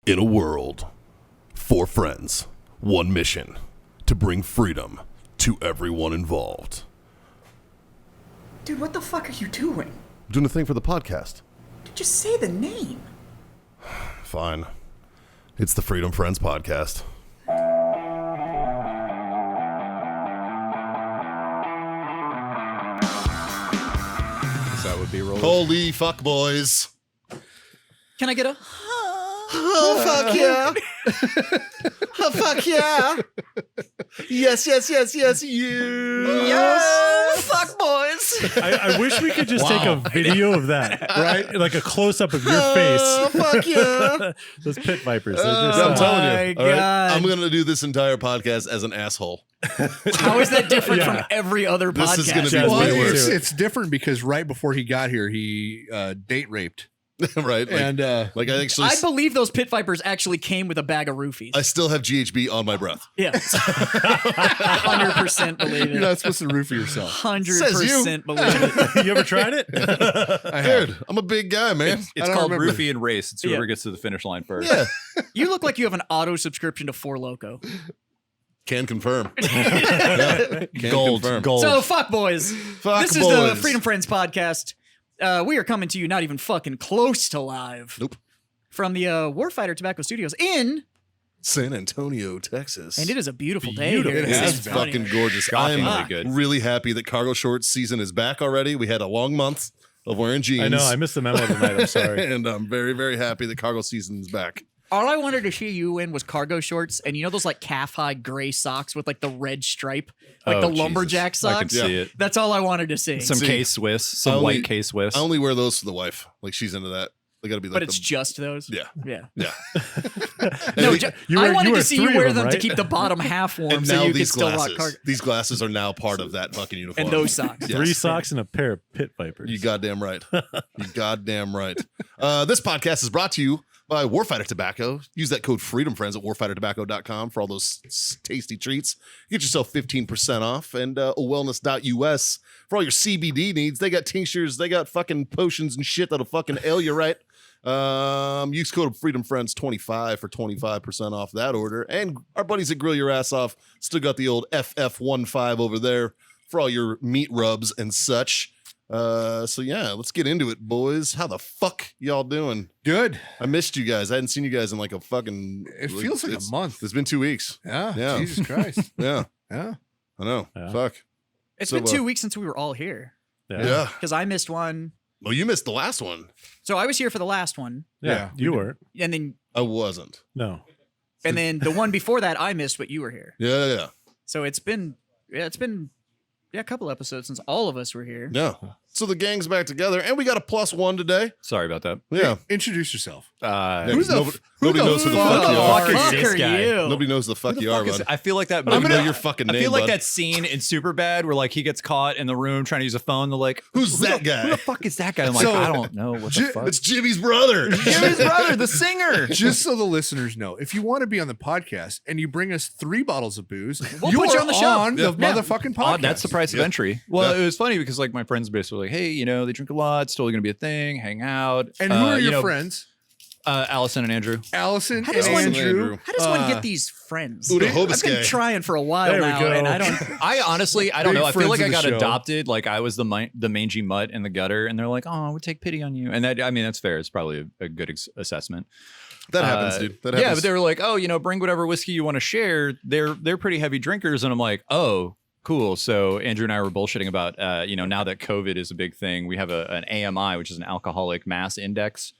In a world, 4 friends, 1 mission, to bring freedom to everyone involved. Dude, what the fuck are you doing? I'm doing a thing for the podcast. Just say the name. Fine. It's the Freedom Friends Podcast. That would be rolling. Holy fuck, boys. Can I get a... Oh, fuck yeah. Oh, fuck yeah. Yes, you. Yes! Fuck, boys! I wish we could just take a video of that, right? Like a close-up of your face. Oh, fuck yeah. Those pit vipers. I'm telling you. my All right? God. I'm going to do this entire podcast as an asshole. How is that different from every other podcast? This is gonna be Well, way worse. It's different because right before he got here, he date raped. Right? Like, And like I actually... I believe those pit vipers actually came with a bag of roofies. I still have GHB on my breath. Yeah. 100% believe it. you're not supposed to roofie yourself. 100% believe it. You ever tried it? Dude, I'm a big guy, man. It's don't called remember. Roofie and Race. It's whoever Yeah. gets to the finish line first. Yeah. You look like you have an auto subscription to Four Loko. Can confirm. Yeah. Can confirm. Gold. So, fuck boys. Fuck This is boys. the Freedom Friends podcast. We are coming to you not even fucking close to live. Nope. From the Warfighter Tobacco Studios in... San Antonio, Texas. And it is a beautiful day Beautiful. here. in It San is Antonio. fucking gorgeous. I am Shockingly good. really happy that cargo shorts season is back already. We had a long month of wearing jeans. I know. I missed the memo tonight. I'm sorry. And I'm very, very happy that cargo season is back. All I wanted to see you in was cargo shorts, and you know those like calf-high gray socks with like the red stripe, like Oh, the Jesus. lumberjack I can socks. see it. That's all I wanted to see. Some See, K-Swiss, some I only- white K-Swiss. I only wear those for the wife. Like, she's into that. They gotta be like But it's just those. Yeah. Yeah. Yeah. No, And You I wear- wanted you to wear see you 3 wear of them them, to right? keep the bottom half warm, and so now you can these still rock glasses. cargo. These glasses are now part of that fucking uniform. And those socks. Yes. 3 socks and a pair of pit vipers. You goddamn right. You goddamn right. This podcast is brought to you by Warfighter Tobacco. Use that code FreedomFriends at warfightertobacco.com for all those tasty treats. Get yourself 15% off. And wellness.us for all your CBD needs. They got tinctures. They got fucking potions and shit that'll fucking ail you right. Use code FreedomFriends25 for 25% off that order. And our buddies at Grill Your Ass Off still got the old FF15 over there for all your meat rubs and such. So yeah, let's get into it, boys. How the fuck y'all doing? Good. I missed you guys. I hadn't seen you guys in like a fucking... It feels like a month. It's been 2 weeks. Yeah. Yeah. Jesus Christ. Yeah, Yeah. I know. Yeah. Fuck. It's So, been 2 weeks since we were all here Yeah. because I missed one. Well, you missed the last one. So I was here for the last one, Yeah, you were. and then I wasn't. No. the one before that I missed, but you were here. Yeah. So it's been a couple episodes since all of us were here. Yeah. So the gang's back together, and we got a +1 today. Sorry about that. Yeah. Introduce yourself. Nobody, the nobody knows who the Fuck fuck you are. fuck is this are guy? you? Nobody knows the fuck you are, bud. I feel like that. I don't know your fucking name, I feel like bud. that scene in Superbad where like he gets caught in the room trying to use a phone. They're like, Who's "Who that the- guy?" Who the fuck is that guy? I'm like, So, I don't know. What the fuck? It's Jimmy's brother. Jimmy's brother, the singer. Just so the listeners know, if you want to be on the podcast and you bring us 3 bottles of booze, We'll put you on the show. on Yeah. the motherfucking podcast. That's the price of entry. Well, it was funny because like my friends basically like, hey, you know, they drink a lot. It's totally gonna be a thing. Hang out. And who are you your know, friends? Allison and Andrew. Allison How and does one- Andrew. How does one get these friends? Uda I've been Hobiske. trying for a while There we now, go. and I don't. I honestly, I don't Big know. I feel friends like of I the got show. adopted. Like I was the mangy mutt in the gutter, and they're like, "Oh, we take pity on you." And that, I mean, that's fair. It's probably a good assessment. That happens, dude. That Yeah, happens. but they were like, "Oh, you know, bring whatever whiskey you want to share." They're pretty heavy drinkers, and I'm like, "Oh, cool." So Andrew and I were bullshitting about, you know, now that COVID is a big thing, we have an AMI, which is an alcoholic mass index.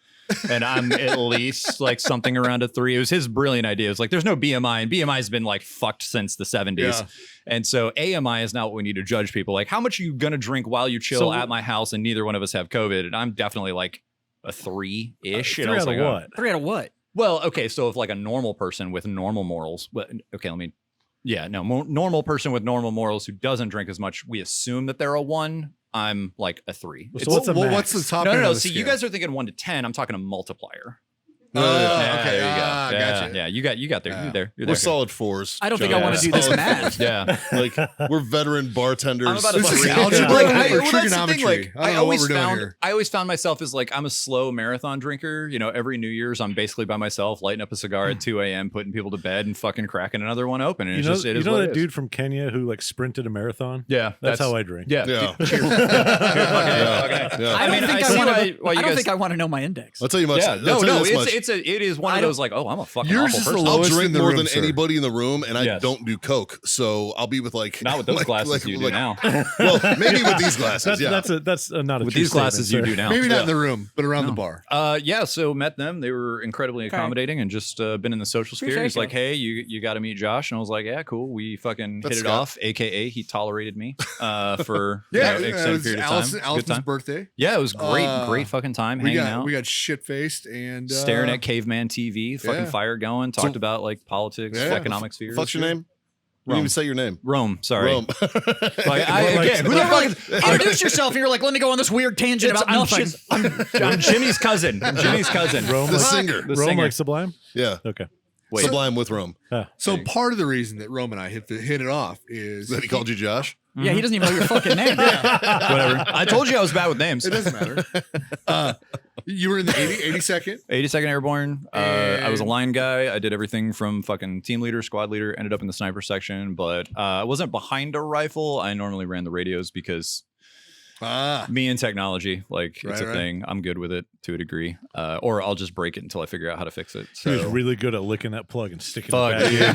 And I'm at least like something around a 3. It was his brilliant idea. It was like, there's no BMI, and BMI has been like fucked since the 70s. Yeah. And so AMI is not what we need to judge people. Like, how much are you going to drink while you chill So- at my house and neither one of us have COVID? And I'm definitely like a 3-ish. 3 And I was out of like, oh. what? 3 out of what? Well, okay, so if like a normal person with normal morals, normal person with normal morals who doesn't drink as much, we assume that they're a 1. I'm like a 3. So what's a max? What's the top No. end of the See, you scale? guys are thinking 1 to 10. I'm talking a multiplier. Oh, Yeah, okay. there you go. Ah, yeah, gotcha. Yeah, Yeah, you got there. You're there. You're We're there. solid 4s. I don't think I John. want to do this Solid math. Yeah. Like we're veteran bartenders. I'm about to This is fucking- algebra Like, or well, that's the thing, trigonometry. like, I don't know what we're doing here. I always found myself as like, I'm a slow marathon drinker. You know, every New Year's, I'm basically by myself, lighting up a cigar at 2 a.m., putting people to bed, and fucking cracking another one open. And You it's know, just, it you is know what that it is. dude from Kenya who like sprinted a marathon? Yeah, That's how I drink. Yeah. Yeah. Okay. Yeah. I don't mean, think I I see want why to. you I don't guys- think I want to know my index. I'll tell you much. Yeah, I'll no, tell you no, this much. it is one of those like, oh, I'm a fucking Yours awful is the person. I'll lowest drink in the more room, than sir. anybody in the room, and I Yes. don't do Coke. So I'll be with like Not with those like- glasses like- you do like- now. Well, maybe with these glasses. That's Yeah. that's not a With true these glasses you statement, do sir. now. Maybe not Yeah. in the room, but around the bar. Yeah, so met them. They were incredibly Okay. accommodating and just been in the social sphere. Appreciate He's like, you. hey, you got to meet Josh. And I was like, yeah, cool. We fucking That's hit it Scott. off, AKA he tolerated me for Yeah, an it extended was period of Allison's time. Good time. birthday. Yeah, it was great fucking time We hanging got out. we got shit faced and Staring at caveman TV, fucking yeah. fire going, talked about like politics, Yeah. economic spheres. What's your name? You didn't even say your name. Rome, sorry. Rome. Like, again, who the fuck is- Introduce yourself, and you're like, let me go on this weird tangent about nothing. I'm Jimmy's cousin. I'm Jimmy's cousin. Rome, The like, singer. The Rome singer. like Sublime? Yeah. Okay. Wait. Sublime with Rome. So part of the reason that Rome and I hit it off is That he called you Josh? Yeah, he doesn't even know your fucking name. Whatever. I told you I was bad with names. It doesn't matter. You were in the 82nd. 82nd Airborne. I was a And- line guy. I did everything from fucking team leader, squad leader, ended up in the sniper section, but I wasn't behind a rifle. I normally ran the radios because me and technology, like it's a Right. thing. I'm good with it to a degree. Or I'll just break it until I figure out how to fix it. He was So really good at licking that plug and sticking fuck it back dude. in.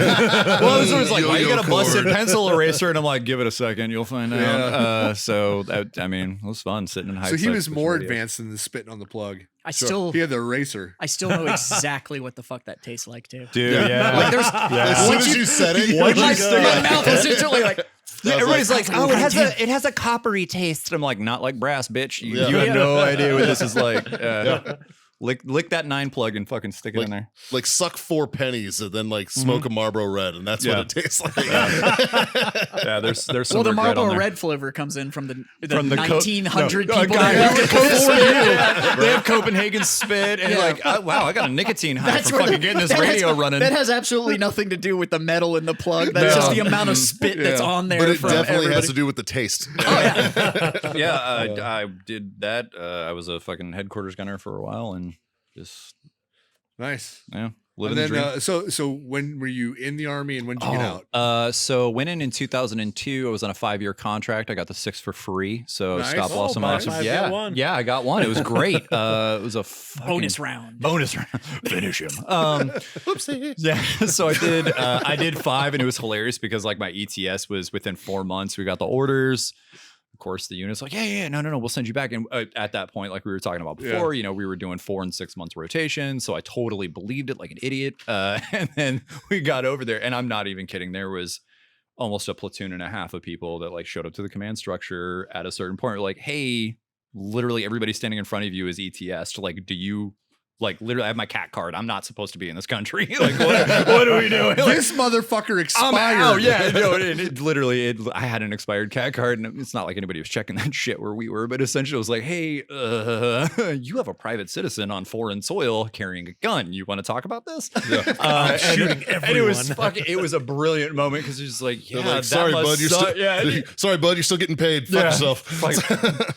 Well, this was like, why you Yo-yo got a busted cord. pencil eraser? And I'm like, give it a second, you'll find out. So that, I mean, it was fun sitting in high. So he was more advanced than the spitting on the plug. I still He had the eraser. know exactly what the fuck that tastes like too. Dude, yeah. Like there's As soon once as you said it, Once you my, said my it. mouth was instantly like Everybody's like, like, oh, "God damn." it has a coppery taste. I'm like, not like brass, bitch. You, Yeah. you have Yeah. no idea what this is like. Lick that 9 plug and fucking stick it in there. like suck 4 pennies and then like smoke a Marlboro Red, and that's Yeah. what it tastes like. Yeah, there's some well, the regret on Marlboro there. Red flavor comes in from the From the 1900 no, people. God, that they worked have before you. They have Copenhagen spit, and you're Yeah. like, oh, wow, I got a nicotine high That's from where fucking getting this that radio has, running. That has absolutely nothing to do with the metal in the plug. That's No. just the amount of spit that's on there. But it from definitely everybody. has to do with the taste. Yeah, I did that. I was a fucking headquarters gunner for a while, and just Nice. living And the dream. then, so when were you in the army and when did you get out? So went in 2002. I was on a 5-year contract. I got the 6 for free. So Nice. stop loss of nice. awesome. 5 Yeah, get 1. yeah, I got one. It was great. It was a fucking bonus round. bonus round. Finish him. Yeah. So I did 5, and it was hilarious because like my ETS was within 4 months. We got the orders. Of course, the unit's like, yeah, no, we'll send you back. And at that point, like we were talking about before, you know, we were doing 4 and 6 months rotation. So I totally believed it like an idiot. And then we got over there, and I'm not even kidding. There was almost a platoon and a half of people that like showed up to the command structure at a certain point. We're like, hey, literally everybody standing in front of you is ETS. Like, do you like literally I have my cat card? I'm not supposed to be in this country. Like, what are we doing? Like, This motherfucker I'm expired. out. Yeah, no, it literally, I had an expired cat card, and it's not like anybody was checking that shit where we were, but essentially it was like, hey, you have a private citizen on foreign soil carrying a gun. You want to talk about this? Yeah. shooting And it was everyone. fucking, it was a brilliant moment because it's just like, yeah, They're like, that sorry, must bud, you're suck." still Yeah. sorry, bud, you're still getting paid. Fuck yourself. Like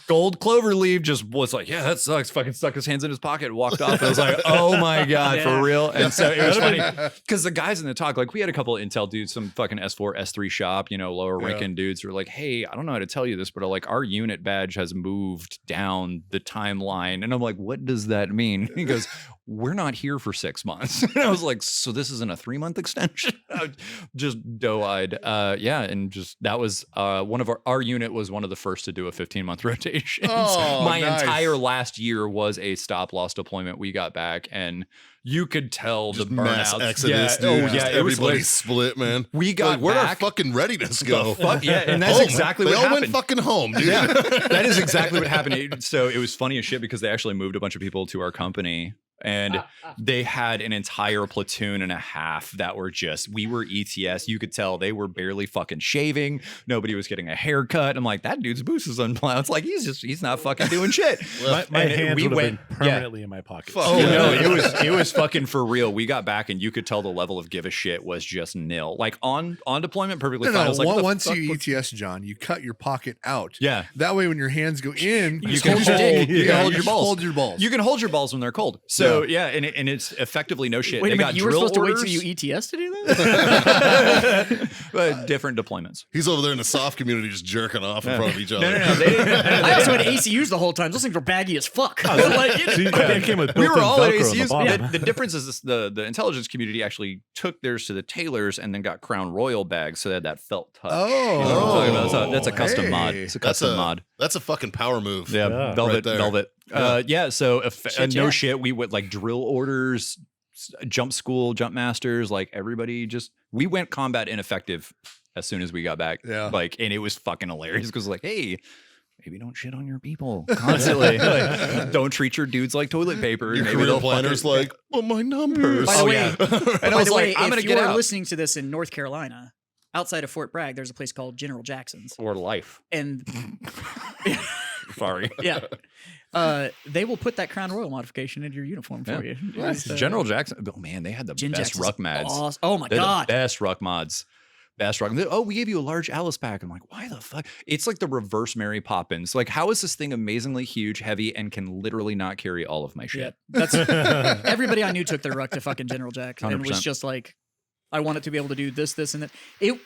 gold clover leaf just was like, yeah, that sucks. Fucking stuck his hands in his pocket and walked off. I was like, oh my God, for real. And so it was funny because the guys in the talk, like we had a couple of intel dudes, some fucking S4, S3 shop, you know, lower ranking dudes who were like, hey, I don't know how to tell you this, but like our unit badge has moved down the timeline. And I'm like, what does that mean? He goes, we're not here for 6 months. And I was like, so this isn't a 3-month extension? Just doe-eyed. Yeah. And just that was one of our unit was one of the first to do a 15-month rotation. Oh, My nice. entire last year was a stop loss deployment. We got back, and you could tell Just the mass burnouts. exodus, yeah. dude. Oh, Just yeah. It was everybody like, split, man. we got Like, where'd our back. fucking readiness go? Fuck, yeah. And that's Home. exactly they what all happened. went fucking home, dude. Yeah, that is exactly what happened. So it was funny as shit because they actually moved a bunch of people to our company. and they had an entire platoon and a half that were we were ETS. You could tell they were barely fucking shaving. Nobody was getting a haircut. I'm like, that dude's boots is unplowed. It's like he's not fucking doing shit. My hands would have been permanently in my pockets. Oh no, it was fucking for real. We got back and you could tell the level of give a shit was just nil. Like on deployment, perfectly fine. I was like, once you ETS, John, you cut your pocket out. Yeah. That way, when your hands go in, you can hold your balls. Hold your balls. You can hold your balls when they're cold. So yeah, and it's effectively no shit. Wait a They minute, got you were drill supposed orders, to wait till you ETS to do that? but different deployments. He's over there in the soft community just jerking off in front of each other. No. They didn't, I also had ACUs the whole time. Those things were baggy as fuck. It came with we were built-in all at Velcro on the ACUs. bottom. The difference is the intelligence community actually took theirs to the tailors and then got Crown Royal bags, so they had that felt touch. You know what I'm talking about? That's a custom mod. It's a custom mod. That's a fucking power move. Yeah, Right there. velvet. So no shit. We would like drill orders, jump school, jump masters. Like everybody we went combat ineffective as soon as we got back. Yeah. Like, and it was fucking hilarious because like, hey, maybe don't shit on your people constantly. Like, don't treat your dudes like toilet paper. Your Maybe career they'll planner's fucking- like, well, my numbers. By the way, and I was like, I'm if gonna you get are out. listening to this in North Carolina, outside of Fort Bragg, there's a place called General Jackson's, Or life. and Sorry. yeah, they will put that Crown Royal modification into your uniform for you. It's, General Jackson. Oh man, they had the Gin best Jackson's ruck mods. awesome. Oh my They're god, the best ruck mods. Best ruck. Oh, we gave you a large Alice pack. I'm like, why the fuck? It's like the reverse Mary Poppins. Like, how is this thing amazingly huge, heavy, and can literally not carry all of my yeah, shit? that's everybody I knew took their ruck to fucking General Jack and 100%. was just like, I want it to be able to do this, and that.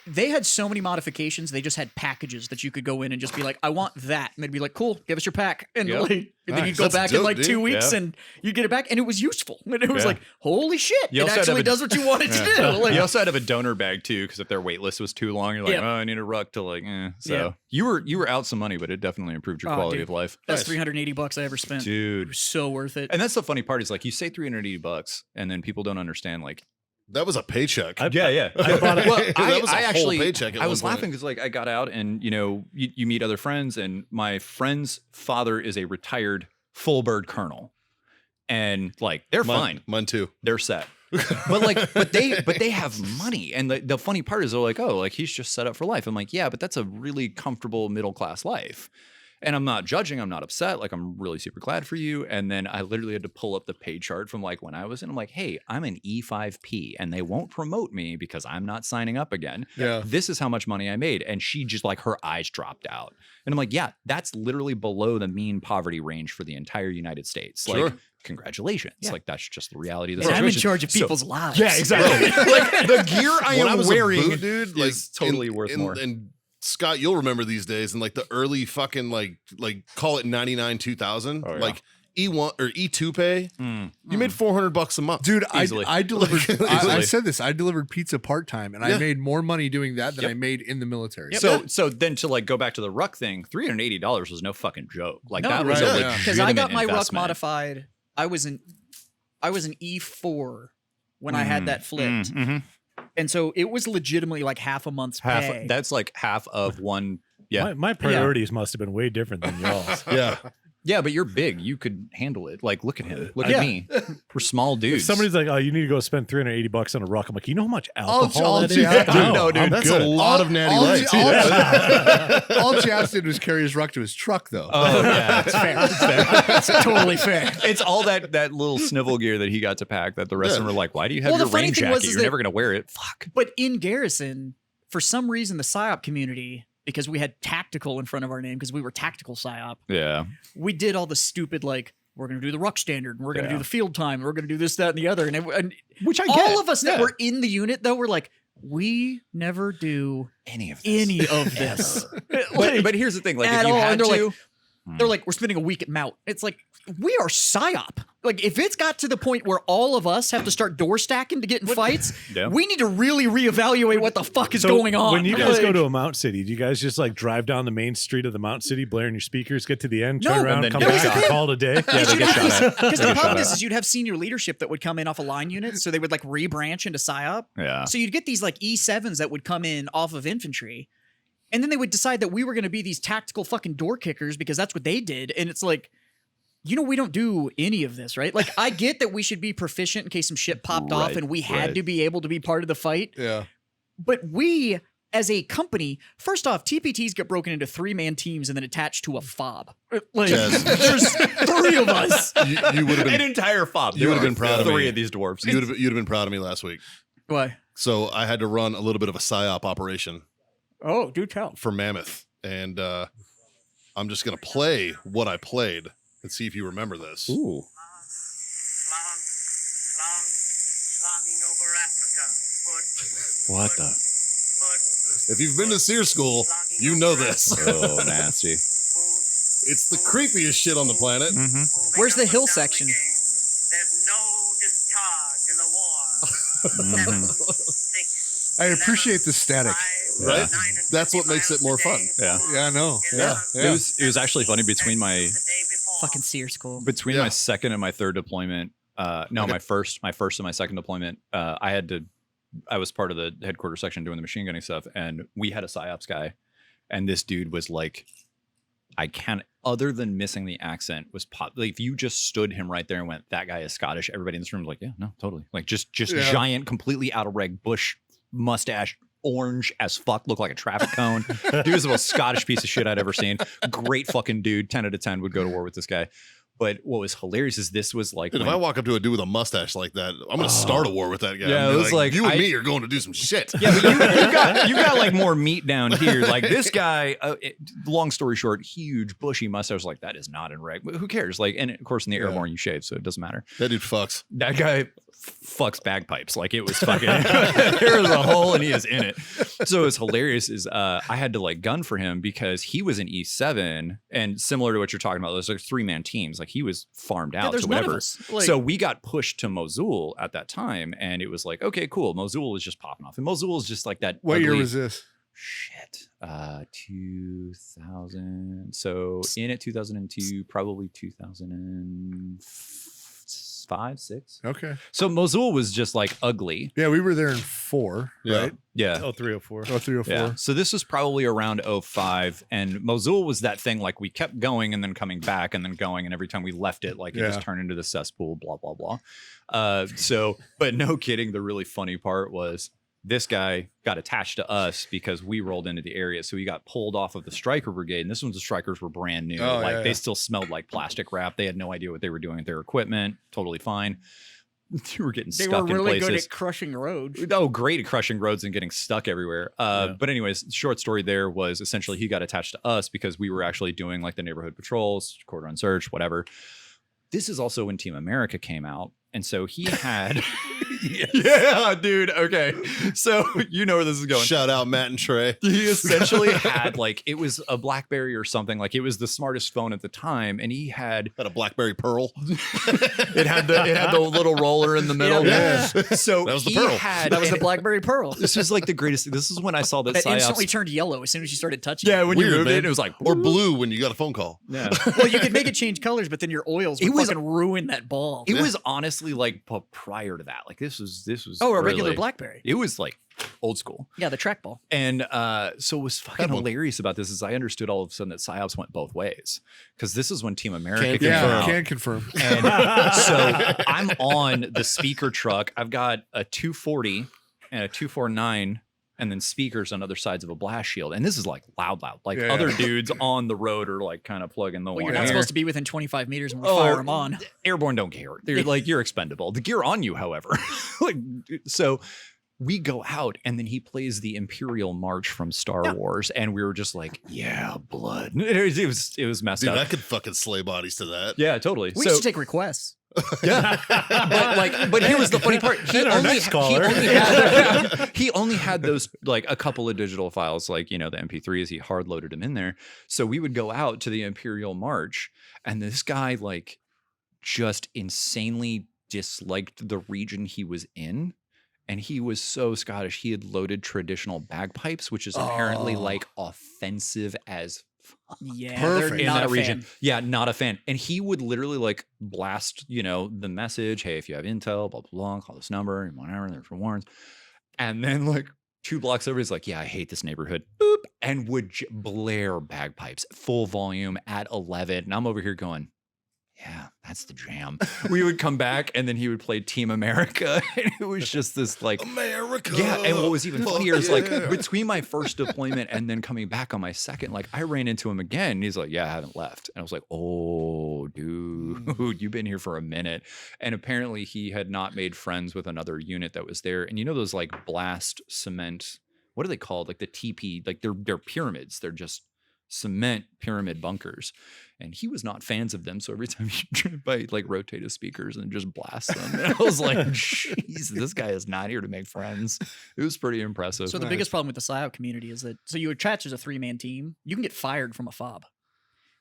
They had so many modifications. They just had packages that you could go in and just be like, I want that, and they'd be like, cool, give us your pack, and Yep. like, and then Nice. you'd go That's back in dope, like dude. 2 weeks, Yeah. and you get it back, and it was useful. And it was Yeah. like, holy shit, You it also had to actually have a- does what you want it to do. Like, You also had to have a donor bag too, because if their wait list was too long, you're like, Yeah. oh, I need a ruck to like, So Yeah. you were out some money, but it definitely improved your Oh, quality dude. of life. that's $380 I ever spent. It Dude. was so worth it. And that's the funny part is like you say $380 and then people don't understand like That was a paycheck. yeah. I bought it. Well, That was a I whole actually paycheck at I one was point. laughing because like I got out and you meet other friends and my friend's father is a retired full bird colonel and like they're fine, Mine too. they're set. but they have money and the funny part is they're like, oh, like he's just set up for life. I'm like, yeah, but that's a really comfortable middle class life. And I'm not judging. I'm not upset. Like, I'm really super glad for you. And then I literally had to pull up the pay chart from like when I was in. I'm like, hey, I'm an E5P and they won't promote me because I'm not signing up again. Yeah. This is how much money I made. And she just like her eyes dropped out. And I'm like, yeah, that's literally below the mean poverty range for the entire United States. Sure. Like, congratulations. Yeah. Like, that's just the reality of the and I'm in situation. charge of So- people's lives. Yeah, exactly. like the gear I When am was wearing a boot dude, like is totally worth more. And Scott, you'll remember these days in like the early fucking like call it 99 2000 Oh, yeah. like E1 or E2 pay. Mm. You made $400 a month. Dude, Easily. I delivered. I Easily. said this. I delivered pizza part time, and Yeah. I made more money doing that than Yep. I made in the military. So then to like go back to the ruck thing, $380 was no fucking joke. Like No, that was right, a yeah. because I got legitimate my ruck investment. modified. I was an E4 when I had that flipped, Mhm. and so it was legitimately like half a month's Half pay. that's like half of one. Yeah. My priorities must have been way different than y'all's. Yeah. Yeah, but you're big. You could handle it. Like, look at him. Look Yeah. at me. We're small If dudes. somebody's like, "Oh, you need to go spend $380 on a ruck," I'm like, "You know how much All alcohol that is?" you have to- No, dude, I'm That's good. a lot of natty lights. All Chaz did was carry his ruck to his truck, though. Oh yeah, it's fair. It's fair. That's totally fair. It's all that little snivel gear that he got to pack that the rest of them were like, why do you have Well, your the funny rain thing jacket? was is You're that- never gonna wear it. Fuck. But in Garrison, for some reason, the Sciop community, because we had tactical in front of our name because we were tactical Sciop, Yeah. we did all the stupid like, we're going to do the ruck standard, and we're going to Yeah. do the field time, and we're going to do this, that, and the other. And Which I all of us that Yeah. were in the unit, though, were like, we never do Any of this. any of this. But here's the thing, like at if you all. had And they're to, like, they're like, we're spending a week at Mount. It's like, we are Sciop. Like, if it's got to the point where all of us have to start door stacking to get in fights, Yeah. we need to really reevaluate what the fuck is So going on. When you guys Like- go to a Mount City, do you guys just like drive down the main street of the Mount City, blaring your speakers, get to the end, No, turn and around, then come get back, shot. and call it a day? Yeah, they get shot at. Because They the get problem shot is you'd have senior leadership that would come in off of line units, so they would like rebranch into Sciop. Yeah. So you'd get these like E7s that would come in off of infantry, and then they would decide that we were going to be these tactical fucking door kickers because that's what they did. And it's like, we don't do any of this, right? Like, I get that we should be proficient in case some shit popped off and we had to be able to be part of the fight. Yeah. But we, as a company, first off, TPTs get broken into 3-man teams and then attached to a fob. Like, there's 3 of us. You would have An been entire fob. You would have been proud of me. 3 of these dwarves. you'd have been proud of me last week. Why? So I had to run a little bit of a Sciop operation Oh, do tell. for Mammoth, and I'm just gonna play what I played and see if you remember this. Ooh. What the? If you've been to Sear School, you know this. Oh, nasty. It's the creepiest shit on the planet. Where's the hill section? There's no discharge in the war. I appreciate the static. Right? That's what makes it more fun. Yeah. Yeah, I know. Yeah. It was actually funny between my Fucking Sear School. my second and my third deployment. My first and my second deployment. I was part of the headquarters section doing the machine gunning stuff, and we had a Sciops guy, and this dude was like, I can't, other than missing the accent, was like, if you just stood him right there and went, that guy is Scottish, everybody in this room was like, yeah, no, totally. Like just giant, completely out of reg bush mustache, orange as fuck, looked like a traffic cone. Dude was the most Scottish piece of shit I'd ever seen. Great fucking dude. 10 out of 10 would go to war with this guy. But what was hilarious is this was like, Dude, if I walk up to a dude with a mustache like that, I'm gonna start a war with that guy. Yeah, I'm it gonna was be like, you and me are going to do some shit. yeah, but you got like more meat down here. Like this guy, long story short, huge bushy mustache. Like that is not in reg. But who cares? Like, and of course in the airborne you shave, so it doesn't matter. That dude fucks. That guy fucks bagpipes. Like it was fucking. There was a hole and he is in it. So it's hilarious. Is I had to like gun for him because he was in E7, and similar to what you're talking about, there's like 3-man teams. Like he was farmed out there's to none of whatever. us. Like- So we got pushed to Mosul at that time, and it was like, okay, cool. Mosul was just popping off, and Mosul is just like that. What year ugly- was this? Shit. 2000. So in at 2002, probably 2005, 6. Okay. So Mosul was just like ugly. Yeah, we were there in 4, Yeah. right? Yeah. Oh, 304. Oh, 3 or 4. Yeah. So this was probably around 05, and Mosul was that thing like we kept going and then coming back and then going, and every time we left it, like it just turned into the cesspool, blah blah blah. But no kidding, the really funny part was this guy got attached to us because we rolled into the area, so he got pulled off of the Striker Brigade, and this one's the Strikers were brand new, they still smelled like plastic wrap. They had no idea what they were doing with their equipment. Totally fine. They were getting They stuck were really in places. good at crushing roads. Oh, great at crushing roads and getting stuck everywhere. But anyways, short story there was essentially he got attached to us because we were actually doing like the neighborhood patrols, quarter on search, whatever. This is also when Team America came out. And so he had, yeah, dude. Okay. So you know where this is going. Shout out Matt and Trey. He essentially had like, it was a BlackBerry or something. Like it was the smartest phone at the time. And he had a BlackBerry Pearl. it had the little roller in the middle. Yeah. So That was the he Pearl. had, That was the BlackBerry Pearl. this was like the greatest. This is when I saw that That Sciops. instantly turned yellow as soon as you started touching Yeah, it. when you Weird, moved man. it was like, Or blue when you got a phone call. yeah. Well, you could make it change colors, but then your oils would It was- fucking ruin that ball. It was honestly like prior to that. Like this was. Oh, a early. regular BlackBerry. It was like old school. Yeah, the trackball. And so what was fucking Had one. hilarious about this is I understood all of a sudden that Sciops went both ways, because this is when Team America Can came Yeah, out. can confirm. And so I'm on the speaker truck. I've got a 240 and a 249 and then speakers on other sides of a blast shield. And this is like loud. Like Yeah. other dudes on the road are like kind of plugging the Well, one you're not ear. supposed to be within 25 meters when we Oh, fire them on. Airborne don't care. They're like, you're expendable. The gear on you, however. Like, so we go out and then he plays the Imperial March from Star Wars. And we were just like, yeah, blood. It was messed Dude, up. I could fucking slay bodies to that. Yeah, totally. We So- used to take requests. yeah, but here was the funny part. He only had those like a couple of digital files, like the MP3s. He hard loaded them in there. So we would go out to the Imperial March, and this guy like just insanely disliked the region he was in. And he was so Scottish. He had loaded traditional bagpipes, which is apparently like offensive as Yeah, Perfect. they're in not that a region. fan. Yeah, not a fan. And he would literally like blast, the message, hey, if you have intel, blah, blah, blah, call this number and whatever, there's for warrants. And then like 2 blocks over, he's like, yeah, I hate this neighborhood. Boop. And would blare bagpipes, full volume at 11. And I'm over here going, yeah, that's the jam. We would come back and then he would play Team America. And it was just this like America. Yeah, and what was even Fuck funnier is like yeah. between my first deployment and then coming back on my second, like I ran into him again. And he's like, "Yeah, I haven't left." And I was like, "Oh, dude, you've been here for a minute." And apparently he had not made friends with another unit that was there. And you know those like blast cement, what are they called? Like the TP, like they're pyramids. They're just cement pyramid bunkers. And he was not fans of them. So every time he drive by, he'd like rotate his speakers and just blast them. And I was like, jeez, this guy is not here to make friends. It was pretty impressive. So the biggest problem with the Sciop community is that so you attach as a 3-man team, you can get fired from a fob.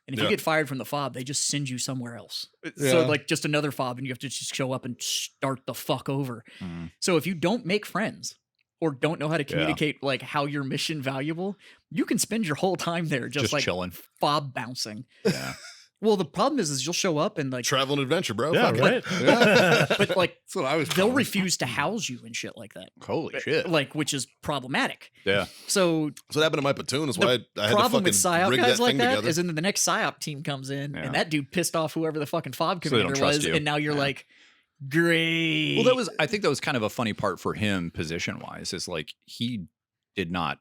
And if you get fired from the fob, they just send you somewhere else. So like just another fob and you have to just show up and start the fuck over. So if you don't make friends or don't know how to communicate like how your mission valuable, you can spend your whole time there just like chilling, fob bouncing. Yeah. Well, the problem is you'll show up and like Travel and adventure, bro. Yeah, Fuck it. right. but like That's what I was. they'll calling. refuse to house you and shit like that. Holy shit. Like which is problematic. Yeah. So That's what happened to my platoon. Is why I had to problem fucking with Sciop rig guys that like thing that together. is then the next Sciop team comes in Yeah. and that dude pissed off whoever the fucking fob So they don't commander trust was, you. and now you're like, great. Well, I think that was kind of a funny part for him position wise, is like he did not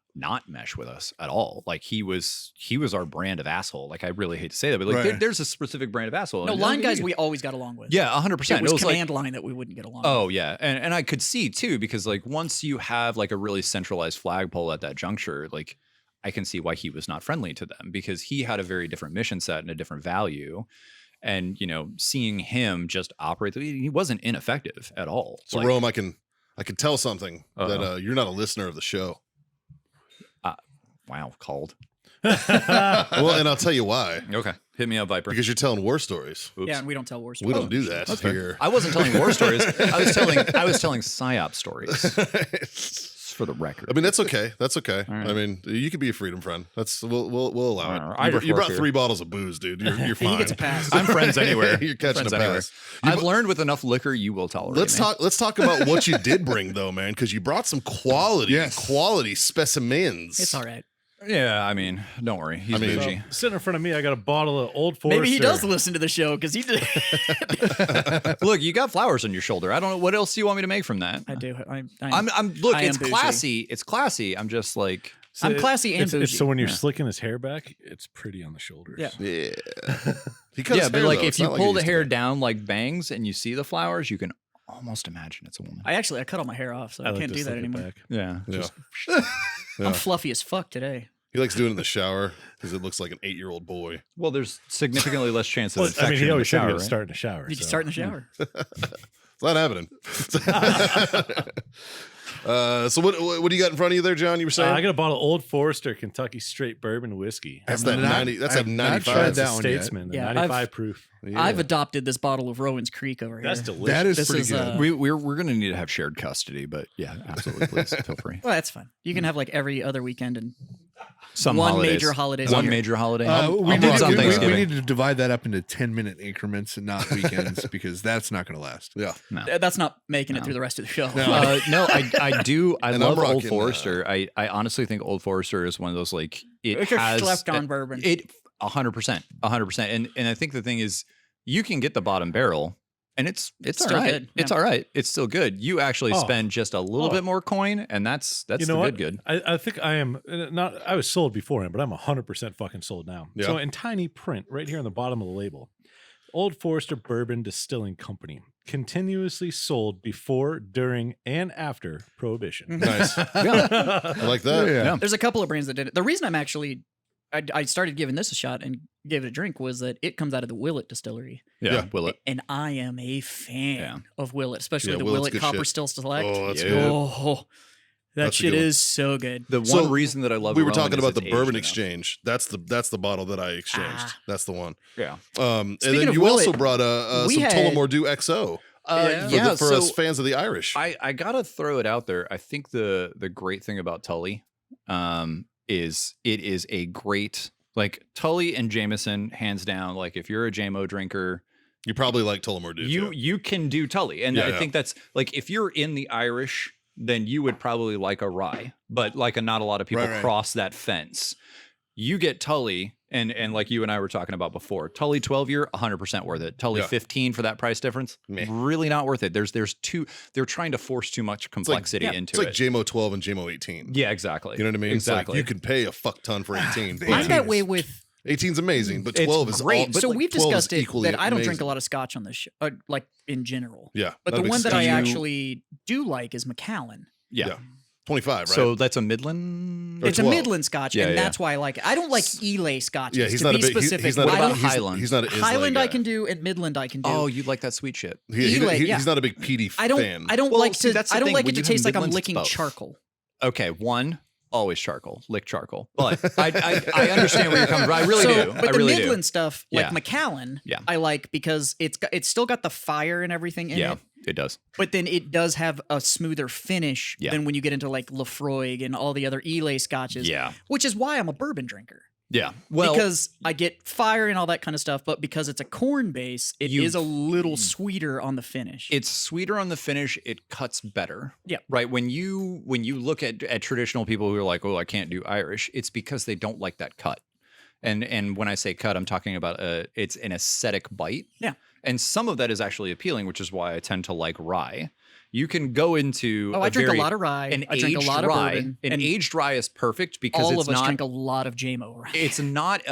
mesh with us at all. Like he was our brand of asshole. Like I really hate to say that, but like Right. there's a specific brand of asshole. No, And line guys we always got along with. Yeah, 100%. It was like, command line that we wouldn't get along oh with. yeah, and I could see too, because like once you have like a really centralized flagpole at that juncture, like I can see why he was not friendly to them, because he had a very different mission set and a different value. And you know, seeing him just operate, he wasn't ineffective at all. So Like, Rome, I can tell something Uh-oh. that you're not a listener of the show. wow, called. Well, and I'll tell you why. Okay, hit me up, Viper. Because you're telling war stories. Oops. Yeah, and we don't tell war We stories. don't do that here. I wasn't telling war stories. I was telling Sciop stories. For the record. I mean, that's okay. That's okay. right. I mean, you can be a freedom friend. That's we'll allow it. I You brought prefer 3 bottles of booze, dude. You're fine. He gets a pass. I'm friends anywhere. You're catching Friends a anywhere. pass. I've learned with enough liquor, you will tolerate Let's me. talk. Let's talk about what you did bring, though, man, because you brought some quality specimens. It's all right. Yeah, I mean, don't worry. He's bougie. Sitting in front of me, I got a bottle of Old Forester. Maybe he does listen to the show because he did. Look, you got flowers on your shoulder. I don't know what else do you want me to make from that. I do. Look, I am it's bougie. classy. It's classy. I'm just like, So I'm classy and it's bougie. so when you're Yeah. slicking his hair back, it's pretty on the shoulders. Yeah. Yeah. He cuts yeah, his but hair, like though. if It's you not like pull he the used to hair be. down like bangs and you see the flowers, you can almost imagine it's a woman. I cut all my hair off, so I like can't to do that slick it anymore. back. Yeah. Yeah. I'm fluffy as fuck today. He likes doing it in the shower because it looks like an 8-year-old boy. Well, there's significantly less chance of Well, infection I mean, he in the always said he shower, would right? start in the shower. Did you so- start in the shower? It's not happening. So what do you got in front of you there, John? You were saying I got a bottle of Old Forester Kentucky Straight Bourbon Whiskey. that's that 90. That's a I've not 95. tried It's a that one yet. Statesman, the Yeah, 95 proof. Yeah. I've adopted this bottle of Rowan's Creek over That's here. delicious. That is This pretty is, good. We're going to need to have shared custody, but yeah, absolutely. Please feel free. Well, that's fun. You can have like every other weekend and Some one holidays. major holiday. One major holiday. we, I'll need put to, on we Thanksgiving. need to divide that up into 10-minute increments and not weekends because that's not going to last. Yeah. That's not making it through the rest of the show. No, I do. I And I'm love Old rocking, Forester. I honestly think Old Forester is one of those like It's a slept-on bourbon. It 100%, and I think the thing is, you can get the bottom barrel, and it's still all right. good, It's yeah. all right. It's still good. You actually Oh. spend just a little bit more coin, and that's You know the what? good. I think I am not. I was sold beforehand, but I'm 100% fucking sold now. Yeah. So in tiny print, right here on the bottom of the label, Old Forester Bourbon Distilling Company, continuously sold before, during, and after Prohibition. Nice. Yeah. I like that. Yeah. There's a couple of brands that did it. The reason I started giving this a shot and gave it a drink was that it comes out of the Willet distillery. Yeah, will it? And I am a fan Yeah. of Willet, especially Yeah, the Willet's Willet good Copper shit. Still Select. Oh, that's Yeah. good. Oh, that That's a shit good one. is so good. The So, one reason that I love We were Rowan talking is about the it's bourbon aged enough. exchange. That's the bottle that I exchanged. Ah. That's the one. Yeah. And Speaking then of you Willet, also brought we some had- Tullamore Dew XO Yeah. for us fans of the Irish. I gotta throw it out there. I think the great thing about Tully is it is a great, like, Tully and Jameson, hands down. Like, if you're a JMO drinker, You probably like Tullamore Dew. too. you can do Tully, and Yeah, I yeah. think that's like, if you're in the Irish, then you would probably like a rye, but like not a lot of people Right, right. cross that fence. You get Tully, and like you and I were talking about before, Tully 12-year, 100% worth it. Tully 15 for that price difference, really not worth it. They're trying to force too much complexity into it. It's like JMO 12 and JMO 18. Yeah, exactly. You know what I mean? Exactly. It's like you can pay a fuck ton for 18. I'm that way with. 18's amazing, but It's 12 is great, all, but So like, we've 12 is discussed it equally that I don't drink a amazing. lot of Scotch on this show, like in general. Yeah, But not a the big one that Scotch. I actually do like is Macallan. Yeah. Yeah. 25, right? So that's a Midland. Or It's 12. a Midland Scotch, Yeah, and yeah. that's why I like it. I don't like Elay Scotches. yeah, he's to not be a big. specific. He's not What a about big, Highland? He's not a Islay Highland guy. I can do, and Midland I can do. Oh, you like that sweet shit. Yeah, Elay, yeah. he's not a big peaty I don't. fan. I don't Well, like see, to. that's the I don't thing. like When it to you have taste like I'm Midlands, it's licking both. charcoal. Okay, one, always charcoal, lick charcoal. But I understand where you're coming from. I really do. But I the really Midland do. stuff, like Yeah. Macallan, Yeah. I like because it's still got the fire and everything in Yeah, it. it does. But then it does have a smoother finish Yeah. than when you get into like Lafroig and all the other Elay Scotches. Yeah. Which is why I'm a bourbon drinker. Yeah. Well, Because I get fire and all that kind of stuff, but because it's a corn base, it is You- a little sweeter on the finish. it's sweeter on the finish. It cuts better. Yeah. Right. When you look at traditional people who are like, oh, I can't do Irish, it's because they don't like that cut. And when I say cut, I'm talking about it's an aesthetic bite. Yeah. And some of that is actually appealing, which is why I tend to like rye. You can go into I drink a lot of rye. An I drink a aged lot of rye. bourbon. An and aged rye is perfect because all it's of us not drink a lot of JMO rye. it's not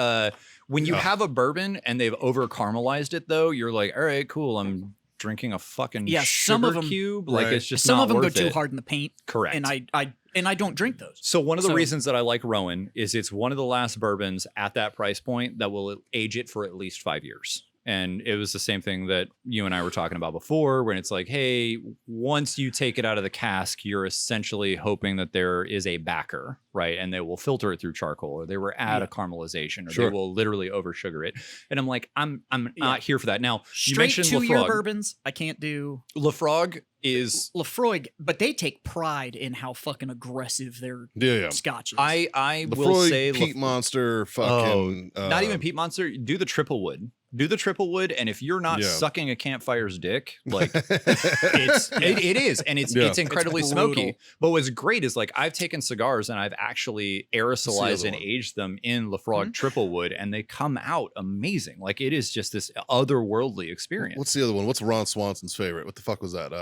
when you have a bourbon and they've over caramelized it though, you're like, all right, cool, I'm drinking a fucking Yeah, sugar some of 'em- cube. Like Right. it's just Some not of them go worth too it. hard in the paint. Correct. And I don't drink those. So one of the So- reasons that I like Rowan is it's one of the last bourbons at that price point that will age it for at least 5 years. And it was the same thing that you and I were talking about before, when it's like, hey, once you take it out of the cask, you're essentially hoping that there is a backer, right? And they will filter it through charcoal, or they will add a caramelization, or Sure. they will literally over sugar it. And I'm like, I'm not here for that. Now, you Straight mentioned 2-year Lafroig. bourbons, I can't do. Lafroig is Lafroig, but they take pride in how fucking aggressive their Yeah. Scotch is. I will Lafroig, say Peat Monster, fucking. not even Peat Monster. Do the triple wood. Do the triple wood, and if you're not Yeah. sucking a campfire's dick, like it is, and it's Yeah. it's incredibly It's smoky. brutal. But what's great is like I've taken cigars and I've actually aerosolized and one. aged them in Lafroig triple wood, and they come out amazing. Like it is just this otherworldly experience. What's the other one? What's Ron Swanson's favorite? What the fuck was that?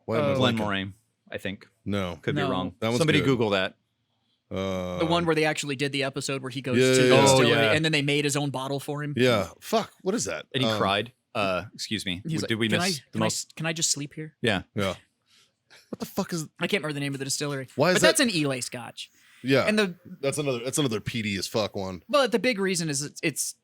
Why am I Glen blanking? Moraine? I think No. could No. be wrong. That one's Somebody good. Google that. the one where they actually did the episode where he goes Yeah, to yeah, the yeah. distillery, Oh, yeah. and then they made his own bottle for him. Yeah. Fuck. What is that? And he cried. Excuse me. He's like, Did we "Can miss I- the can I- most? Can I just sleep here? Yeah. Yeah. What the fuck is? I can't remember the name of the distillery. Why is but that? that's an Elay Scotch. Yeah. And That's another PD as fuck one. but the big reason is it's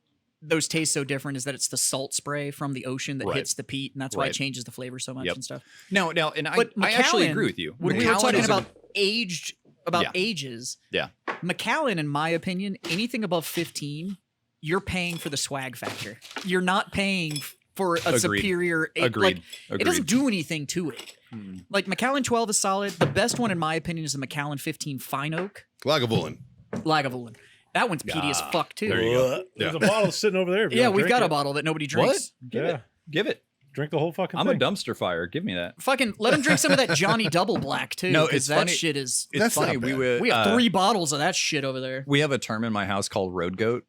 those taste so different is that it's the salt spray from the ocean that Right. hits the peat, and that's why Right. it changes the flavor so much Yep. and stuff. No, and But I actually Macallan, agree with you. When we were Macallan talking is a- about Yeah. ages, Yeah. Macallan, in my opinion, anything above 15, you're paying for the swag factor. You're not paying for a Agreed. superior. Agreed. Like, Agreed. it doesn't do anything to it. Mm. Like Macallan 12 is solid. The best one, in my opinion, is the Macallan 15 Fine Oak Lagavulin. Lagavulin. That one's peaty as fuck too. There you go. There's Yeah. a bottle sitting over there. if you Yeah, wanna we've drink got a it. bottle that nobody drinks. Give Yeah. it. Give it. Drink the whole fucking I'm thing. a dumpster fire. Give me that. Fucking let him drink some of that Johnny Double Black too. No, 'cause it's that funny. shit is. It's That's funny. not We bad. were We have 3 bottles of that shit over there. we have a term in my house called road goat.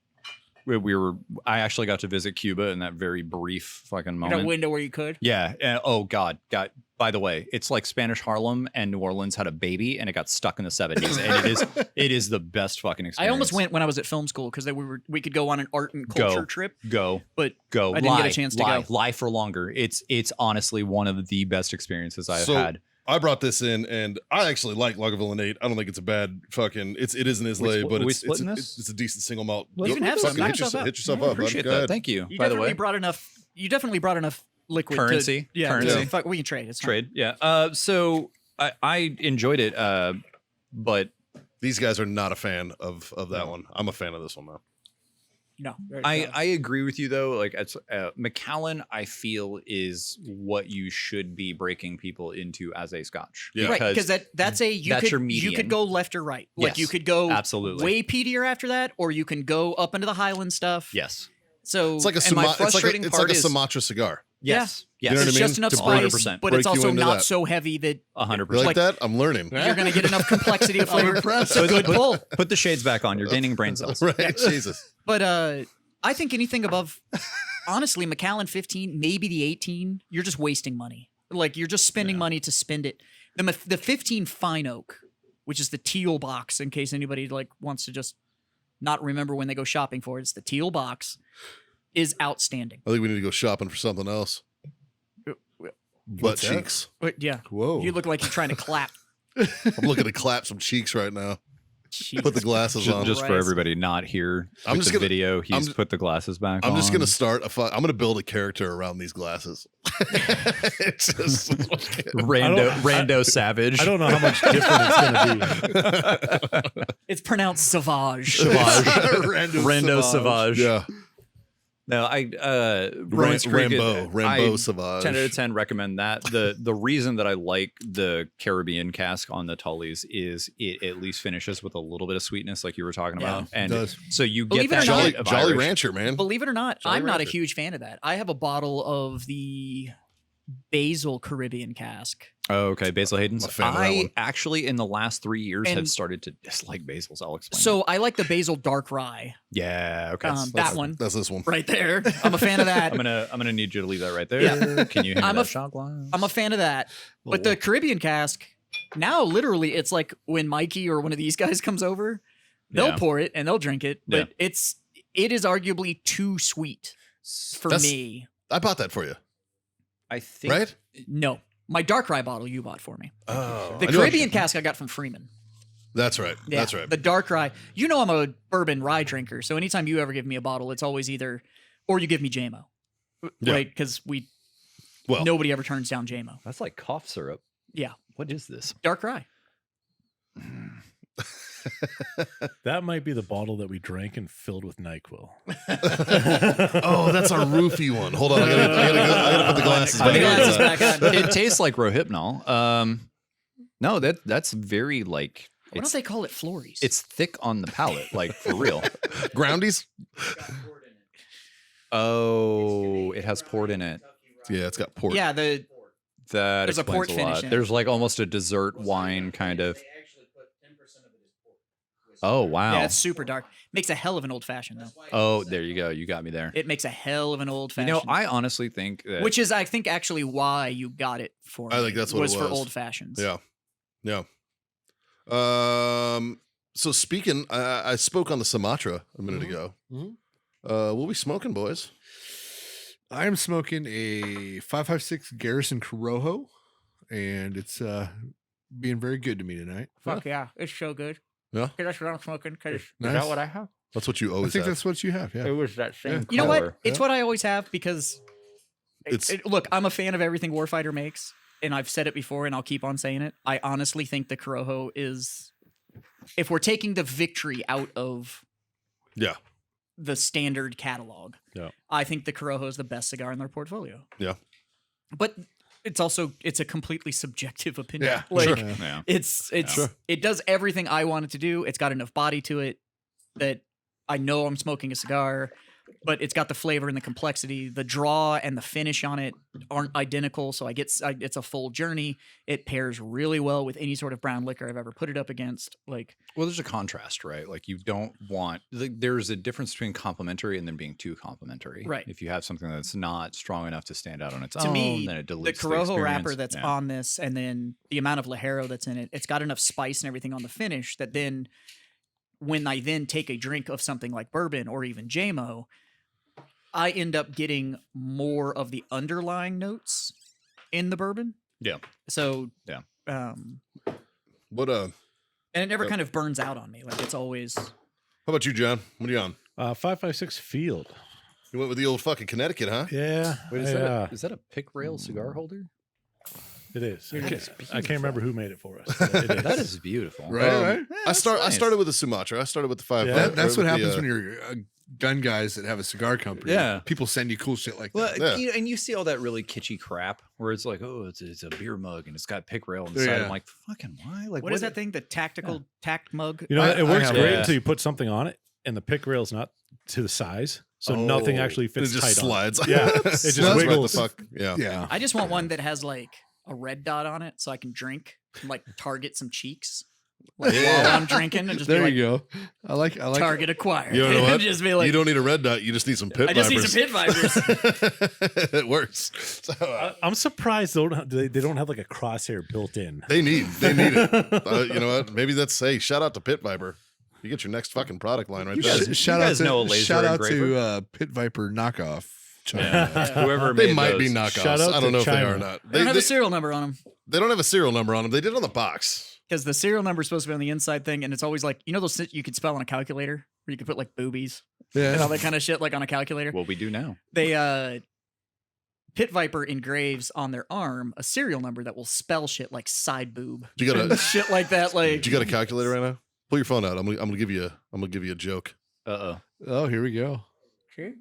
I actually got to visit Cuba in that very brief fucking In a moment. window where you could. Yeah. And, oh God. By the way, it's like Spanish Harlem and New Orleans had a baby and it got stuck in the 70s, and it is the best fucking experience. I almost went when I was at film school because we could go on an art and culture trip, Go. but Go. I didn't get a chance to go. Lie for longer. It's honestly one of the best experiences I've had. I brought this in, and I actually like Lagavulin 8. I don't think it's a bad fucking. It is an Islay, We but we it's splitting this? it's a decent single malt. You can have some. Fucking Knock hit yourself yourself, out. hit yourself I up. appreciate bud. Go that. ahead. Thank you. You By the definitely way, brought enough. You definitely brought enough liquid Currency. To, yeah, Currency. Fuck, we can trade. It's fine. trade. Yeah. So I enjoyed it. But These guys are not a fan of that one. I'm a fan of this one though. No, I agree with you though. Like it's Macallan, I feel is what you should be breaking people into as a Scotch. Yeah. right because that's a you that's could your you median. could go left or right. Like Yes, you could go absolutely. way peatier after that, or you can go up into the Highland stuff. Yes. So It's like a And my it's like frustrating a part is- Sumatra cigar. Yes. You know what I It's mean? just enough To spice, 100%. but break it's you also into not that. so heavy that 100%. You like Like- that? I'm learning. you're going to get enough complexity of flavor. impressed. It's a good pull. Put the shades back on. You're gaining brain cells. Right? Jesus. But I think anything above, honestly, Macallan 15, maybe the 18, you're just wasting money. Like you're just spending money to spend it. The 15 Fine Oak, which is the teal box, in case anybody like wants to just not remember when they go shopping for it, it's the teal box, is outstanding. I think we need to go shopping for something else. Butt that? cheeks. But yeah, Whoa. you look like you're trying to clap. I'm looking to clap some cheeks right now. Put the glasses on. Just for everybody not here I'm with just the gonna- video, he's I'm- put the glasses back on. I'm just gonna start I'm gonna build a character around these glasses. It's just Rando Savage. I don't know how much different it's going to be. It's pronounced Savage. Rando Savage. yeah. No, Bruins Creek, Rambo Savage. 10 out of 10 recommend that. The reason that I like the Caribbean cask on the Tully's is it at least finishes with a little bit of sweetness, like you were talking Yeah. about, and does. so you Believe get it that or not- Jolly, bit of Jolly Irish. Rancher, man. Believe it or not, Jolly I'm not a Rancher. huge fan of that. I have a bottle of the Basil Caribbean cask. Oh, okay, Basil Hayden's. I'm a fan of that I one. actually, in the last 3 years, have And- started to dislike Basils. I'll explain. So I like the Basil Dark Rye. yeah, okay. That one That's this one. right there. I'm a fan of that. I'm gonna need you to leave that right there. Yeah. Can you hand me I'm that a- shot glass? I'm a fan of that. But the Caribbean cask, now literally it's like when Mikey or one of these guys comes over, they'll Yeah. pour it and they'll drink it, but it is arguably too sweet for That's- me. I bought that for you, I think right? No. My Dark Rye bottle you bought for me. Oh, The Caribbean cask I got from Freeman. That's right. Yeah, That's right. The Dark Rye. You know I'm a bourbon rye drinker, so anytime you ever give me a bottle, it's always either, or you give me JMO. Yeah. Right? Because Well, nobody ever turns down JMO. that's like cough syrup. Yeah. What is this? Dark Rye. That might be the bottle that we drank and filled with NyQuil. oh, that's our roofie one. Hold on, I gotta put the glasses Put the back. glasses back on. It tastes like Rohypnol. No, that's very like. Why don't they call it Florries? It's thick on the palate, like for real. Groundies? Oh, it has port in it. Yeah, it's got port. yeah, That There's a explains port a finish lot. in it. There's like almost a dessert wine kind of. Oh wow. yeah, it's super dark. Makes a hell of an old fashioned though. Oh, there you go. You got me there. It makes a hell of an old You fashioned. know, I honestly think that. which is I think actually why you got it for me. I think that's what it for was. old fashions. Yeah. Yeah. So speaking, I spoke on the Sumatra a minute ago. Mhm. What we smoking, boys? I am smoking a 556 Garrison Corojo, and it's being very good to me tonight. Fuck yeah, it's so good. Yeah? That's what I'm smoking. Cause Nice. I have? That's what you I always think have. that's what you have. Yeah. was that same. you know what? It's what I always have because It's- look, I'm a fan of everything Warfighter makes, and I've said it before, and I'll keep on saying it. I honestly think the Corojo is, if we're taking the victory out of Yeah. the standard catalog, Yeah. I think the Corojo is the best cigar in their portfolio. Yeah. But it's a completely subjective opinion. Yeah, like sure. Yeah. it's Sure. it does everything I want it to do. It's got enough body to it that I know I'm smoking a cigar, but it's got the flavor and the complexity. The draw and the finish on it aren't identical, so it's a full journey. It pairs really well with any sort of brown liquor I've ever put it up against. Like Well, there's a contrast, right? Like you don't want there's a difference between complementary and then being too complementary. Right. If you have something that's not strong enough to stand out on its to own, me, then it the dilutes the Corojo wrapper experience. that's Yeah. on this, and then the amount of Ligero that's in it, it's got enough spice and everything on the finish that then, when I then take a drink of something like bourbon or even JMO, I end up getting more of the underlying notes in the bourbon. Yeah. So Yeah. What and it never kind of burns out on me. Like it's always. how about you, John? What are you on? 556 Field. You went with the old fucking Connecticut, huh? Yeah. Wait, is that a pick rail cigar holder? It is. I can't remember who made it for us. but It is. That is beautiful. Right. I I nice. started with the Sumatra. I started with the 5. Yeah. That's what with happens the, when you're gun guys that have a cigar company. Yeah. People send you cool shit like Well, that. Yeah. and you see all that really kitschy crap where it's like, oh, it's a beer mug and it's got pick rail on the side. Yeah. I'm like, fucking why? Like, What is that thing? The tactical tact mug. You know, I it works have great it. until you put something on it, and the pick rail's not to the size, so nothing actually It fits just tight slides. on. Yeah, it just That's right, wiggles. the fuck. Yeah. Yeah. I just want one that has like a red dot on it so I can drink and like target some cheeks. Like while I'm drinking and just There be like, you go. I like target acquired. You know what? Just be like, you don't need a red dot. You just need some pit I just vipers. need some pit vipers. It works. So, I'm surprised they don't have like a crosshair built in. they need it. You know what? Maybe that's shout out to Pit Viper. You get your next fucking product line right there. Shout you out guys to know a laser shout out engraver? to Pit Viper knockoff. Whoever They made might those. be knockoffs. Shout out I don't to know if they China. are or not. They don't have a serial number on them They don't have a serial number on them. They did on the box. because the serial number is supposed to be on the inside thing, and it's always like those you could spell on a calculator where you could put like boobies and all that kind of shit like on a calculator. What we do now. They Pit Viper engraves on their arm a serial number that will spell shit like side boob. You got and a shit like that. Like you got a calculator right now? Pull your phone out. I'm gonna give you a joke. Oh, here we go. Okay.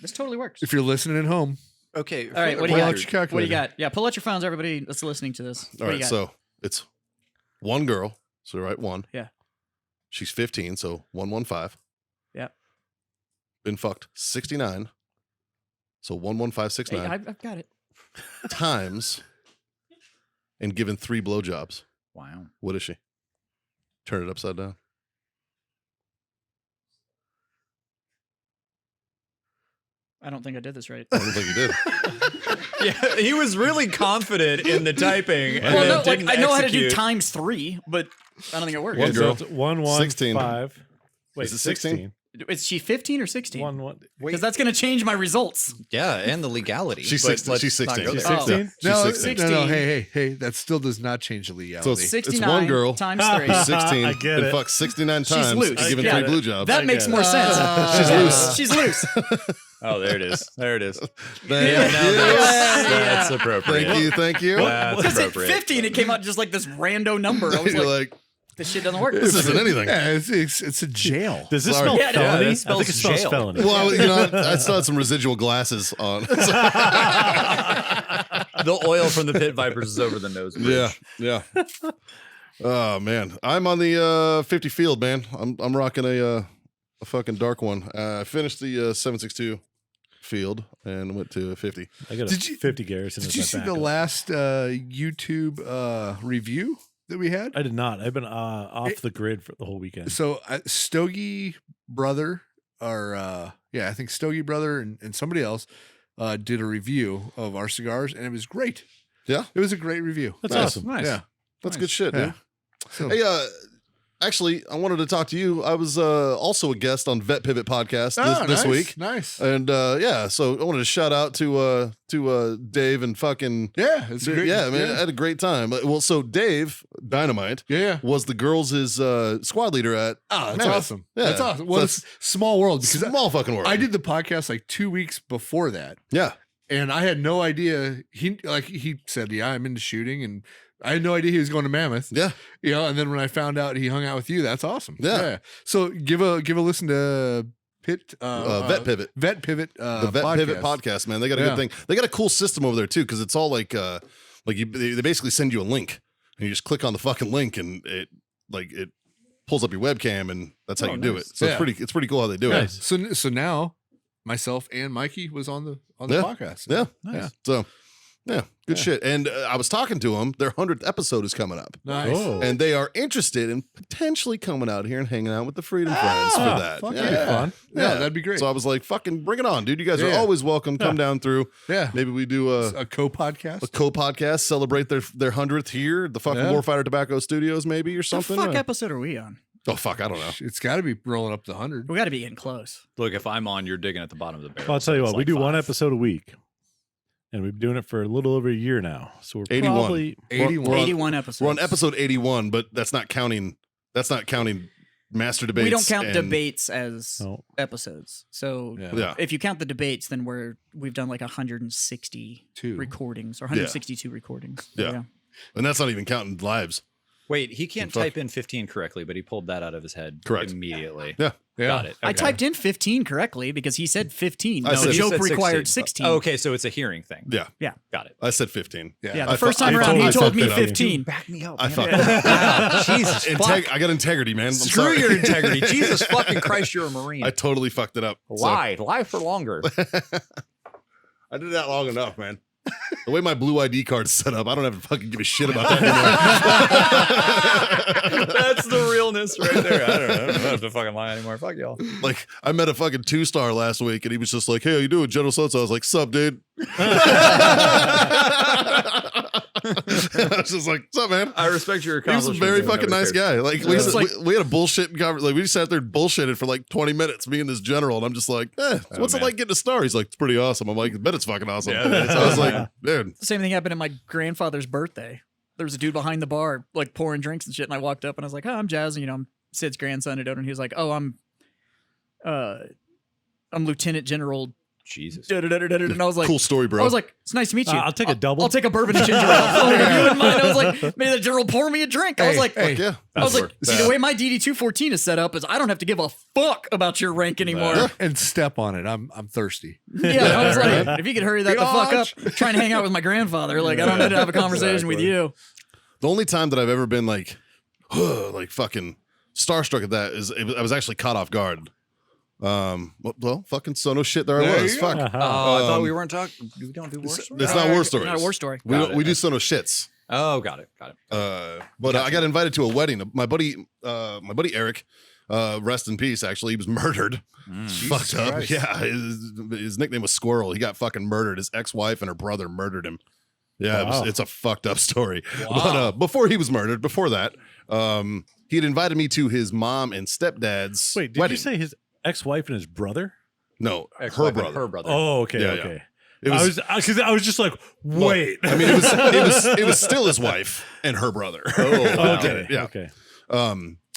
This totally works. If you're listening at home, Okay. All right, what do pull you out got? your calculator. What do you got? Yeah, pull out your phones, everybody that's listening to this. All What do right, you got? so it's one girl. So write one. Yeah. She's 15, so 115. Yeah. Been fucked 69. So Hey, 11569 I've got it. times and given 3 blowjobs. Wow. What is she? Turn it upside down. I don't think I did this right. I don't think you did. Yeah, he was really confident in the typing. And Well, then no, like didn't I know how to do execute. '3, but I don't think it works. One Okay, girl. so it's 1 16. 5. Wait, Is it 16? Is she 15 or 16? 1 1. Because that's going to change my results. Yeah, and the legality. She's But 16. let's She's not 16. go She's there. 16? She's No, 16. no, 16. hey, that still does not change the legality. So it's 69 one girl. times Ah, 3. She's 16. I get Been it. fucked 69 She's times. loose. And I given get 3 it. blowjobs. That makes more sense. She's loose. She's loose. Oh, there it is. There it is. Thank Yeah, you. no, that's appropriate. Thank you. That's Because at appropriate. 15, it came out just like this rando number. I was You're like, like, this shit doesn't work. this isn't anything. Yeah, it's a jail. Does this Sorry. spell Yeah, no, felony? it I spells think it spells jail. felony. Well, I still had some residual glasses on. The oil from the pit vipers is over the nose bridge. Yeah. Oh man, I'm on the 50 field, man. I'm rocking a fucking dark one. I finished the 762 field and went to 50. I got a Did you- 50 Garrison. Did as you my see the backup. last YouTube review that we had? I did not. I've been off the grid for the whole weekend. So Stogie brother, or I think Stogie brother and somebody else did a review of our cigars, and it was great. Yeah? It was a great review. That's Nice. awesome. Nice. Yeah. That's good shit, Yeah. dude. So, Hey, actually, I wanted to talk to you. I was also a guest on Vet Pivot podcast this nice, week. Nice. And so I wanted to shout out to Dave and fucking Yeah, it's great. yeah, man, I had a great time. Well, so Dave Dynamite Yeah. was the girls' squad leader at Oh, that's Mammoth. awesome. Yeah. That's awesome. Well, So it's small world because small fucking world. I did the podcast like 2 weeks before that, Yeah. and I had no idea. He said, "Yeah, I'm into shooting," and I had no idea he was going to Mammoth. Yeah. And then when I found out he hung out with you, that's awesome. Yeah. So give a listen to Vet Pivot. The Vet Pivot podcast, man. They got a good thing. They got a cool system over there too, because it's all like they basically send you a link and you just click on the fucking link and it pulls up your webcam and that's how you do it. So Yeah. it's pretty cool how they do it. So now myself and Mikey was on the Yeah. podcast. Yeah. Nice. So yeah, good shit. And I was talking to them. Their 100th episode is coming up. Nice. Oh. And they are interested in potentially coming out here and hanging out with the Freedom Friends for that. fuck Yeah. yeah. Fun. Yeah, that'd be great. So I was like, fucking bring it on, dude. You guys are Yeah. always welcome. Come down through. Yeah. Maybe we do A co-podcast. a co-podcast, celebrate their 100th here, the fucking Yeah. Warfighter Tobacco Studios, maybe, or What something. fuck episode are we on? Oh, fuck, I don't know. It's got to be rolling up to 100. We got to be getting close. Look, if I'm on, you're digging at the bottom of the barrel. Well, I'll tell you It's what, we like do one 5. episode a week. And we've been doing it for a little over a year now. So we're 81. probably 81. We're on- 81 episodes. We're on episode 81, but that's not counting master debates. We don't count and- debates as no. episodes. So Yeah. if you count the debates, then we've done like 162 recordings or 162 recordings. So, Yeah. And that's not even counting lives. Wait, he can't Fuck. type in 15 correctly, but he pulled that out of his head Correct. immediately. Yeah. Yeah. Got it. I Okay. typed in 15 correctly because he said 15. I No, said- the You joke said required 16. 16. Okay, so it's a hearing thing. Yeah. Got it. I said 15. Yeah, I the first fu- time I around, he totally told me fucked it up. 15. Back me up. I man. fucked it up. Wow, Jesus. I got integrity, man. I'm Screw sorry. your integrity. Jesus fucking Christ, you're a Marine. I totally fucked it up. So, Lie for longer. I did that long enough, man. The way my blue ID card is set up, I don't have to fucking give a shit about that anymore. That's the realness right there. I don't have to fucking lie anymore. Fuck y'all. Like, I met a fucking 2-star last week, and he was just like, "Hey, how you doing, General So-and-so?" I was like, "Sup, dude?" I was just like, "Sup, man?" I respect your He was a accomplishments. very and fucking nobody nice cares. guy. Like, we had a bullshit conversation. Like, we just sat there and bullshitted for like 20 minutes, me and this general, and I'm just like, what's it man. like getting a star? He's like, "It's pretty awesome." I'm like, "I bet it's fucking awesome." Yeah, that is So I was awesome. like, dude. The same thing happened at my grandfather's birthday. There was a dude behind the bar, like pouring drinks and shit, and I walked up and I was like, "Oh, I'm Jazz, and, I'm Sid's grandson at Overton." And he was like, "Oh, I'm Lieutenant General." Jesus. And I was like, Cool story, bro. I was like, "It's nice to meet you. I'll take a double. I'll take a bourbon and ginger ale." Like, if you wouldn't mind. I was like, "Maybe the general pour me a drink." I was like, Fuck yeah. I was like, see, the way my DD-214 is set up is I don't have to give a fuck about your rank anymore. And step on it. I'm thirsty. Yeah, I was like, if you could hurry that the fuck up, trying to hang out with my grandfather, like I don't need to have a conversation with you. The only time that I've ever been like, like fucking starstruck at that is I was actually caught off guard. Well, fucking so no shit. There I There was. you go. Fuck. Oh, I thought we weren't talking. We don't do war stories. It's not war stories. Not a war story. We, Got don't- it. we do so no shits. Oh, got it. But I got invited to a wedding. My buddy Eric, rest in peace. Actually, he was murdered. Fucked up. Christ. Yeah, his nickname was Squirrel. He got fucking murdered. His ex-wife and her brother murdered him. Yeah, Wow. it's a fucked up story. But before he was murdered, before that, he had invited me to his mom and stepdad's Wait, did wedding. you say his ex-wife and his brother? No, Ex-wife her and brother. Her brother. Oh, okay, Yeah, yeah. okay. It was. Because I was just like, wait. I mean, it was still his wife and her brother. Oh, wow. okay, Yeah. okay.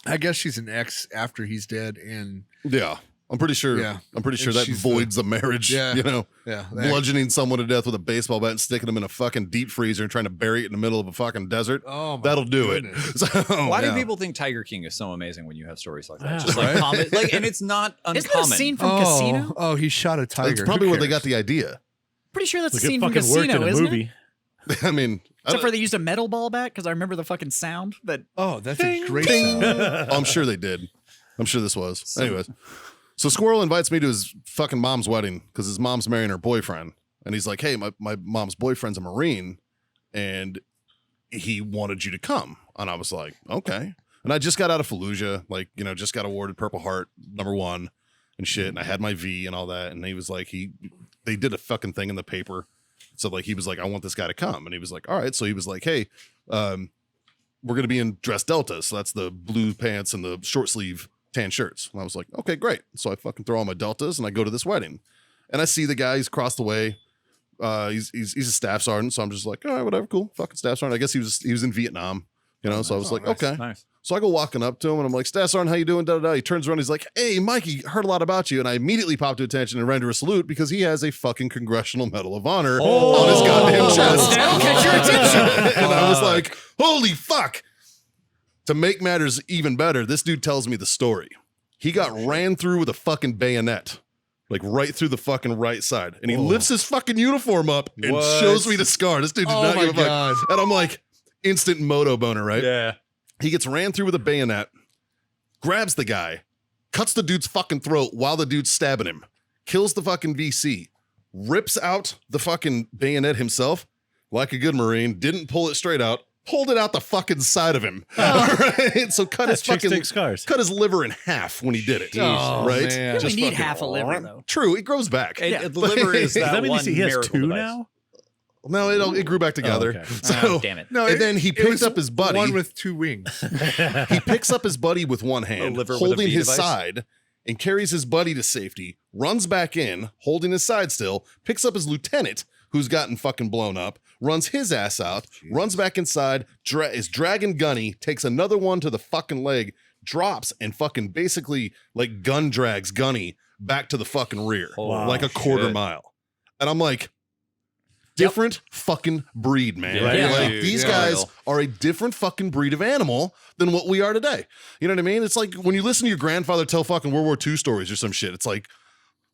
I guess she's an ex after he's dead. And Yeah. I'm pretty sure. Yeah. I'm pretty sure And that she's voids the marriage. Yeah. You know, yeah, bludgeoning someone to death with a baseball bat and sticking them in a fucking deep freezer and trying to bury it in the middle of a fucking desert. Oh, my That'll do goodness. it. So, Why do yeah. people think Tiger King is so amazing when you have stories like that? Yeah. Just like Right? common, like, and it's not uncommon. Isn't that a scene from Casino? Oh, he shot a tiger. That's probably Who where they got cares? the idea. Pretty sure that's a Like, it scene from fucking worked in Casino, a isn't it? movie. I mean, Except for they used a metal ball bat because I remember the fucking sound that. Oh, that's a great sound. I'm sure they did. I'm sure this was. Anyways, so Squirrel invites me to his fucking mom's wedding because his mom's marrying her boyfriend. And he's like, "Hey, my mom's boyfriend's a Marine and he wanted you to come." And I was like, "Okay." And I just got out of Fallujah, like, just got awarded Purple Heart #1 and shit. And I had my V and all that. And he was like, they did a fucking thing in the paper. So like, he was like, "I want this guy to come." And he was like, "All right." So he was like, "Hey, we're going to be in dress deltas." So that's the blue pants and the short sleeve tan shirts. And I was like, "Okay, great." So I fucking throw on my deltas and I go to this wedding and I see the guy, he's across the way. He's a staff sergeant. So I'm just like, "All right, whatever. Cool. Fucking staff sergeant." I guess he was in Vietnam, so I was like, nice, "Okay." Nice. So I go walking up to him and I'm like, "Staff sergeant, how you doing?" Da, da, da. He turns around. He's like, "Hey, Mikey, heard a lot about you." And I immediately pop to attention and render a salute because he has a fucking Congressional Medal of Honor on his goddamn chest. That'll catch your attention. And I was like, "Holy fuck." To make matters even better, this dude tells me the story. He got ran through with a fucking bayonet, like right through the fucking right side. And he lifts his fucking uniform up and What? shows me the scar. This dude did Oh not my give a fuck. God. And I'm like, instant moto boner, right? Yeah. He gets ran through with a bayonet, grabs the guy, cuts the dude's fucking throat while the dude's stabbing him, kills the fucking VC, rips out the fucking bayonet himself like a good Marine, didn't pull it straight out, pulled it out the fucking side of him. Right? So cut his Chicks fucking take scars. cut his liver in half when he did it. Oh, right? man. You Just only need fucking- half a liver though. True, it grows back. And the liver is Does that that mean one he has miracle two device. now? No, it grew back together. okay. So Oh, damn it. No, and then he it picked was up his buddy. One with two wings. He picks up his buddy with one hand, liver with a holding V his device? side, and carries his buddy to safety, runs back in, holding his side still, picks up his lieutenant, who's gotten fucking blown up, runs his ass out, runs back inside, is dragging Gunny, takes another one to the fucking leg, drops, and fucking basically like gun drags Gunny back to the fucking rear, Wow. like a quarter Shit. mile. And I'm like, different fucking breed, man. Right. Yeah. Like Dude, these yeah. guys are a different fucking breed of animal than what we are today. You know what I mean? It's like when you listen to your grandfather tell fucking World War II stories or some shit. It's like,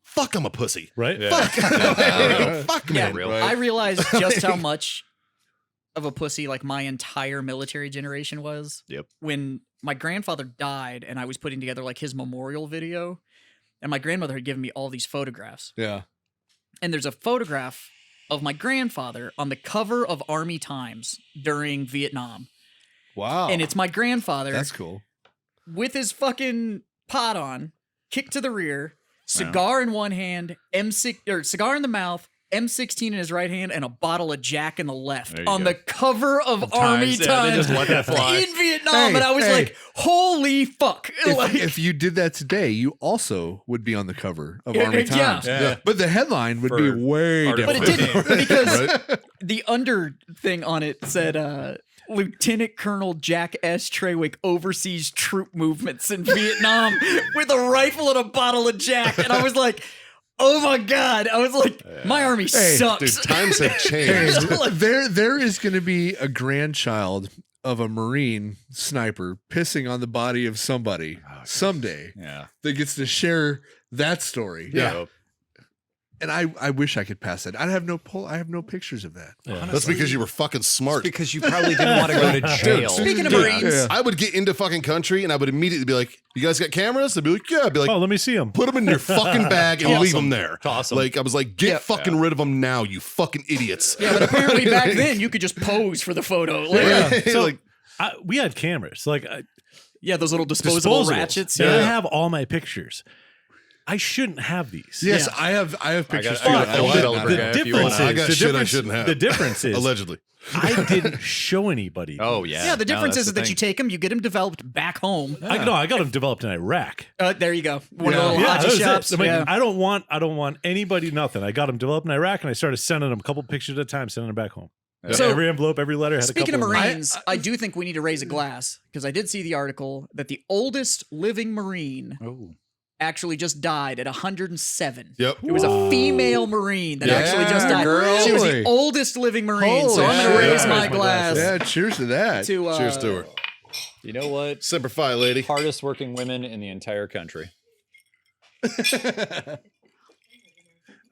fuck, I'm a pussy. Right? Fuck, fuck, man. real. Right? I realized just how much of a pussy like my entire military generation was. Yep. When my grandfather died and I was putting together like his memorial video, and my grandmother had given me all these photographs. Yeah. And there's a photograph of my grandfather on the cover of Army Times during Vietnam. Wow. And it's my grandfather That's cool. with his fucking pot on, kicked to the rear, cigar in one hand, M6 or cigar in the mouth, M16 in his right hand, and a bottle of Jack in the left There you on go. the cover of Army Times, yeah, Times they just let that fly. in Vietnam. Hey, and I was hey. like, holy fuck. Like, If you did that today, you also would be on the cover of Yeah, Army yeah. Times. Yeah. But the headline would be For way Article but different. it didn't because Right? the under thing on it said Lieutenant Colonel Jack S. Trewick oversees troop movements in Vietnam with a rifle and a bottle of Jack. And I was like, oh my God. I was like, my army Hey, sucks. Dude, times have Hey, changed. there is going to be a grandchild of a Marine sniper pissing on the body of somebody someday Yeah. that gets to share that story. Yeah. And I wish I could pass that. I have no pictures of that. Yeah. That's because you were fucking smart. Because you probably didn't want to go to jail. Speaking of Dude, Marines, Yeah. I would get into fucking country and I would immediately be like, you guys got cameras? They'd be like, yeah. I'd be like, Oh, let me see him. put them in your fucking bag and leave Toss 'em. them there. Toss 'em. Like, I was like, get fucking rid of them now, you fucking idiots. yeah, but apparently back then you could just pose for the photo. Like, Yeah. So Like, we had cameras. Like yeah, those little disposable disposables. ratchets. And I Yeah. have all my pictures. I shouldn't have these. Yes, Yeah. I have pictures I too. got a I film did not developer have. guy. The if you wanna- difference is I got the shit I difference- shouldn't have. The difference is allegedly. I didn't show anybody. Oh, yeah. Yeah, the difference that's is the that you thing. take them, you get them developed back home. I got them developed in Iraq. There you go. One Yeah. of the little Yeah, Haji that was it. shops. I'm like, Yeah. I don't want anybody nothing. I got them developed in Iraq, and I started sending them a couple pictures at a time, sending them back home. So- every envelope, every letter had Speaking a of couple them. Marines, I do think we need to raise a glass because I did see the article that the oldest living Marine Oh. actually just died at 107. Yep. It was a female Marine that actually just Yeah, died. girl. She was the Holy. oldest living Marine, so Holy I'm going to shit. raise my Raise my glass glass. Yeah, cheers to that. to Cheers to her. You know what? Semper Fi, lady. Hardest working women in the entire country.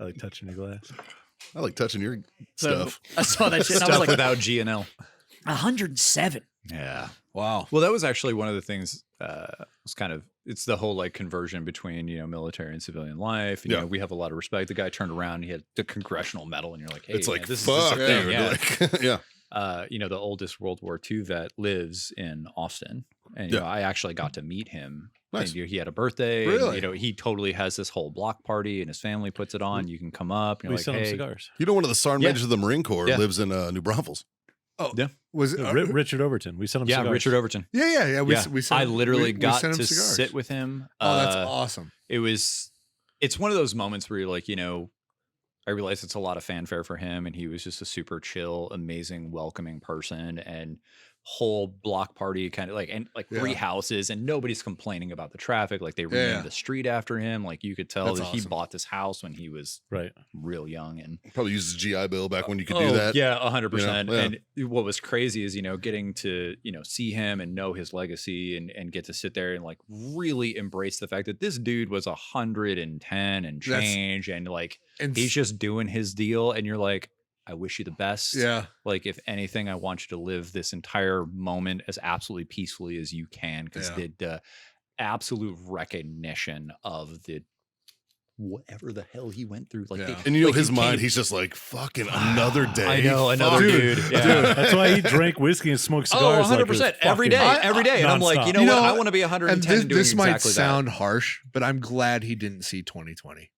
I like touching your glass. I like touching your so stuff. I saw that shit and I was Stuff like, without GNL. 107. Yeah. Wow. Well, that was actually one of the things. Was kind of it's the whole like conversion between military and civilian life. And, Yeah. we have a lot of respect. The guy turned around, and he had the Congressional Medal, and you're like, hey, It's like, man, this fuck, is the thing. dude. Yeah. Like, yeah. The oldest World War II vet lives in Austin, and Yeah. I actually got to meet him. Nice. And, he had a birthday. Really? And, he totally has this whole block party, and his family puts it on. You can come up. And We you're sell like, them hey, cigars. You know, one of the sergeant Yeah. majors of the Marine Corps Yeah. lives in New Braunfels. Oh, Yeah. Was it? Richard Overton. We sent him yeah, cigars. Richard Overton. Yeah. We sent I him- literally we got sent him to cigars. sit with him. Oh, that's awesome. It's one of those moments where you're like, I realize it's a lot of fanfare for him, and he was just a super chill, amazing, welcoming person, and whole block party kind of like three Yeah. houses, and nobody's complaining about the traffic. Like they Yeah. renamed the street after him. Like you could tell That's that he awesome. bought this house when he was Right. real young, and Probably used his GI Bill back when you could do that. Yeah, 100%. You know, And what was crazy is, getting to, see him and know his legacy and get to sit there and like really embrace the fact that this dude was 110 and That's- change. And like, And he's just doing his deal. And you're like, I wish you the best. yeah. Like, if anything, I want you to live this entire moment as absolutely peacefully as you can. Because Yeah. the absolute recognition of the whatever the hell he went through. Like, Yeah. they- And you know, like, his you mind, can't- he's just like, fucking another day. I know, another Fuck. dude. Yeah. That's why he drank whiskey and smoked Oh, cigars. 100%. Like it was every day. fucking Every day. And I'm like, nonstop. you know You what? know, I want to be 110 And and doing this might exactly sound harsh, but I'm glad he didn't see 2020.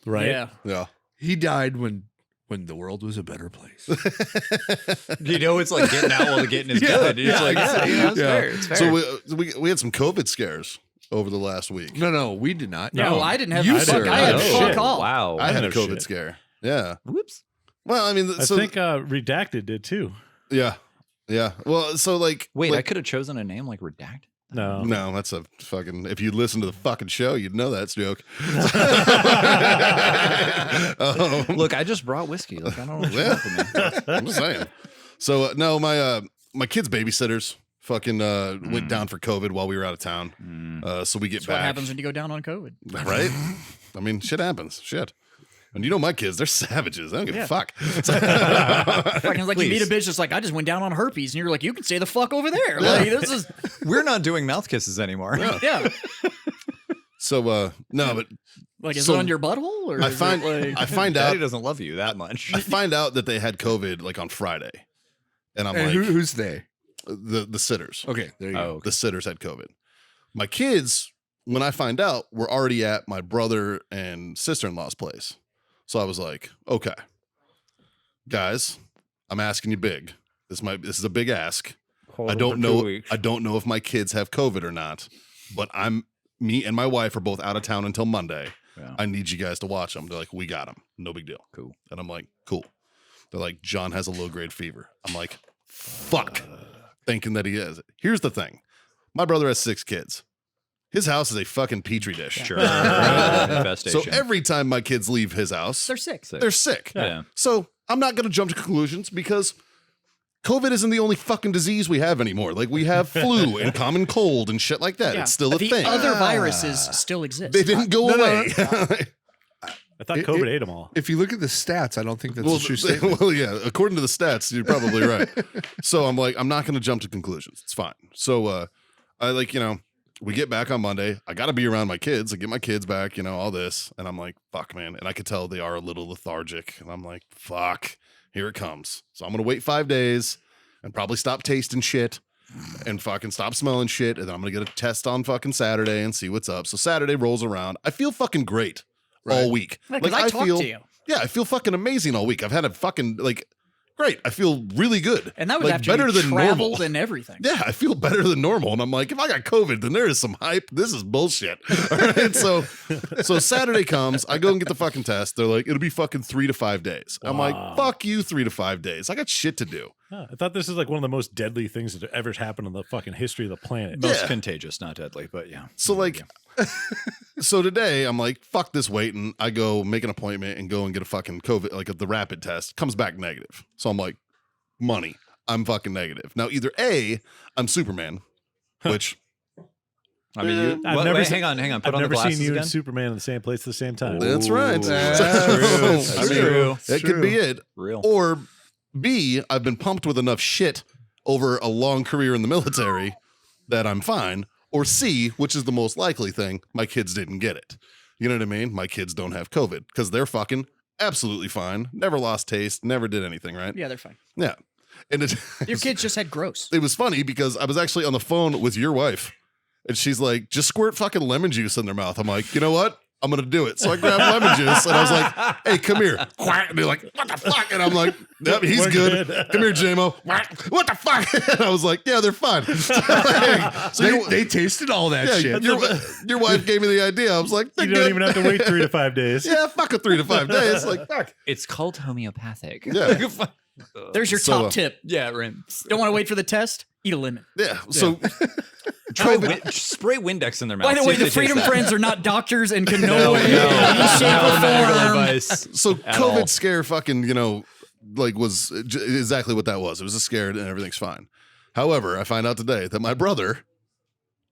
right? Yeah. Yeah. He died when the world was a better place. that. It's like getting out while the getting is Yeah, good. It's yeah, like, it's yeah. fair. It's fair. So we had some COVID scares over the last week. No, we did not. No, I didn't have You, fuck. sir. I had Oh, fuck shit. all. Wow. I had a no COVID shit. scare. Yeah. Whoops. Well, I mean, I so think Redacted did too. yeah. Yeah. Well, so like, Wait, I like, could have chosen a name like Redact. No. no, that's a fucking. If you listen to the fucking show, you'd know that's a joke. Look, I just brought whiskey. Look, I don't know what you Yeah. want from me. I'm just saying. So no, my kids' babysitters fucking went down for COVID while we were out of town. So we get That's back. what happens when you go down on COVID. Right? I mean, shit happens. Shit. And you know my kids, they're savages. They don't give Yeah. a fuck. Fucking like you meet a Please. bitch that's like, I just went down on herpes, and you're like, you can say the fuck over there. Like this is We're not doing mouth kisses anymore. yeah. So no, but Like is So, it on your butthole or I is find it like I find Daddy out doesn't love you that much. I find out that they had COVID like on Friday. And I'm And like who's they? the sitters. Okay, there you go. Oh, The sitters had COVID. My kids, when I find out, were already at my brother and sister-in-law's place. So I was like, okay, guys, I'm asking you big. This is a big ask. I don't know if my kids have COVID or not, but me and my wife are both out of town until Monday. Yeah. I need you guys to watch them. They're like, we got them. No big deal. Cool. And I'm like, cool. They're like, John has a low-grade fever. I'm like, fuck. Thinking that he is. Here's the thing. My brother has 6 kids. His house is a fucking petri dish. Sure. Infestation. So every time my kids leave his house, they're sick. they're sick. Yeah. So I'm not going to jump to conclusions because COVID isn't the only fucking disease we have anymore. Like we have flu and common cold and shit like that. Yeah. It's still a the thing. Other viruses still exist. They didn't go away. I thought COVID ate them all. If you look at the stats, I don't think that's a true statement. well, yeah. According to the stats, you're probably right. So I'm like, I'm not going to jump to conclusions. It's fine. So I like, we get back on Monday. I got to be around my kids. I get my kids back, all this. And I'm like, fuck, man. And I could tell they are a little lethargic. And I'm like, fuck, here it comes. So I'm going to wait 5 days and probably stop tasting shit and fucking stop smelling shit. And then I'm going to get a test on fucking Saturday and see what's up. So Saturday rolls around. I feel fucking great all week. Like, I talked to you. Yeah, I feel fucking amazing all week. I've had a fucking great. I feel really good. And that was like, after better you than traveled normal. and everything. Yeah, I feel better than normal. And I'm like, if I got COVID, then there is some hype. This is bullshit. All right. So Saturday comes, I go and get the fucking test. They're like, it'll be fucking 3 to 5 days. I'm like, fuck you, 3 to 5 days. I got shit to do. Huh, I thought this is like one of the most deadly things that ever happened in the fucking history of the planet. Most Yeah. contagious, not deadly, but yeah. So like, so today I'm like, fuck this waiting. I go make an appointment and go and get a fucking COVID, like the rapid test. Comes back negative. So I'm like, money. I'm fucking negative. Now either A, I'm Superman, which I mean, I've never seen- hang on. Put I've on the never glasses seen you again. and Superman in the same place at the same time. that's right. Ooh, That's true. That's I mean, true. That could be it. Real. Or B, I've been pumped with enough shit over a long career in the military that I'm fine. Or C, which is the most likely thing, my kids didn't get it. You know what I mean? My kids don't have COVID because they're fucking absolutely fine. Never lost taste, never did anything, right? Yeah, they're fine. Yeah. And Your kids just had gross. it was funny because I was actually on the phone with your wife and she's like, just squirt fucking lemon juice in their mouth. I'm like, you know what? I'm going to do it. So I grabbed lemon juice and I was like, hey, come here. Quack. And they're like, what the fuck? And I'm like, yep, he's We're good. good. Come here, JMO. What the fuck? And I was like, yeah, they're fine. So They tasted all that yeah, shit. your wife gave me the idea. I was like, they're You don't good. even have to wait 3 to 5 days. Yeah, fuck a 3 to 5 days. Like, fuck. It's called homeopathic. Yeah. There's your So, top tip. Yeah, right. Don't want to wait for the test? Eat a lemon. Yeah. So Spray Windex in their mouth. By the See way, if the they Freedom taste that. Friends are not doctors and can No, no way, no, any shape no or medical form. advice. So At COVID all. scare fucking, like was exactly what that was. It was a scare and everything's fine. However, I find out today that my brother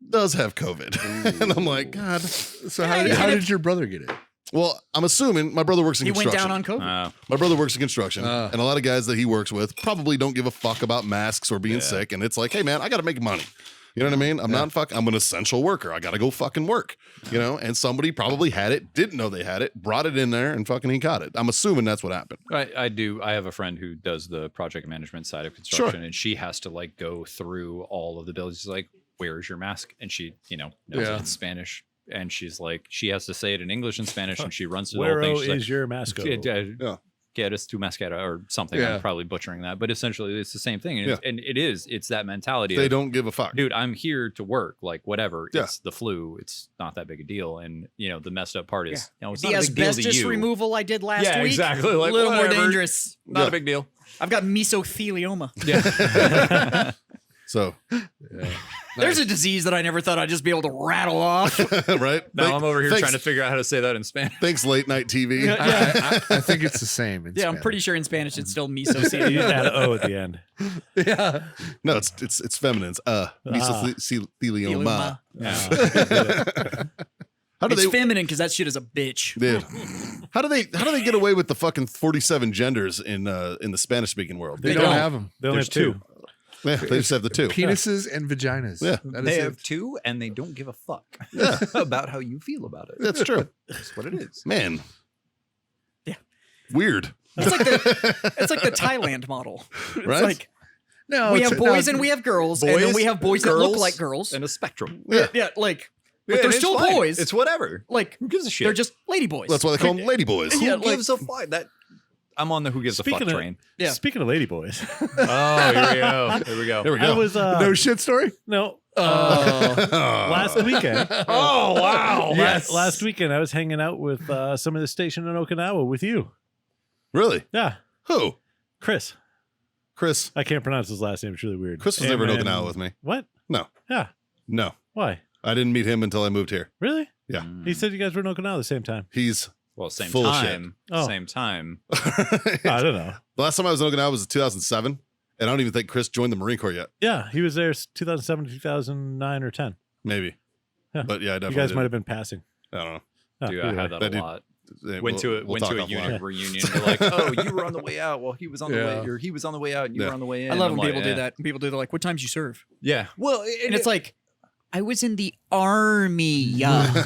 does have COVID. And I'm like, God. So Yeah, how you did your brother get it? Well, I'm assuming my brother works in He went construction. down on COVID. My brother works in construction, Ah. and a lot of guys that he works with probably don't give a fuck about masks or being sick. And it's like, hey, man, I got to make money. You know what I mean? I'm I'm an essential worker. I got to go fucking work, and somebody probably had it, didn't know they had it, brought it in there and fucking he got it. I'm assuming that's what happened. I do. I have a friend who does the project management side of construction, and she has to like go through all of the buildings. She's like, "Where's your mask?" And she, knows Yeah. it's Spanish, and she's like, she has to say it in English and Spanish, and she runs through the Where whole thing. She's is your masco? like, quieres tu mascara or something. Yeah. I'm probably butchering that, but essentially it's the same thing. And, it's that mentality. They of, don't give a fuck. dude, I'm here to work. Like whatever. Yeah. It's the flu. It's not that big a deal. And the messed up part is, it's The not a big deal to asbestos you. removal I did last week. exactly. A Like, little more whatever. dangerous. Not a big deal. I've got mesothelioma. Yeah. So, There's a disease that I never thought I'd just be able to rattle off. right? Now I'm over here thanks, trying to figure out how to say that in Spanish. Thanks, late night TV. I think it's the same. In Yeah, I'm Spanish. pretty sure in Spanish it's still You mesothelioma. add an O at the end. Yeah. No, it's feminine. It's mesothelioma. How do It's they? feminine because that shit is a bitch. Dude, how do they get away with the fucking 47 genders in the Spanish speaking world? They don't. don't have them. They only have There's two. Yeah, they just have the two. Penises and vaginas. Yeah. That is They it. have two, and they don't give a fuck about how you feel about it. That's true. That's what it is. Man. Yeah. Weird. It's like the Thailand model. It's Right? like No, we it's- have boys no, and we have girls, and then we have boys that look like girls. and a spectrum. Yeah. Yeah, like, Yeah, but they're and still it's fine. boys. It's whatever. Like, Who gives a shit? they're just ladyboys. That's why they call them ladyboys. Who Yeah, like- gives a fuck? That I'm on the who gives a fuck train. Yeah. Speaking of ladyboys, Oh, here we go. Here we go. Here we I go. was no shit story. last weekend. Oh wow! Last weekend I was hanging out with some of the station in Okinawa with you. Really? Yeah, Who? Chris. Chris. I can't pronounce his last name. It's really weird. Chris was never in And Okinawa with me. What? No. Yeah. No. Why? I didn't meet him until I moved here. Really? Yeah. He said you guys were in Okinawa at the same time. He's Well, same Full of shit. time. Oh. Same time. I don't know. The last time I was in Okinawa was in 2007, and I don't even think Chris joined the Marine Corps yet. Yeah, he was there 2007, 2009, or 10. Maybe. Yeah. But yeah, I You definitely guys might have didn't. been passing. I don't know. Oh, Dude, I either had way. that a That lot. Yeah, Went to a we'll talk offline. unit reunion. They're like, oh, you were on the way out. Well, he was on the Yeah. way, or he was on the way out, and you Yeah. were on the way in. I love I'm when like, people do eh. that. People do. They're like, "What times you serve?" Yeah. Well, And it's like, I was in the army. yeah. My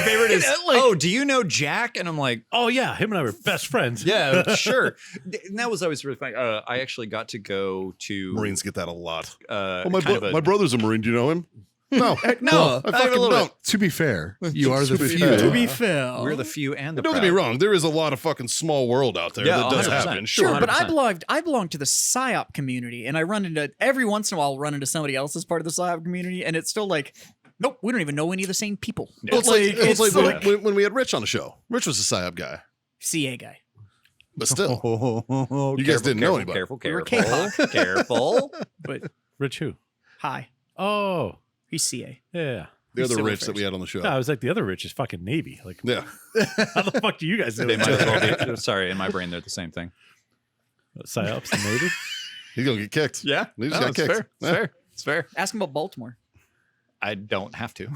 favorite is, Like- oh, do you know Jack? And I'm like, Oh, yeah. Him and I were best friends. yeah, sure. And that was always really funny. I actually got to go to Marines get that a lot. Uh, Well, kind of a- my brother's a Marine. Do you know him? No. No, I not even a fucking little don't. To be fair, you are the To be few. fair. To be fair, We're the few and the Don't get proud. me wrong. There is a lot of fucking small world out there Yeah, that does 100%. happen. Sure, Sure. but I 100%. belong to the Sciop community, and I run into every once in a while I'll run into somebody else as part of the Sciop community, and it's still like, nope, we don't even know any of the same people. Well, it's like, it's like when we had Rich on the show. Rich was a PSYOP guy, CA guy. but still, You guys didn't know anybody. Careful, We were careful, careful. But Rich who? hi, Oh, he's CA. yeah. the other Civil Rich that affairs. we had on the show. Yeah, I was like, the other Rich is fucking Navy. Like, Yeah. how the fuck do you guys know They might as that? well be. Sorry, in my brain, they're the same thing. Psyops and Navy? He's going to get kicked. Yeah, He just got it's kicked. fair. It's Yeah. fair. It's fair. Ask him about Baltimore. I don't have to.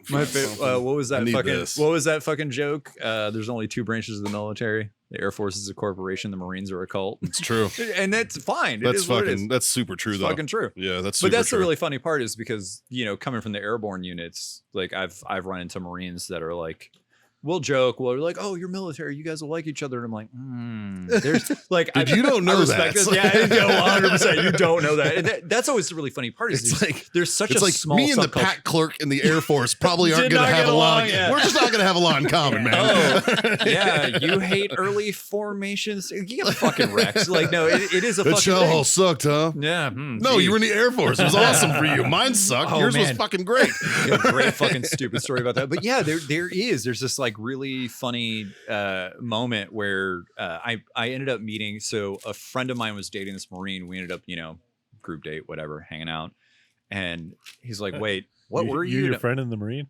My favorite. What was I that need fucking? this. What was that fucking joke? There's only two branches of the military. The Air Force is a corporation. The Marines are a cult. It's true. And that's fine. It That's is what it is. fucking, that's super true, It's though. fucking true. Yeah, that's But super that's true. the really funny part is because coming from the airborne units, like I've run into Marines that are like, we'll joke, we're like, oh, you're military, you guys will like each other, and I'm like, there's like, Dude, you don't know I respect that. this. Yeah, 100%. You don't know that, and that's always the really funny part. Is It's there's, like- there's such It's a like small me and the subculture. pack clerk in the Air Force probably aren't Did going to not have get a lot. along, yeah. We're just not going to have a lot in common, man. Oh, yeah, you hate early formations. You get fucking wrecked. Like, no, it is a That fucking shell thing. hole sucked, huh? Yeah. No, you were in the Air Force. It was awesome for you. Mine sucked. Oh, Yours was man. fucking great. Yeah, great fucking stupid story about that. But yeah, there's this like really funny moment where I ended up meeting. So a friend of mine was dating this Marine. We ended up, group date, whatever, hanging out. And he's like, wait, what were you? your friend in the Marine?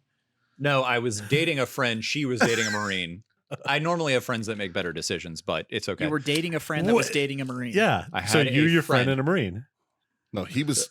No, I was dating a friend. She was dating a Marine. I normally have friends that make better decisions, but it's okay. You were dating a friend that was What? dating a Marine. Yeah. I So had you, a your friend, friend. and a Marine. No, he was.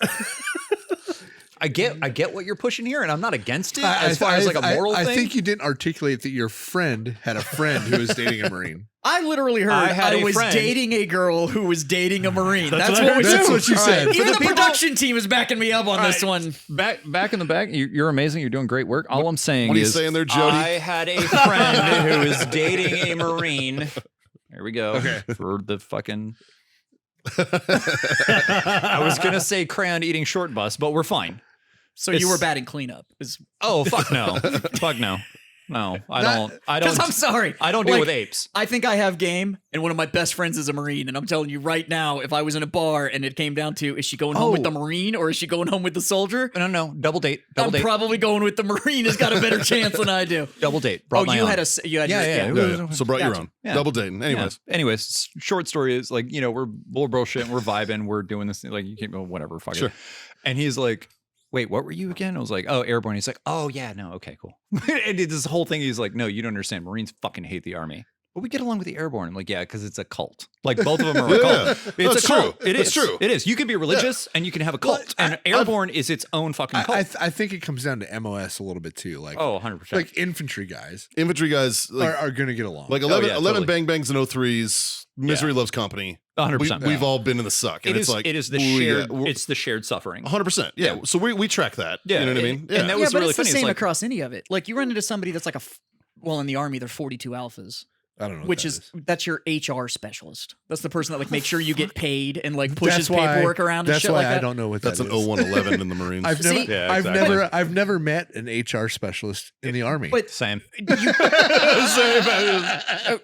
I get what you're pushing here, and I'm not against it as far as like a moral I thing. think you didn't articulate that your friend had a friend who was dating a Marine. I literally heard I had I a was friend. dating a girl who was dating a Marine. That's That's what I what heard we too. That's what you said. Even the the people- production team is backing me up on this All one. Back in the back, you're amazing. You're doing great work. All I'm saying What are you is, saying there, Jody? I had a friend who was dating a Marine. There we go. Okay. For the fucking. I was gonna say crayon eating short bus, but we're fine. So It's- you were batting cleanup. Is Oh fuck no, fuck no. No, I Not- don't. I Because don't. I'm sorry. I don't deal Like, with apes. I think I have game, and one of my best friends is a Marine, and I'm telling you right now, if I was in a bar and it came down to is she going home with the Marine or is she going home with the soldier, No. Double date. I'm probably going with the Marine. Has got a better chance than I do. Double date. Oh, Brought my you own. had a you had Yeah, your, yeah. Yeah. So brought your Gotcha. own. Yeah. Double dating. Anyways. Yeah. Anyways, short story is like, we're bullshit, we're vibing, we're doing this thing, like you can't go whatever, fuck Sure. it. And he's like, wait, what were you again? I was like, oh, airborne. He's like, oh yeah, no, okay, cool. And this whole thing, he's like, no, you don't understand. Marines fucking hate the army. But we get along with the airborne. I'm like, yeah, because it's a cult. Like both of them are a cult. It's That's a cult. true. It That's is. true. It is. You can be religious and you can have a cult. And airborne is its own fucking cult. I think it comes down to MOS a little bit too. Like, oh, 100%. like infantry guys Infantry guys, like, are going to get along. like 11, yeah, 11 totally. bang bangs and 03s. Misery loves company. 100%. We've all been in the suck. And It it's is, like, it is the ooh, shared, yeah, it's the shared suffering. 100%. Yeah. So we track that. Yeah, You know what I it- mean? and that yeah, was but really it's funny. the It's same like- across any of it. Like you run into somebody that's like well, in the Army, they're 42 alphas. I don't know. Which what that's your HR specialist. That's the person that like makes sure you get paid and like pushes That's why- paperwork around and That's shit why like I that. don't know what That's that an is. 0111 in the Marines. I've never, See- Yeah, I've exactly. never, I've never met an HR specialist in the army. But Same.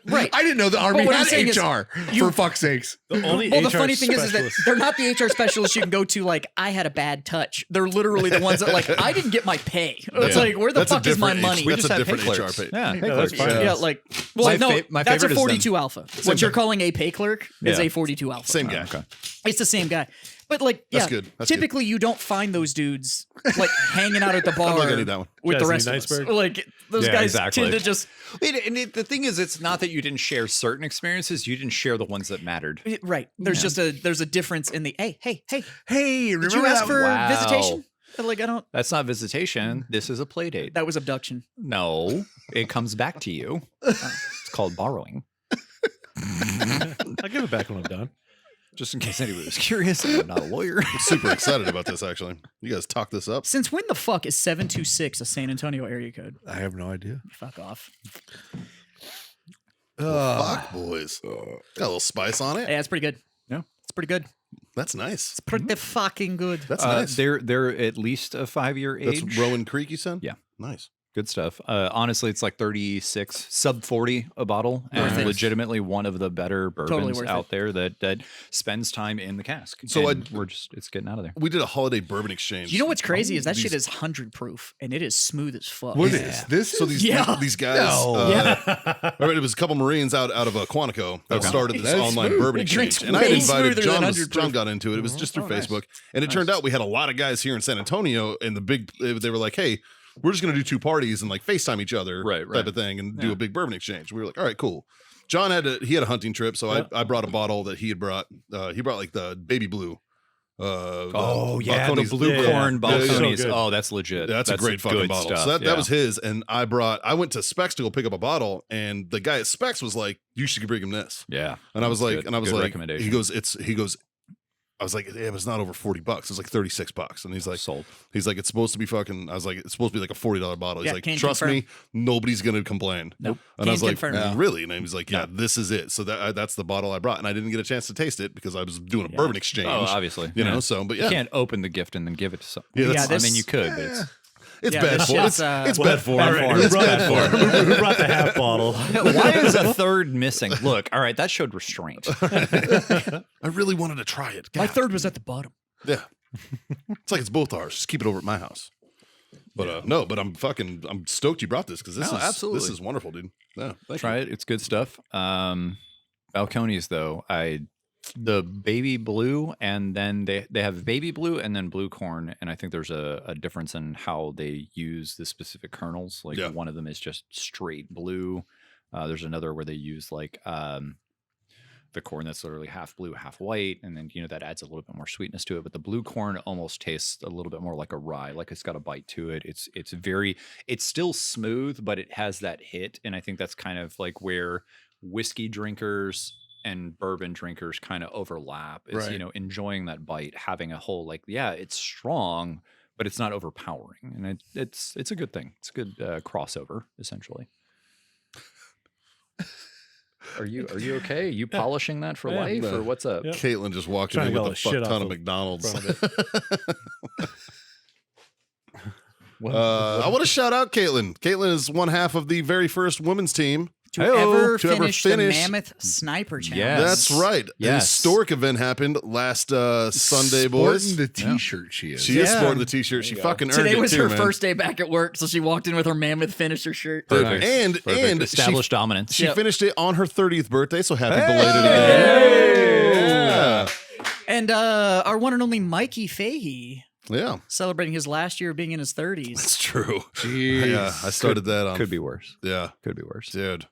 right. I didn't know the army what I'm had saying is HR. For fuck's sakes, The only Well, the HR funny thing is that specialist- they're not the HR specialists you can go to. Like, I had a bad touch. They're literally the ones that like I didn't get my pay. It's like, where the That's a fuck is my different money? We That's just a have different pay HR clerks. pay. Yeah, Yeah, that's fine. Yeah, like well, my that's a favorite is them. 42 alpha. What you're calling a pay clerk is Yeah. a 42 alpha. Same guy. Okay. It's the same guy. But like, That's yeah, good. That's typically you don't find those dudes like hanging out at the I'm bar not gonna need that one. with the Jesse rest of us. Iceberg? Like those Yeah, guys exactly. tend to just The thing is, it's not that you didn't share certain experiences; you didn't share the ones that mattered. right. There's just there's a difference in the hey. hey, Did remember you ask that? for Wow. visitation? Like I don't. That's not visitation. This is a play date. That was abduction. No, it comes back to you. It's called borrowing. I'll give it back when I'm done. Just in case anybody was curious, I'm not a lawyer. I'm super excited about this, actually. You guys talk this up. Since when the fuck is 726 a San Antonio area code? I have no idea. Fuck off. Fuck, boys. Got a little spice on it. Yeah, it's pretty good. Yeah. It's pretty good. That's nice. Pretty fucking good. That's nice. They're at least a 5-year age. That's Rowan Creek, you said? Yeah. Nice. Good stuff. Honestly, it's like 36, sub 40 a bottle, Worth and it. legitimately one of the better bourbons worth out it. there that spends time in the cask. So And it's getting out of there. We did a holiday bourbon exchange. You know what's crazy is that These- shit is 100 proof and it is smooth as fuck. What is this? So is- these guys, No. remember, it was a couple Marines out of Quantico that started this That's online smooth. bourbon It drinks exchange, and I had way invited smoother John. than 100 John proof. got into it. It was just through Facebook, and it turned out we had a lot of guys here in San Antonio, and they were like, "Hey, we're just gonna do 2 parties and like FaceTime each other, Right. type of thing, and do a big bourbon exchange." We were like, "All right, cool." John had a hunting trip, so I brought a bottle that he had brought. He brought like the baby blue. Balcones- the blue Yeah, corn yeah. Yeah, balconies. so good. Oh, that's legit. That's a great fucking good bottle. stuff, So that yeah. was his, and I went to Specs to go pick up a bottle, and the guy at Specs was like, "You should bring him this." Yeah. And I was like, Good like, recommendation. he goes. I was like, yeah, it was not over $40. It was like $36. And he's like, Sold. it's supposed to be fucking. I was like, it's supposed to be like a $40 bottle. He's Yeah, like, can trust confirm. me, nobody's gonna complain. Nope. And I was Can like, confirm. really? And he was like, yeah, this is it. So that's the bottle I brought, and I didn't get a chance to taste it because I was doing a bourbon exchange. Oh, obviously. you know. Yeah. So, but You yeah, can't open the gift and then give it to someone. Yeah, that's- Yeah, I this- mean, you could, but it's it's Yeah, bad this form. shit's, It's bad form. Who brought the half bottle? why is a third missing? Look, all right, that showed restraint. I really wanted to try it. My God. third was at the bottom. Yeah. It's like it's both ours. Just keep it over at my house. But no, but I'm stoked you brought this because this No, is absolutely. this is wonderful, dude. Yeah. Try it. It's good stuff. Balconies though, the baby blue, and then they have baby blue and then blue corn, and I think there's a difference in how they use the specific kernels. Like Yeah. one of them is just straight blue. There's another where they use like the corn that's literally half blue, half white, and then that adds a little bit more sweetness to it. But the blue corn almost tastes a little bit more like a rye, like it's got a bite to it. It's still smooth, but it has that hit, and I think that's kind of like where whiskey drinkers and bourbon drinkers kind of overlap. Is Right. enjoying that bite, having a whole it's strong, but it's not overpowering, and it's a good thing. It's a good crossover essentially. Are you okay? You polishing that for Yeah. life, No. or what's up? Yeah. Caitlin just walked Trying in to with get a all the fuck shit ton off of the McDonald's. front of it. I want to shout out Caitlin. Caitlin is one half of the very first women's team. To ever To ever finish the finish- Mammoth Sniper Challenge. Yes. That's right. A Yes. historic event happened last Sunday, boys. Sporting the T-shirt she is. She is Yeah. sporting the T-shirt. She fucking earned Today it was too, her man. first day back at work, so she walked in with her Mammoth finisher shirt. Perfect. And Perfect. she Established dominance. She Yep. finished it on her 30th birthday, so happy belated again. Yeah. And our one and only Mikey Fahey Yeah, celebrating his last year of being in his 30s. that's true. Jeez. Yeah, I started that on. Could be worse. Yeah, Could be worse. dude.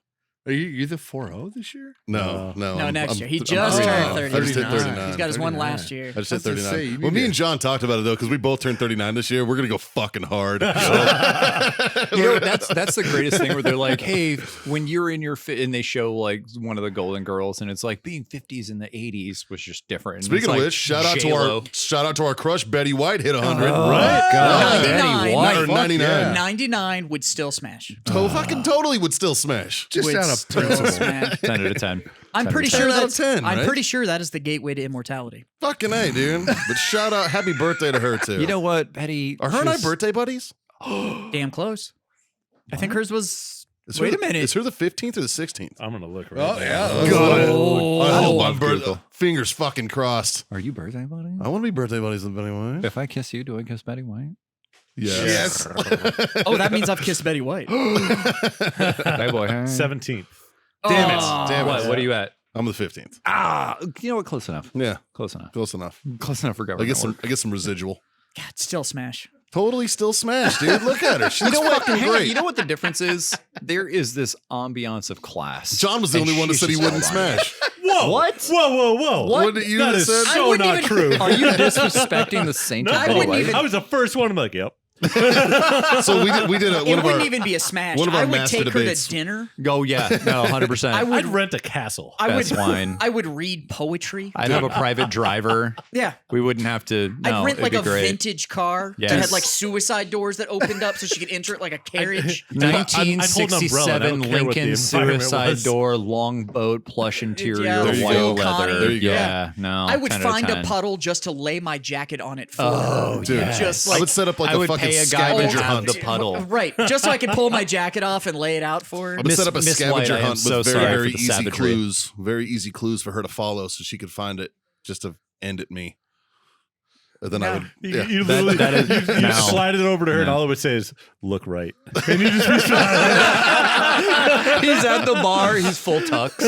Are you the 4-0 this year? No. No, next year. He I'm just 39. turned I just hit 39. 39. He's got his one 39. last year. I just hit I was gonna 39. say, you Well, need me to- and John talked about it though, because we both turned 39 this year. We're gonna go fucking hard. You know, that's the greatest thing where they're like, hey, when you're in your and they show like one of the Golden Girls, and it's like being 50s in the 80s was just different. And Speaking it's of like which, shout out J-Lo. to our crush Betty White hit 100. Right? God, 99. Betty Or White. 99. yeah. 99 would still smash. Fucking totally would still smash. Just Would out of still principle. smash. 10 out of 10. I'm 10 pretty out of sure 10 out of that's 10, I'm right? pretty sure that is the gateway to immortality. Fucking A, dude. But shout out, happy birthday to her too. You know what, Betty? are her and I she's- birthday buddies? Damn close. I think hers was. Is Wait her a minute. Is her the 15th or the 16th? I'm gonna look right Oh, now. yeah. God, Oh. I hope love I'm Google. fingers fucking crossed. Are you birthday buddy? I want to be birthday buddies with Betty White. If I kiss you, do I kiss Betty White? Yes. Oh, that means I've kissed Betty White. Hey boy. 17th. Damn it. Oh. Damn it. What are you at? I'm the 15th. Ah, you know what? Close enough. Yeah, Close enough. close enough. Close enough for government. I get some residual. God, still smash. Totally still smashed, dude. Look at her. She's You know what? fucking Hang on. great. You know what the difference is? There is this ambiance of class. John was the And only one that she's said he just wouldn't held on. smash. Whoa! What? Whoa! What did you That just is said? I so wouldn't not even- true. Are you disrespecting the saint No, of I Betty wouldn't White? even- I was the first one. I'm like, yep. So we did one It of wouldn't our even be a smash. one of our I would master take debates. her to dinner. Oh yeah, no, 100%. I would- I'd rent a castle. I would That's wine. I would read poetry. I'd have a private driver. Yeah. We wouldn't have to. No, I'd rent it'd like be a great. vintage car that Yes. had like suicide doors that opened up so she could enter it like a carriage. I'd hold an umbrella. I 1967 don't care what the Lincoln environment suicide was. door, long boat, plush interior, Yeah, There you white go. leather. There you go. Yeah, no. I would 10 out of find a 10. puddle just to lay my jacket on it for Oh, her. dude. yes. Just I like would set up like I a would fucking pay a guy to scavenger have hunt. the puddle. Right, just so I could pull my jacket off and lay it out for her. I would set up a Miss scavenger White, I am hunt so with sorry very for the easy savagery. clues, very easy clues for her to follow, so she could find it just to end at me. And then I would, You, yeah. you literally that is- you no. slide it over to her, and No. all it would say is "look right," and you just He's at the bar. He's full tux.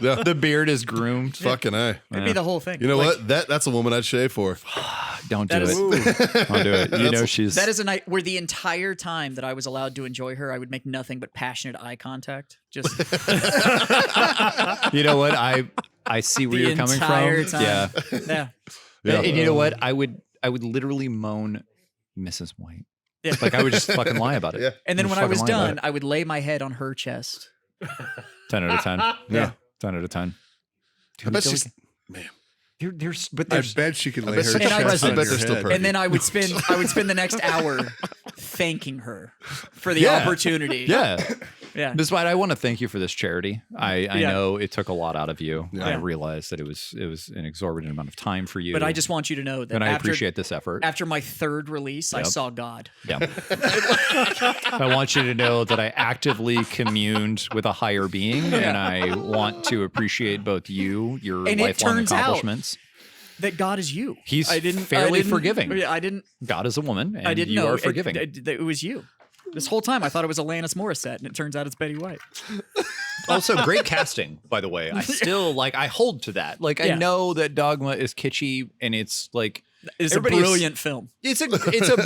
Yeah. The beard is groomed. Fucking A. It'd be the whole thing. You know Like, what? That's a woman I'd shave for. Don't do That is- it. Don't do it. You know she's. That is a night where the entire time that I was allowed to enjoy her, I would make nothing but passionate eye contact. Just You know what? I see where the you're coming entire from. time. Yeah. Yeah. Yeah. And you know what? I would literally moan Mrs. White. Yeah. Like I would just fucking lie about it. Yeah. And then Just when I fucking was lie about done, I would lay my head on her chest. 10 out of 10. Yeah. 10 out of 10. I bet she's, man. There's I bet she could lay bet her she's chest present. on I bet your they're still head. perfect. And then I would spend the next hour thanking her for the Yeah. opportunity. Yeah. Yeah. Miss White, I want to thank you for this charity. I Yeah. know it took a lot out of you. Yeah. I Yeah. realized that it was an exorbitant amount of time for you. But I just want you to know that and I after, appreciate this effort. after my third release, I Yep. saw God. Yeah. I want you to know that I actively communed with a higher being, and I want to appreciate both you, your And it lifelong turns out- accomplishments. That God is you. He's I fairly didn't- forgiving. I didn't. God is a woman, and I didn't you know are forgiving. It was you. This whole time I thought it was Alanis Morissette, and it turns out it's Betty White. Also, great casting, by the way. I still I hold to that. Like I Yeah. know that Dogma is kitschy, and it's like It's a everybody's- brilliant film. It's a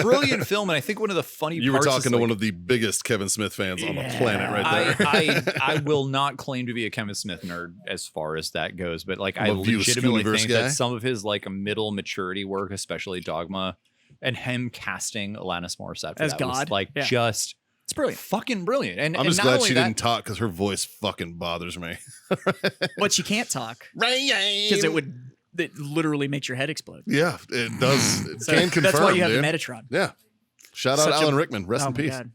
brilliant film, and I think one of the funny You were parts talking is, to like, one of the biggest Kevin Smith fans on the planet right there. I will not claim to be a Kevin Smith nerd as far as that goes, but like I I'm a View legitimately Schooniverse think guy. that some of his like middle maturity work, especially Dogma, and him casting Alanis Morissette for As that was God, like yeah. just It's brilliant. fucking brilliant. And I'm and just not glad only she that, didn't talk because her voice fucking bothers me. But she can't talk because it literally makes your head explode. Yeah, it does. It So can confirm. that's why you have dude. the Metatron. Yeah. Shout out Such a- Alan Rickman. Rest Oh in my peace. God.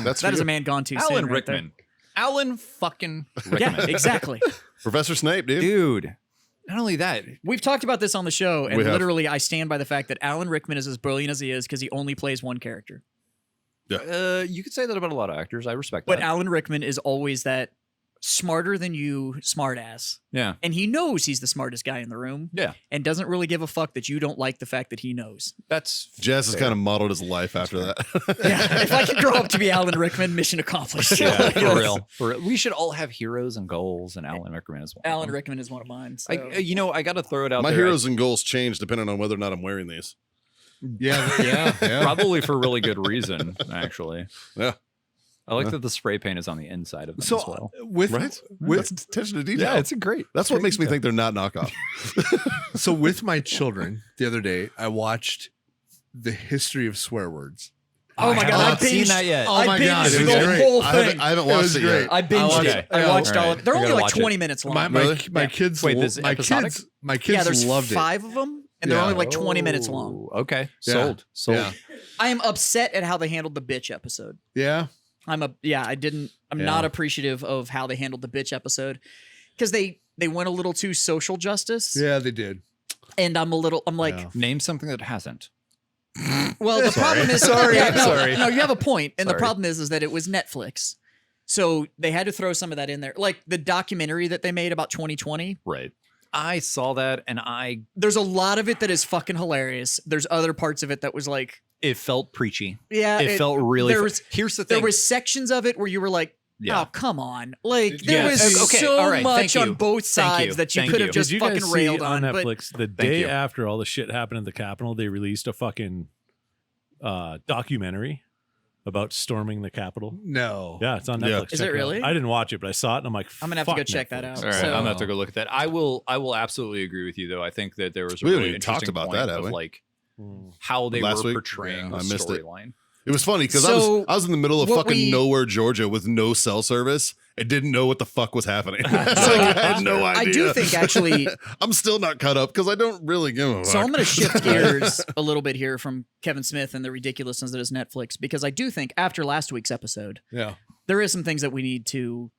That's That for is you. a man gone too Alan soon. right Rickman. Alan fucking there. Rickman. Yeah, exactly. Professor Snape, dude. Dude. Not only that, We've talked about this on the show, and We have. literally I stand by the fact that Alan Rickman is as brilliant as he is because he only plays one character. you could say that about a lot of actors. I respect But that. Alan Rickman is always that smarter than you smartass. Yeah. And he knows he's the smartest guy in the room. Yeah. And doesn't really give a fuck that you don't like the fact that he knows. That's Jazz has kind of modeled his life after that. Yeah. If I could grow up to be Alan Rickman, mission accomplished. yeah, for real. For real. We should all have heroes and goals, and Alan Rickman is one. of Alan them. Rickman is one of mine. So. I got to throw it out My there. heroes and goals change depending on whether or not I'm wearing these. Yeah. Probably for really good reason, actually. Yeah. I like that the spray paint is on the inside of them So as well. with Right? with That's attention to detail. Yeah, it's a great. That's what makes me think they're not knockoff. so with my children the other day, I watched the history of swear words. Oh my I God, have I not seen binged- that yet. Oh my binged God, it was the great. whole I thing. haven't watched it great. yet. I binged watched it. it. I watched All all right. of it. They're I only gotta like watch 20 it. minutes long. My kids. Wait, this my episodic? kids. My kids Yeah, there's loved 5 of them, and they're Yeah. only like 20 minutes long. Oh, okay. Yeah. Sold. Yeah. I am upset at how they handled the bitch episode. it. Yeah. I'm not appreciative of how they handled the bitch episode because they went a little too social justice. Yeah, they did. And I'm like, Yeah. Name something that hasn't. well, the problem is, Sorry. yeah, no, Sorry. no, you have a point, and Sorry. the problem is that it was Netflix, so they had to throw some of that in there, like the documentary that they made about 2020. Right. I saw that, and There's a lot of it that is fucking hilarious. There's other parts of it that was like, it felt preachy. yeah, It felt really. there was- Here's the thing. There was sections of it where you were like, Yeah. oh, come on. Like, there Yeah. was Okay, so all right, much thank on you. both Thank sides you. that you Thank could you. have just Did you fucking guys see railed on on. But Netflix the day you. after all the shit happened at the Capitol? They released a fucking documentary about storming the Capitol. No. Yeah, it's on Yeah. Netflix. Is Check it out. really? I didn't watch it, but I saw it, and I'm like, I'm gonna have to go fuck check that Netflix. out. All right, So- I'm gonna have to go look at that. I will absolutely agree with you, though. I think that there was a We haven't really even talked interesting about point that, have of we? like how they Last were week? portraying Yeah, the I missed it. storyline. It was funny because So, I was in the middle of what fucking we- nowhere, Georgia, with no cell service and didn't know what the fuck was happening. It's like, I had no idea. I do think actually. I'm still not caught up because I don't really give a fuck. So I'm going to shift gears a little bit here from Kevin Smith and the ridiculousness that is Netflix, because I do think after last week's episode, Yeah. there is some things that we need to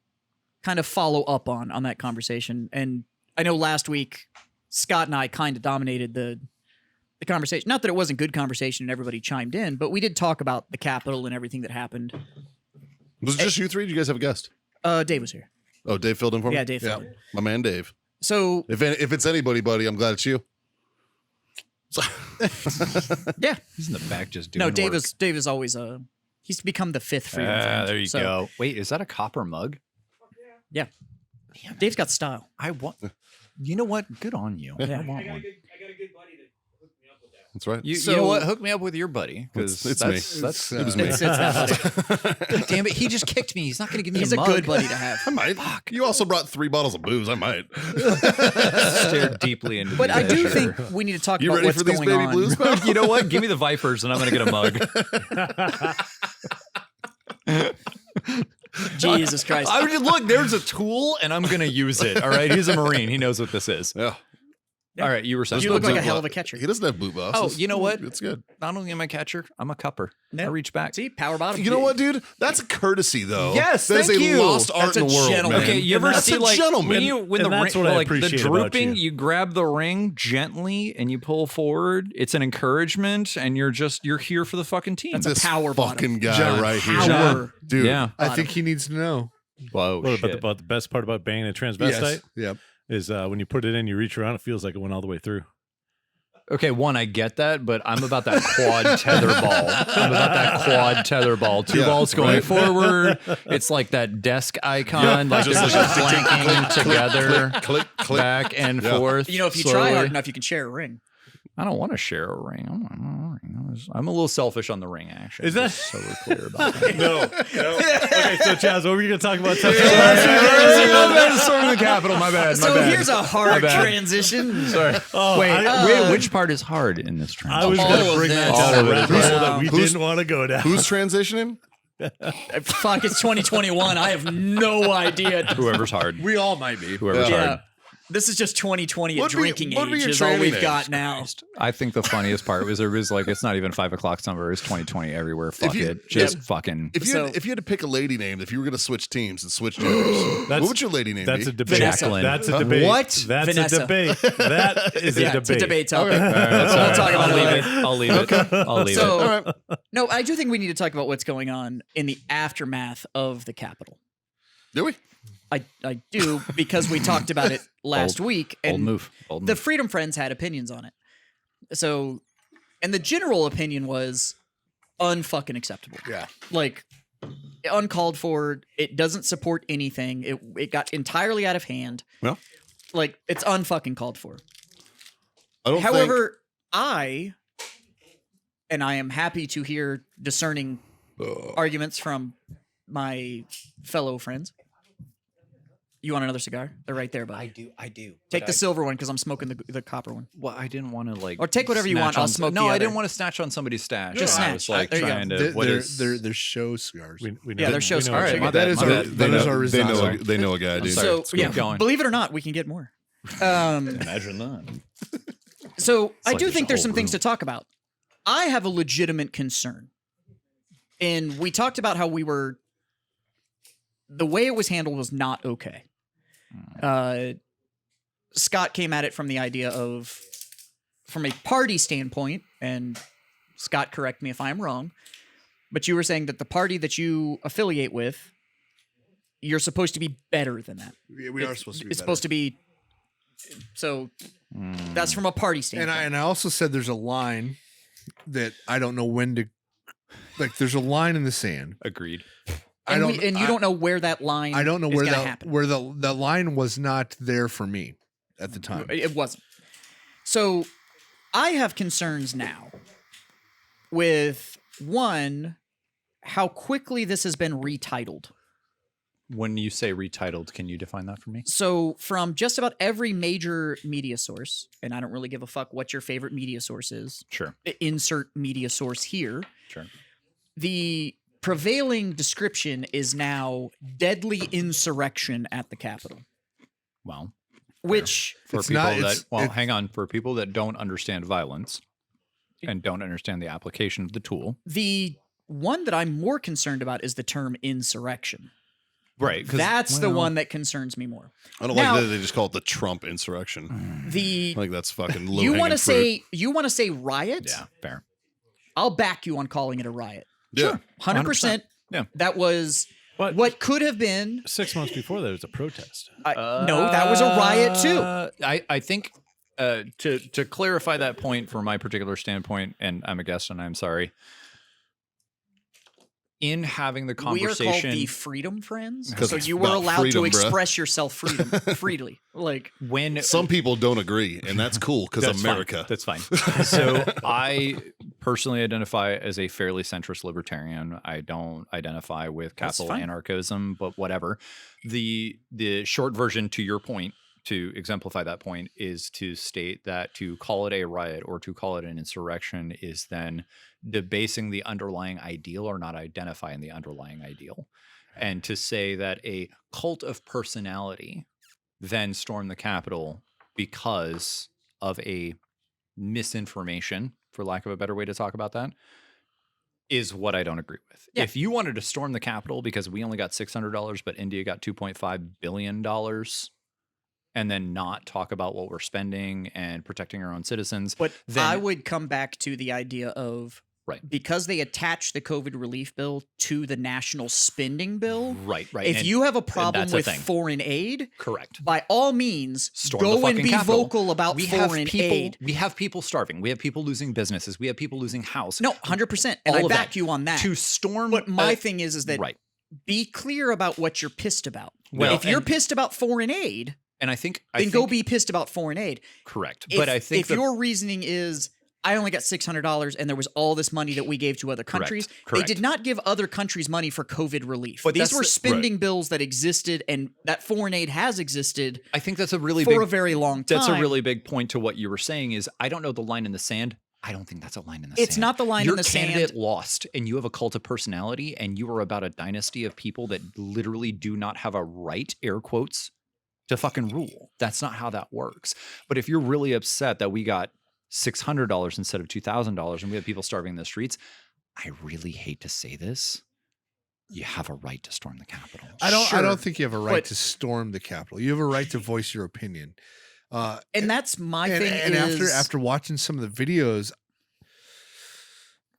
kind of follow up on that conversation. And I know last week Scott and I kind of dominated the conversation. Not that it wasn't good conversation and everybody chimed in, but we did talk about the Capitol and everything that happened. Was it just you three? Did you guys have a guest? Dave was here. Oh, Dave filled in for me? Yeah, Dave. Yeah. filled in. My man, Dave. So If it's anybody, buddy, I'm glad it's you. So- yeah, He's in the back just doing. no, Dave work. is always he's become the 5th freedom friend. There you So, go. Wait, is that a copper mug? Yeah, Dave's got style. I want. You know what? Good on you. Yeah. I want one. That's right. You So- know what? Hook me up with your buddy because It's me. That's It was me. It's that buddy. damn it. He just kicked me. He's not going to give me He's a a mug. good buddy to have. I might. You also brought 3 bottles of booze. I might. Stare deeply into. But the I do picture. think we need to talk You about ready what's for these going baby on. blues, pal? You know what? Give me the Vipers and I'm going to get a mug. Jesus Christ. I would just look. There's a tool and I'm going to use it. All right. He's a Marine. He knows what this is. Yeah. All right. You were saying. You look like a hell of a catcher. He doesn't have boot bosses. Oh, you know what? It's good. Not only am I a catcher, I'm a cupper. Yeah. I reach back. See, power bottom. You know what, dude? That's a courtesy, though. Yes, That is thank a you. lost art That's in a the world, gentleman. man. Okay, you ever That's see a like gentleman. when And the that's ring, what I like the appreciate about drooping, you. you grab the ring gently and you pull forward. It's an encouragement, and you're here for the fucking team. That's a This power fucking bottom. guy John, right here, Power. dude. yeah. I think he needs to know. Whoa. Well, shit. but the best part about banging a transvestite Yes. Yep. is when you put it in, you reach around, it feels like it went all the way through. Okay, one, I get that, but I'm about that quad tether ball. I'm about that quad tether ball. 2 Yeah, balls going right. forward. It's like that desk icon, like Just just like flanking together, Click, click. back and Yeah. forth. You know, if you slowly. try hard enough, you can share a ring. I don't want to share a ring. I'm a little selfish on the ring action. Is that- just so we're clear about that? No. Okay, so Chaz, what were you going to talk about? Storming the Capitol. My bad. So here's a hard bad. transition. Sorry. Wait, which part is hard in this I transition? was All going to of bring this. that down All a of rabbit it. hole that we Who's- didn't want to go down. Who's transitioning? Fuck, it's 2021. I have no idea. Whoever's hard. We all might be. Whoever's Yeah. hard. This is just 2020 at What'd be- drinking what'd be age your is all training we've age? got now. I think the funniest part was there was like, it's not even 5 o'clock somewhere. It's 2020 everywhere. Fuck you- it. Just fucking. If you So- if you had to pick a lady name, if you were going to switch teams and switch genders, what would your lady name That's be? a debate. Vanessa. That's a Huh? debate. What? That's Vanessa. a debate. That is a Yeah, debate. it's a debate topic. Okay. We'll talk about I'll it leave later. it. I'll leave it. I'll leave So- it. All right. No, I do think we need to talk about what's going on in the aftermath of the Capitol. Do we? I do because we talked about it last week, Bold and move. Bold the move. Freedom Friends had opinions on it. So, and the general opinion was unfucking acceptable. Yeah. Like uncalled for. It doesn't support anything. It got entirely out of hand. Well. Like it's unfucking called for. I don't However, I am happy to hear discerning arguments from my fellow friends. You want another cigar? They're right there, bud. I do. Take the silver one because I'm smoking the copper one. Well, I didn't want to like. Or take whatever you snatch want, I'll on- smoke No, the I other. didn't want to snatch on somebody's stash. Just I snatch. was like There you go. trying to. What is? They're show cigars. We know Yeah, that- they're show we know scars. what All right, you're my that doing. is my our bad. that is our they know risotto. they know a guy, dude. sorry. So Let's keep yeah, going. believe it or not, we can get more. Imagine that. So I like do there's think a there's whole some things room. to talk about. I have a legitimate concern, and we talked about how the way it was handled was not okay. Scott came at it from the idea of, from a party standpoint, and Scott, correct me if I'm wrong, but you were saying that the party that you affiliate with, you're supposed to be better than that. We are supposed to be. It's supposed to be. So that's from a party standpoint. And I also said there's a line that I don't know when to. Like there's a line in the sand. Agreed. And, you don't know where that line. I don't know is where gonna that happen. where the line was not there for me at the time. It wasn't. So I have concerns now with one, how quickly this has been retitled. When you say retitled, can you define that for me? So from just about every major media source, and I don't really give a fuck what your favorite media source is, Sure. insert media source here. Sure. The prevailing description is now deadly insurrection at the Capitol, Well, which for It's people not- that it's- well, it- hang on. For people that don't understand violence and don't understand the application of the tool, the one that I'm more concerned about is the term insurrection. right? That's the one that concerns me more. I don't Now- like that they just call it the Trump insurrection. The Like that's fucking low you want to you want to say riot? Yeah, fair. I'll back you on calling it a riot. Yeah. 100%. Yeah. That was But what could have been. 6 months before there was a protest. No, that was a riot too. I think to clarify that point from my particular standpoint, and I'm a guest, and I'm sorry. In having the We are called conversation, the Freedom Friends, 'Cause so it's you were about allowed freedom, to bruh. express yourself freely. Like when Some people don't agree, and that's cool because That's fine. America. That's fine. So I personally identify as a fairly centrist libertarian. I don't identify with That's capital fine. anarchism, but whatever. The short version to your point, to exemplify that point, is to state that to call it a riot or to call it an insurrection is then debasing the underlying ideal or not identifying the underlying ideal. And to say that a cult of personality then stormed the Capitol because of a misinformation, for lack of a better way to talk about that, is what I don't agree with. Yeah. If you wanted to storm the Capitol because we only got $600, but India got $2.5 billion, and then not talk about what we're spending and protecting our own citizens, But then I would come back to the idea of Right. because they attached the COVID relief bill to the national spending bill. right. If and you have a problem that's a with thing. foreign aid, correct. by all means, Storm the go and fucking be Capitol. vocal about We have foreign people. aid. We have people starving. We have people losing businesses. We have people losing house. No, 100%. And All I of back that. you on that. To storm. But my thing is that right. be clear about what you're pissed about. Well, if you're and- pissed about foreign aid, And I think then go be pissed about foreign aid. correct. If, But I think if your reasoning is I only got $600 and there was all this money that we gave to other countries, correct. they did not give other countries money for COVID relief. But These that's were the- spending bills that existed and that foreign aid has existed I think that's a really for big. a very long time. That's a really big point to what you were saying. Is I don't know the line in the sand. I don't think that's a line in the sand. It's not the line in Your the candidate sand. lost, and you have a cult of personality, and you are about a dynasty of people that literally do not have a right, air quotes, to fucking rule. That's not how that works. But if you're really upset that we got $600 instead of $2,000 and we have people starving in the streets, I really hate to say this. You have a right to storm the Capitol. I don't Sure, think you have a right but- to storm the Capitol. You have a right to voice your opinion. And that's my and, thing. and is, after watching some of the videos,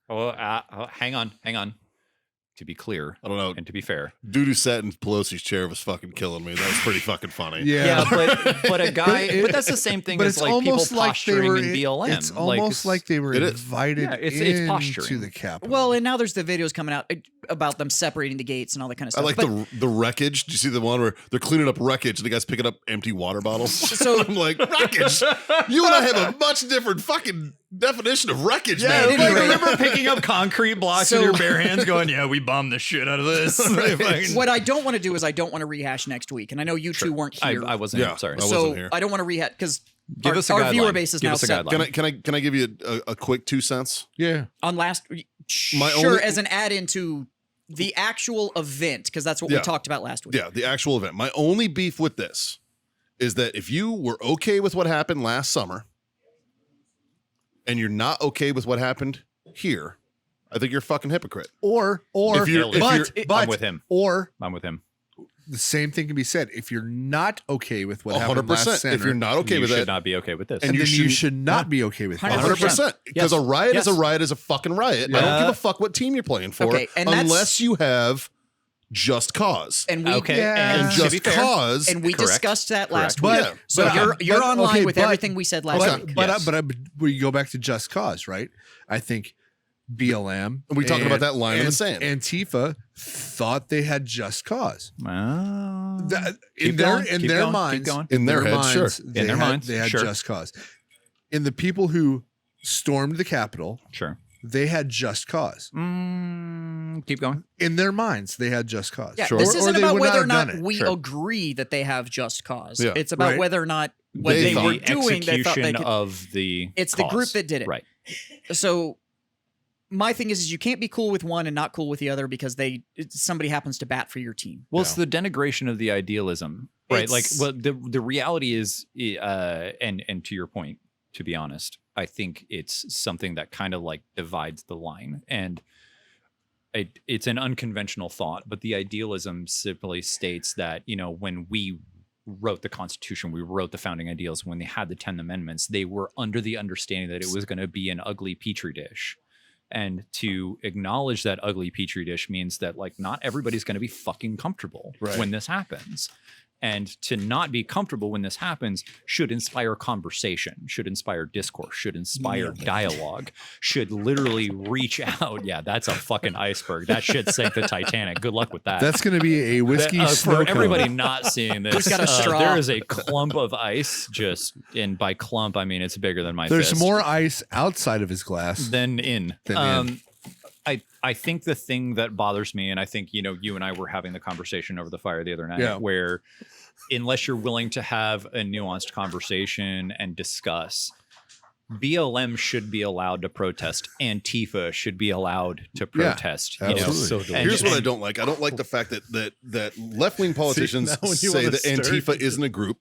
Hang on. To be clear, I don't know. and to be fair, Dude sat in Pelosi's chair was fucking killing me. That was pretty fucking funny. yeah, but a guy, but that's the same thing but as it's like people almost like they posturing were. in BLM. It's almost like they were It is. invited Yeah, it's into posturing. the Capitol. well, and now there's the videos coming out about them separating the gates and all that kind of I stuff. like the wreckage. Do you see the one where they're cleaning up wreckage and the guy's picking up empty water bottles? So- I'm like, wreckage? You and I have a much different fucking definition of wreckage, man. at any rate- remember picking up concrete blocks So- with your bare hands going, yeah, we bombed the shit out of this. What I don't want to do is I don't want to rehash next week, and I know you two weren't here. I wasn't Yeah. here. Sorry. I wasn't so here. I don't want to rehash because Give us a our guideline. viewer base is Give now us a set. guideline. Can I give you a quick 2 cents? yeah, On last, My sure, only- as an add-in to the actual event, because that's what we Yeah. talked about last week. Yeah, the actual event. My only beef with this is that if you were okay with what happened last summer and you're not okay with what happened here, I think you're a fucking hypocrite. or If you're- I'm with him. Or I'm with him. the same thing can be said. If you're not okay with what happened 100%. last center, If you're not okay you with should that, not be okay with this. And then you you should not be okay with that. 100%. 100%. Because a riot is a Yes. riot is a fucking riot. I don't give a fuck what team you're playing for Okay, and that's- unless you have just cause. And we Okay, Yeah. And to just be fair, cause. and we Correct. discussed that Correct. last week. But- so but- you're on line okay, with but- everything we said last But week. Yes. we go back to just cause, right? I think BLM. And we talking about that line in the sand. Antifa thought they had just cause. That, Keep going, keep their going, keep minds, going. In their heads, sure. they their had, minds, they had sure. just cause. In the people who stormed the Capitol, Sure. they had just cause. Keep going. In their minds, they had just cause. Yeah, Sure. this Or isn't they about would whether or have not done it. we Sure. agree that they have just cause. Yeah. It's about Right. whether or not what They they, thought. were The doing, they thought they execution could. of the It's the group cause. that did it. Right. So my thing is you can't be cool with one and not cool with the other because somebody happens to bat for your team. Well, it's the denigration of the idealism, right? Like, It's- well, the reality is, and to your point, to be honest, I think it's something that kind of like divides the line, and it's an unconventional thought, but the idealism simply states that, you know, when we wrote the Constitution, we wrote the founding ideals, when they had the 10 Amendments, they were under the understanding that it was going to be an ugly petri dish. And to acknowledge that ugly petri dish means that, like, not everybody's going to be fucking comfortable Right. when this happens. And to not be comfortable when this happens should inspire conversation, should inspire discourse, should inspire dialogue, should literally reach out. Yeah, that's a fucking iceberg. That shit sank the Titanic. Good luck with that. That's going to be a whiskey For snow cone. everybody not seeing this, Who's got a straw? there is a clump of ice. And by clump, I mean it's bigger than my There's fist. more ice outside of his glass. Than in. Than in. I think the thing that bothers me, and I think, you know, you and I were having the conversation over the fire the other night, Yeah. where unless you're willing to have a nuanced conversation and discuss, BLM should be allowed to protest. Antifa should be allowed to protest. You know? absolutely. So And- Here's what I and- don't like. I don't like the fact that left wing politicians now when you say wanna that start- Antifa isn't a group,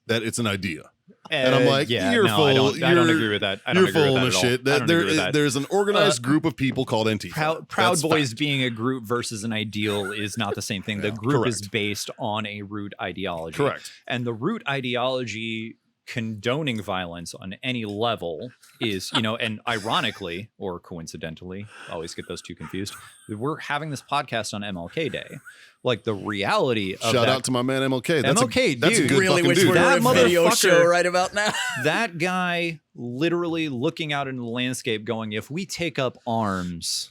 that it's an idea. And I'm like, you're no, full. I don't you're- agree with that. I don't You're agree full with of that at all. shit. I don't agree with that. There's an organized group of people called Antifa. Proud That's Boys fact. being a group versus an ideal is not the same thing. The group is Correct. based on a root ideology. Correct. And the root ideology condoning violence on any level is, you know, and ironically or coincidentally, I always get those two confused, we're having this podcast on MLK Day. Like the reality of Shout that, out to my man MLK. That's MLK, that's a dude. good Really fucking wish we dude. were That a video motherfucker- show right about now. that guy literally looking out into the landscape going, if we take up arms,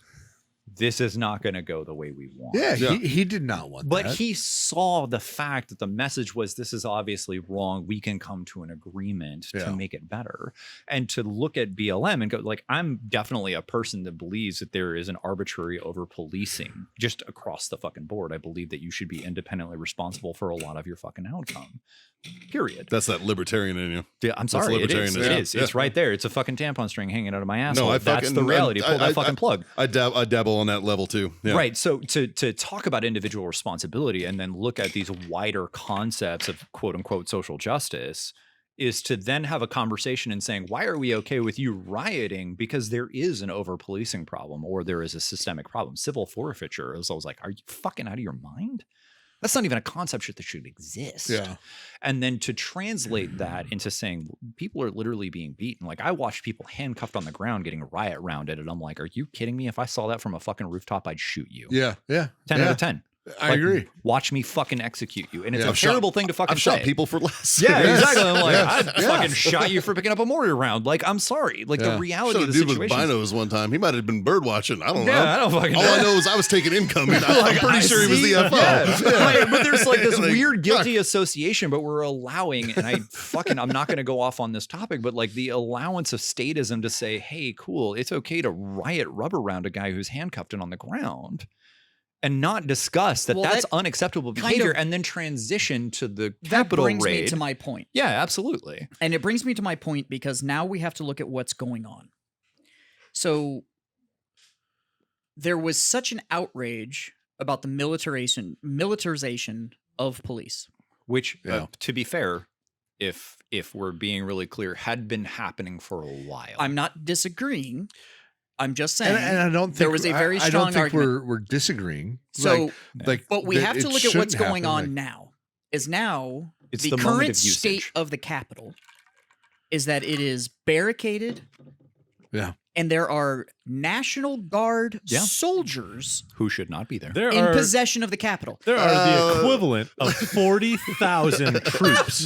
this is not going to go the way we want. Yeah, Yeah. He did not want But that. he saw the fact that the message was, this is obviously wrong. We can come to an agreement Yeah. to make it better. And to look at BLM and go, like, I'm definitely a person that believes that there is an arbitrary over policing just across the fucking board. I believe that you should be independently responsible for a lot of your fucking outcome. Period. That's that libertarian in you. Yeah, I'm sorry. It is. libertarianism. It Yeah. is. Yeah. It's right there. It's a fucking tampon string hanging out of my asshole. I That's fucking- the reality. Pull that fucking plug. I dabble on that level too. Yeah. Right. So to talk about individual responsibility and then look at these wider concepts of quote unquote social justice is to then have a conversation and saying, why are we okay with you rioting? Because there is an over policing problem or there is a systemic problem. Civil forfeiture is always like, are you fucking out of your mind? That's not even a concept that should exist. Yeah. And then to translate that into saying people are literally being beaten. Like I watched people handcuffed on the ground getting riot rounded. And I'm like, are you kidding me? If I saw that from a fucking rooftop, I'd shoot you. Yeah. 10 out of 10. I agree. Watch me fucking execute you. And it's Yeah. a terrible thing to fucking I've shot say. people for less. Yeah, Yes. exactly. I'm like, Yes. I fucking shot you for picking up a mortar round. Like, I'm sorry. Like Yeah. the reality Shot of a the dude with situation. binos one time. He might have been bird watching. I don't know. Yeah, I don't fucking All know. I know is I was taking incoming. I'm Like, pretty I sure he was see- the FO. Yeah. Right, but there's like this Like, weird guilty association, but we're allowing, and I'm not going to go off on this topic, but like the allowance of statism to say, hey, cool, it's okay to riot rubber round a guy who's handcuffed and on the ground. And not discuss that Well, that's that unacceptable kind behavior, of- and then transition to the That Capitol brings raid. me to my point. Yeah, absolutely. And it brings me to my point because now we have to look at what's going on. So there was such an outrage about the militarization of police. Which, Yeah. to be fair, if we're being really clear, had been happening for a while. I'm not disagreeing. I'm just saying. And I don't think there was a very I strong don't think argument. we're disagreeing. So, like, but we that have to it look at what's shouldn't going happen, on like- now. Is now It's the the moment current of usage. state of the Capitol is that it is barricaded. Yeah. And there are National Guard Yeah. soldiers Who should not be there? There in are possession of the Capitol. there are the equivalent of 40,000 troops,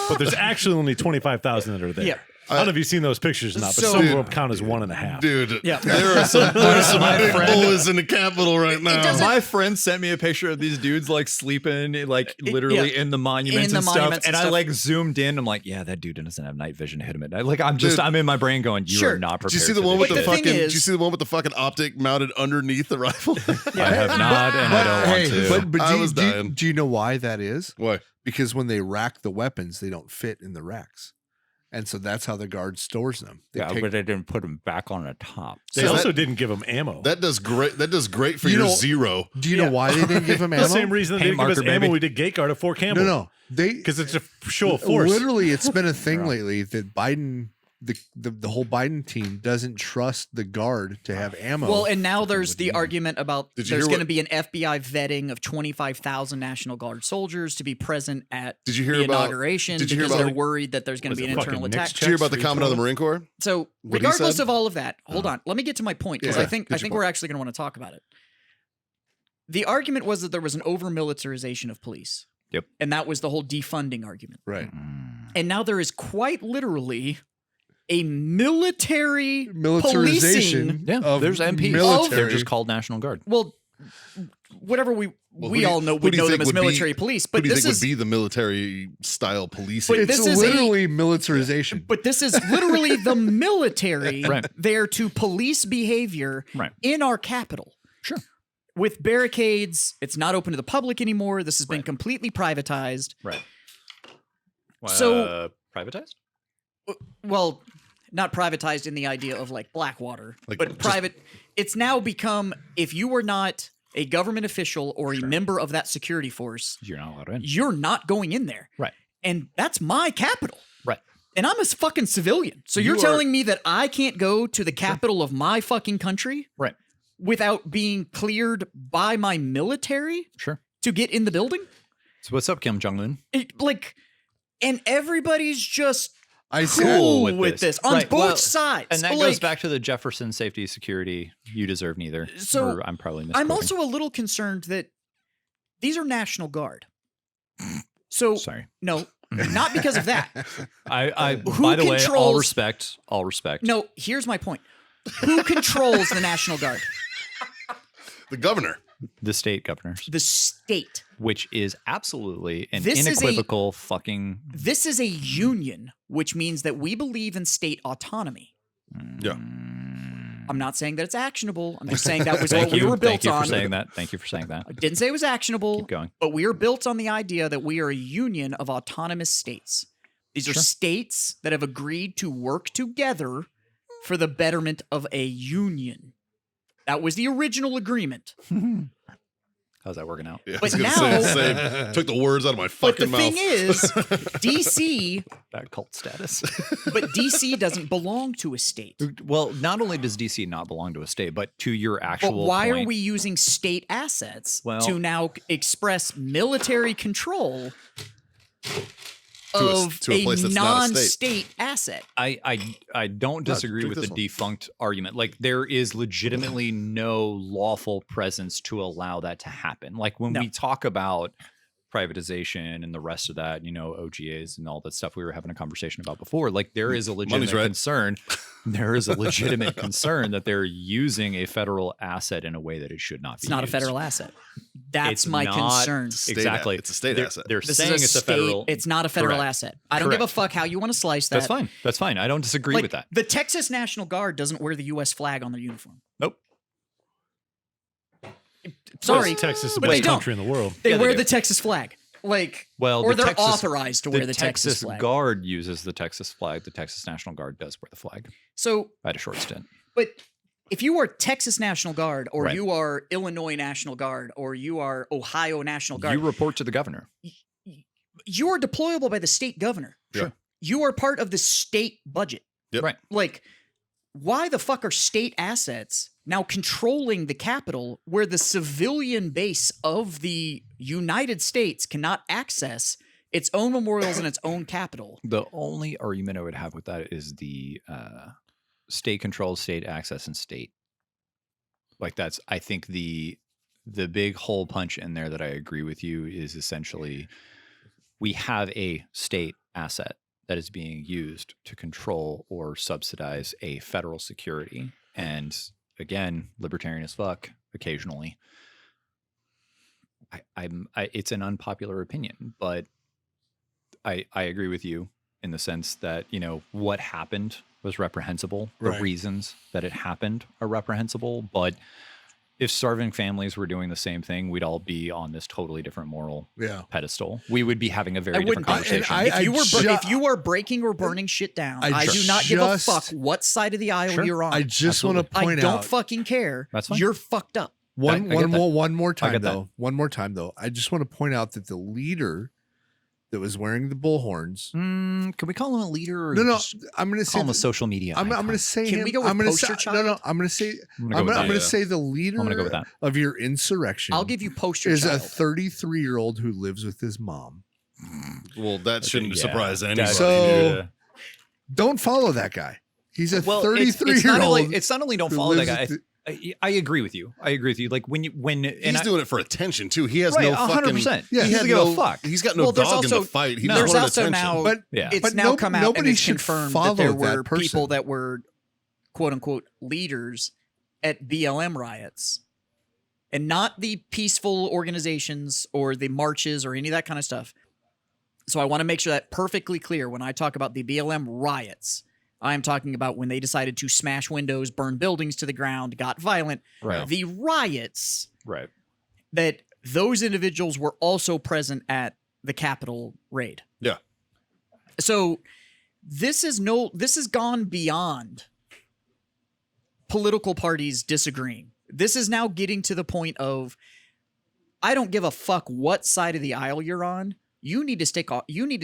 but there's actually only 25,000 that are there. Yeah. I don't know if you've seen those pictures or not, but So- some of them count as 1.5. Dude, Yeah. there are some big boys in the Capitol right now. doesn't- My friend sent me a picture of these dudes like sleeping, like literally in the monuments In the and stuff. monuments And and I stuff. like zoomed in. I'm like, yeah, that dude doesn't have night vision to hit him at night. Like I'm Dude. in my brain going, you Sure. are not prepared. Did you see the for one with this the But the shit. thing fucking? is- Did you see the one with the fucking optic mounted underneath the rifle? I have not, and I don't want to. But I do, was do you- dying. do you know why that is? Why? Because when they rack the weapons, they don't fit in the racks. And so that's how the guard stores them. They take- they didn't put him back on the top. They So also that- didn't give them ammo. That does great. That does great for You your know- zero. do you know why they didn't give him ammo? the same reason they Paint didn't give us marker, ammo baby. we did gate guard at Fort Campbell. No. They Because it's a show of force. literally, it's been a thing lately that Biden, the whole Biden team doesn't trust the guard to have ammo. Well, and now there's the argument about Did you there's hear going to what- be an FBI vetting of 25,000 National Guard soldiers to be present at Did you hear the about- inauguration did you hear because about- they're worried that there's going Was to be it an fucking internal Nick's attack. Did you hear about the Checks commandant of the Marine Corps? So, What he regardless said? of all of that, hold on. Let me get to my point because Yeah, I think get your we're point. actually going to want to talk about it. The argument was that there was an over militarization of police. Yep. And that was the whole defunding argument. right. And now there is quite literally a military Militarization. policing. Yeah, of there's MPs. military. They're just called National Guard. Well, whatever we Well, who do you- all know who would do you know them think as would be- military police, Who but do you this think is would be the military style policing? But It's this is literally militarization. but this is literally the military Right. there to police behavior Right. in our capital. Sure. With barricades, it's not open to the public anymore. This has been completely privatized. Right. So- privatized? Well, not privatized in the idea of like Blackwater, Like, but just- private. It's now become if you were not a government official or a member of that security force, You're not allowed in. you're not going in there. Right. And that's my capital. Right. And I'm a fucking civilian. So you're You are- telling me that I can't go to the capital of my fucking country Right. without being cleared by my military Sure. to get in the building? So what's up, Kim Jong Un? And everybody's just I see cool with with this. this on Right, both well, sides. And that Like, goes back to the Jefferson safety security. You deserve neither. So, Or I'm probably I'm misquoting. also a little concerned that these are National Guard. So sorry. no, not because of that. I Who by the way, all controls- respect. All respect. No, here's my point. Who controls the National Guard? The governor. The state governors, The state. which is absolutely an This is a- unequivocal fucking. This is a union, which means that we believe in state autonomy. Yeah. I'm not saying that it's actionable. I'm just saying that was Thank what you. we were built Thank you on. for saying that. Thank you for saying that. I didn't say it was actionable. Keep going. But we are built on the idea that we are a union of autonomous states. These are states that have agreed to work together for the betterment of a union. That was the original agreement. How's that working out? Yeah, I But was gonna now- say the same. Took the words out of my But fucking the mouth. thing is, DC, Bad cult status. but DC doesn't belong to a state. Well, not only does DC not belong to a state, but to your actual But why point, are we using state assets Well- to now express military control To a- of to a place that's not a state. non-state asset? I don't disagree drink with the this one. defunct argument. Like there is legitimately no lawful presence to allow that to happen. Like when No. we talk about privatization and the rest of that, OGAs and all that stuff we were having a conversation about before, like there is a legitimate right. concern. There is a legitimate concern that they're using a federal asset in a way that it should not be. It's not a used. federal asset. That's It's my not- concern. State Exactly. It's a state They're, asset. They're This saying is it's a state, federal. It's not a federal Correct. asset. I don't give a Correct. fuck how you want to slice that. That's fine. That's fine. I don't disagree Like, with that. The Texas National Guard doesn't wear the U.S. flag on their uniform. Nope. Sorry, Texas is the but they best don't. country in the world. They Yeah, they wear do. the Texas flag. Like, Well, or the they're Texas- authorized to wear the Texas flag. Guard uses the Texas flag. The Texas National Guard does wear the flag. So, I had a short stint. but if you are Texas National Guard, or Right. you are Illinois National Guard, or you are Ohio National Guard, You report to the governor. you are deployable by the state governor. Sure. You are part of the state budget. Yep. Right. Like, why the fuck are state assets now controlling the capital where the civilian base of the United States cannot access its own memorials and its own capital? The only argument I would have with that is the state control, state access, and state. Like that's, I think the big hole punch in there that I agree with you is essentially we have a state asset that is being used to control or subsidize a federal security. And again, libertarian as fuck occasionally. It's an unpopular opinion, but I agree with you in the sense that, what happened was reprehensible. The Right. reasons that it happened are reprehensible. But if starving families were doing the same thing, we'd all be on this totally different moral Yeah. pedestal. We would be having a very I different wouldn't- conversation. If you are breaking or burning shit down, I I do not give a just- fuck what side of the aisle Sure. you're on. I just want to I point don't out fucking care. That's fine. You're fucked up. one I get that. one more time get that. though. One more time though. I just want to point out that the leader that was wearing the bullhorns. Can we call him a leader? Or No, just I'm going to say call him a the- social media. I'm icon? going to say Can him. we go with I'm gonna poster say, child? No, I'm going to say I'm gonna go with I'm that. going to say the leader I'm gonna go with that. of your insurrection. I'll give you poster is a child. 33-year-old who lives with his mom. Well, that shouldn't Yeah. surprise That- anybody. So- Don't follow that guy. He's a Well, 33-year-old. it's not only don't who follow that lives guy. with I agree with you. I agree with you. Like when He's doing it for attention too. He has Right, no fucking. 100%. Yeah, he he doesn't had give no a fuck. He's got no Well, there's dog in also- the fight. He No. just There's wanted also attention. now, But- Yeah. it's But now no- come out and nobody it's should confirmed follow that there that were person. people that were quote unquote leaders at BLM riots, and not the peaceful organizations or the marches or any of that kind of stuff. So I want to make sure that perfectly clear when I talk about the BLM riots. I am talking about when they decided to smash windows, burn buildings to the ground, got violent. Right. The riots Right. that those individuals were also present at the Capitol raid. Yeah. So this has gone beyond political parties disagreeing. This is now getting to the point of I don't give a fuck what side of the aisle you're on. You need to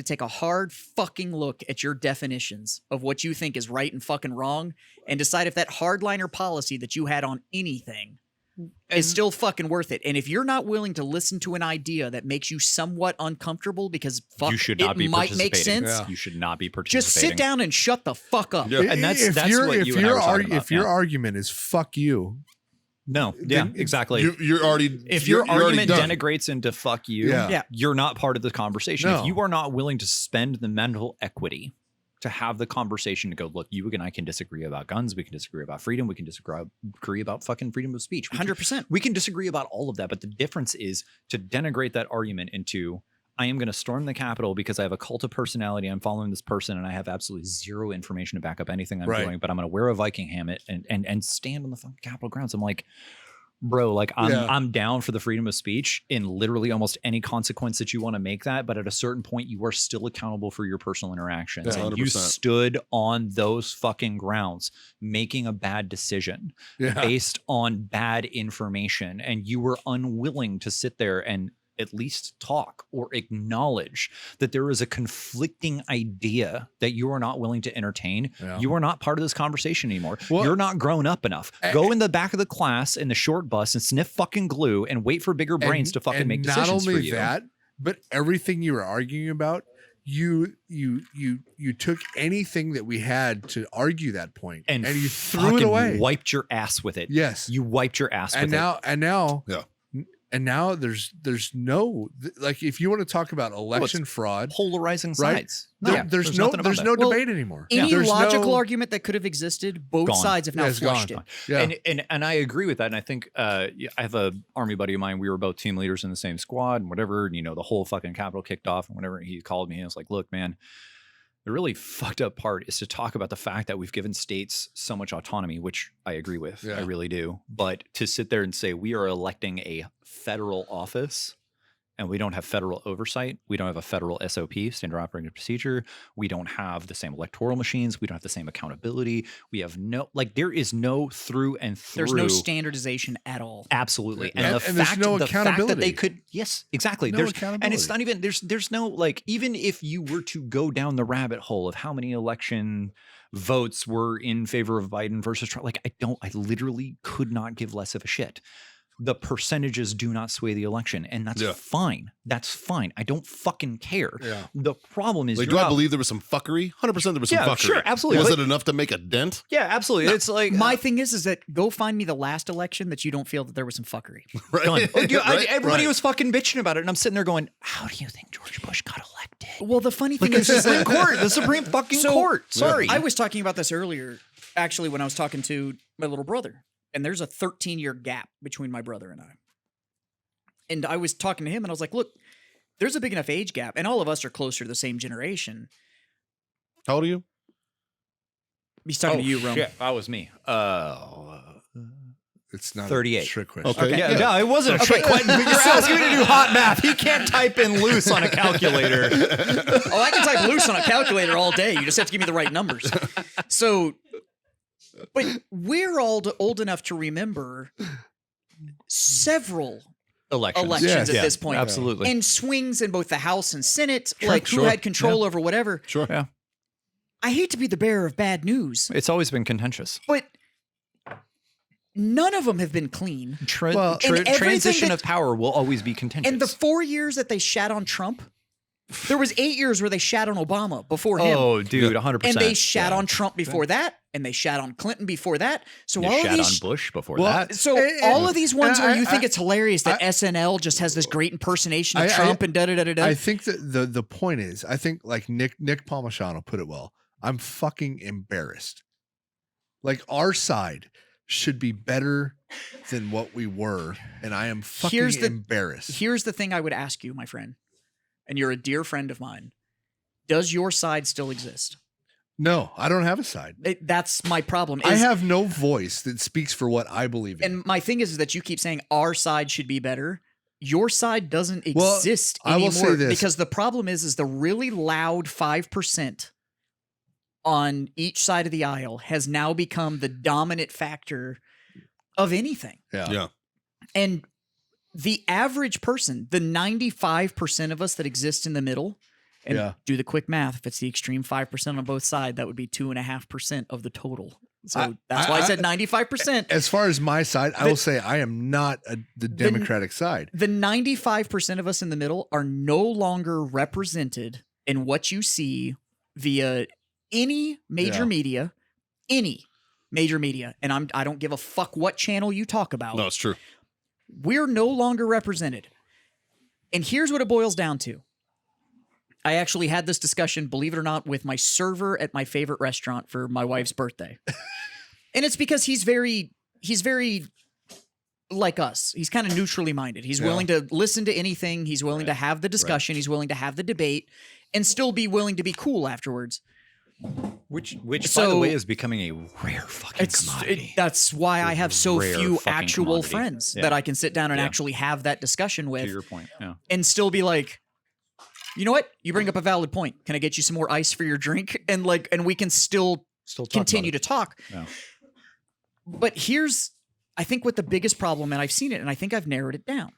take a hard fucking look at your definitions of what you think is right and fucking wrong and decide if that hardliner policy that you had on anything is still fucking worth it. And if you're not willing to listen to an idea that makes you somewhat uncomfortable because fuck, You should not it be might make participating. sense, Yeah. You should not be participating. just sit down and shut the fuck up. Yeah. And that's if what you and I were talking about, if your yeah. argument is fuck you, No. Yeah. Then Exactly. You're already. If you're your already argument done. denigrates into fuck you, Yeah. you're not part of the conversation. No. If you are not willing to spend the mental equity to have the conversation to go, look, you and I can disagree about guns. We can disagree about freedom. We can disagree about fucking freedom of speech. We can- 100%. We can disagree about all of that. But the difference is to denigrate that argument into, I am going to storm the Capitol because I have a cult of personality. I'm following this person and I have absolutely zero information to back up anything I'm Right. doing, but I'm going to wear a Viking helmet and stand on the fucking Capitol grounds. I'm like, bro, like Yeah. I'm down for the freedom of speech in literally almost any consequence that you want to make that. But at a certain point, you are still accountable for your personal interactions. Yeah, and you 100%. stood on those fucking grounds, making a bad decision Yeah. based on bad information. And you were unwilling to sit there and at least talk or acknowledge that there is a conflicting idea that you are not willing to entertain. Yeah. You are not part of this conversation anymore. Well- You're not grown up enough. Go in the back of the class in the short bus and sniff fucking glue and wait for bigger brains to fucking make decisions not only for you. that, but everything you were arguing about, you took anything that we had to argue that point and you threw fucking it away. wiped your ass with it. Yes. You wiped your ass and with it. now Yeah. and now there's no, like, if you want to talk about election fraud, Polarizing right? sides. There's no nothing about that. Well, debate anymore. Any There's logical no- argument that could have existed, both Gone. sides have now Yeah, it's flushed gone. it. Yeah. And I agree with that. And I think I have a army buddy of mine. We were both team leaders in the same squad and whatever. And, the whole fucking Capitol kicked off and whatever. He called me and was like, look, man, the really fucked up part is to talk about the fact that we've given states so much autonomy, which I agree with. Yeah. I really do. But to sit there and say we are electing a federal office and we don't have federal oversight, we don't have a federal SOP, standard operating procedure, we don't have the same electoral machines, we don't have the same accountability, we have there is no through and through. There's no standardization at all. Absolutely. Yeah. And, And there's no the fact that accountability. they could, yes, exactly. No And accountability. it's not even, there's no, like, even if you were to go down the rabbit hole of how many election votes were in favor of Biden versus Trump, like, I literally could not give less of a shit. The percentages do not sway the election, and that's Yeah. fine. That's fine. I don't fucking care. Yeah. The problem is, Like, you're do I not- believe there was some fuckery? 100% there was some Yeah, fuckery. sure, absolutely. Was But- it enough to make a dent? Yeah, absolutely. It's like My thing is that go find me the last election that you don't feel that there was some fuckery. Right. done. Oh, dude, Right? everybody Right. was fucking bitching about it, and I'm sitting there going, "How do you think George Bush got elected?" Well, the funny Like thing the is Supreme that Court, the Supreme fucking Court. Sorry, I was talking about this earlier, actually, when I was talking to my little brother, and there's a 13-year gap between my brother and I. And I was talking to him, and I was like, look, there's a big enough age gap, and all of us are closer to the same generation. How old are you? He's talking to you, Rome. Shit, that was me. It's not 38. a trick question. Okay. Yeah, no, it wasn't a trick question. You're asking me to do hot math. He can't type in loose on a calculator. Oh, I can type loose on a calculator all day. You just have to give me the right numbers. So, but we're all old enough to remember several elections Yes. at this point. Absolutely. And swings in both the House and Senate, like who sure. had control over whatever. Sure. Yeah. I hate to be the bearer of bad news, It's always been contentious. but none of them have been clean. Well, and everything Transition that- of power will always be contentious. And the 4 years that they shat on Trump, there was 8 years where they shat on Obama before him. oh, dude, 100%. And they shat on Trump before that, and they shat on Clinton before that. So You all shat of these on Bush before Well, that. So And- all of these ones and where you I- think it's hilarious that SNL just has this great impersonation of I- Trump and da da da da da. I think that the point is, I think like Nick Palmachano put it well. I'm fucking embarrassed. Like our side should be better than what we were, and I am fucking Here's the- embarrassed. Here's the thing I would ask you, my friend, and you're a dear friend of mine. Does your side still exist? No, I don't have a side. That's my problem. I is- have no voice that speaks for what I believe in. and my thing is that you keep saying our side should be better. Your side doesn't Well, exist I will anymore say this. because the problem is the really loud 5% on each side of the aisle has now become the dominant factor of anything. Yeah. And the average person, the 95% of us that exist in the middle, and Yeah. do the quick math, if it's the extreme 5% on both sides, that would be 2.5% of the total. So that's why I said 95%. As far as my side, I will say I am not the Democratic side. The 95% of us in the middle are no longer represented in what you see via any major media, and I don't give a fuck what channel you talk about. No, it's true. We're no longer represented. And here's what it boils down to. I actually had this discussion, believe it or not, with my server at my favorite restaurant for my wife's birthday. And it's because he's very like us. He's kind of neutrally minded. He's willing to listen to anything. He's willing to have the discussion. He's willing to have the debate and still be willing to be cool afterwards. Which by the So- way, is becoming a rare fucking commodity. That's why I have so Rare few fucking actual commodity. friends Yeah. that I can sit down and Yeah. actually have that discussion To with your point, yeah. and still be like, you know what? You bring up a valid point. Can I get you some more ice for your drink? And we can still continue to talk. Yeah. But here's, I think, what the biggest problem, and I've seen it, and I think I've narrowed it down.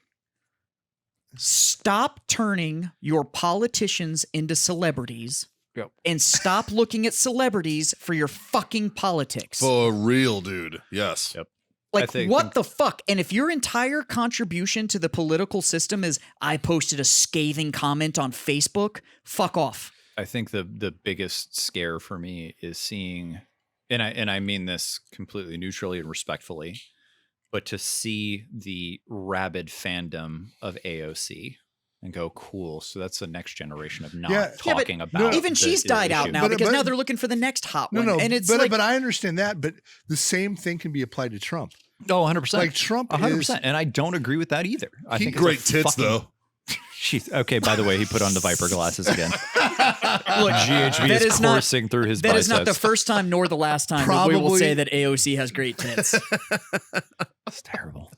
Stop turning your politicians into celebrities. Yep. And stop looking at celebrities for your fucking politics. For real, dude. Yes. Yep. Like, think- what the fuck? And if your entire contribution to the political system is, I posted a scathing comment on Facebook, fuck off. I think the biggest scare for me is seeing, and I mean this completely neutrally and respectfully, but to see the rabid fandom of AOC and go, cool. So that's the next generation of not Yeah. Yeah, but talking about. Even the she's died out issue. now But- because but- now they're looking for the next hot one. No, And it's but like, but I understand that. But the same thing can be applied to Trump. Oh, 100%. Like Trump 100%. And I don't agree with that either. I think it's Great a tits, fucking- though. She's okay. By the way, he put on the Viper glasses again. look, GHB that is is not- coursing through his that biceps. is not the first time nor the last time that we will Probably- say that AOC has great tits. It's terrible.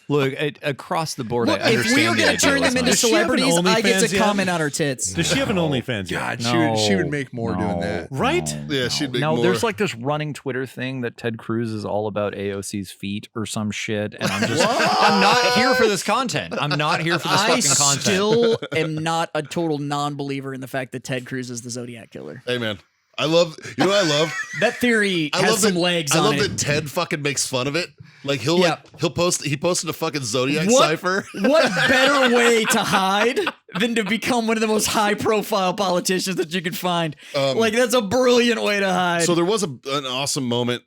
Look, across the board, Look, I if understand we are the going to turn them idealism. into Does she have an celebrities, I get OnlyFans to yet? comment on her tits. Does she have an OnlyFans yet? God, she would make more doing that. Right? Yeah, she'd make No, more. there's like this running Twitter thing that Ted Cruz is all about AOC's feet or some shit, and I'm just I'm not here for this content. I'm not here for this I fucking content. still am not a total non-believer in the fact that Ted Cruz is the Zodiac killer. Hey, man. I love, you know what I love? That theory I has love some that, legs I on love it. that Ted fucking makes fun of it. Like he posted a fucking Zodiac What? cipher. What better way to hide than to become one of the most high-profile politicians that you could find? Like, that's a brilliant way to hide. So there was an awesome moment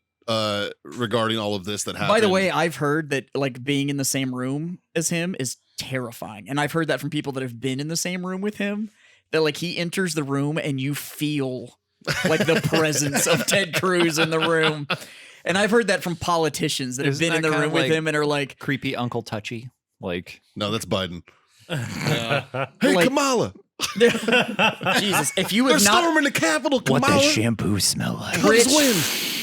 regarding all of this that happened. By the way, I've heard that like being in the same room as him is terrifying, and I've heard that from people that have been in the same room with him. That like he enters the room and you feel like the presence of Ted Cruz in the room. And I've heard that from politicians that have Isn't been in that the kind room of with like- him and are like, Creepy Uncle Touchy. Like, No, that's Biden. Like- Hey, Kamala. Jesus, if you They're have not, storming the Capitol, Kamala. shampoo smell like?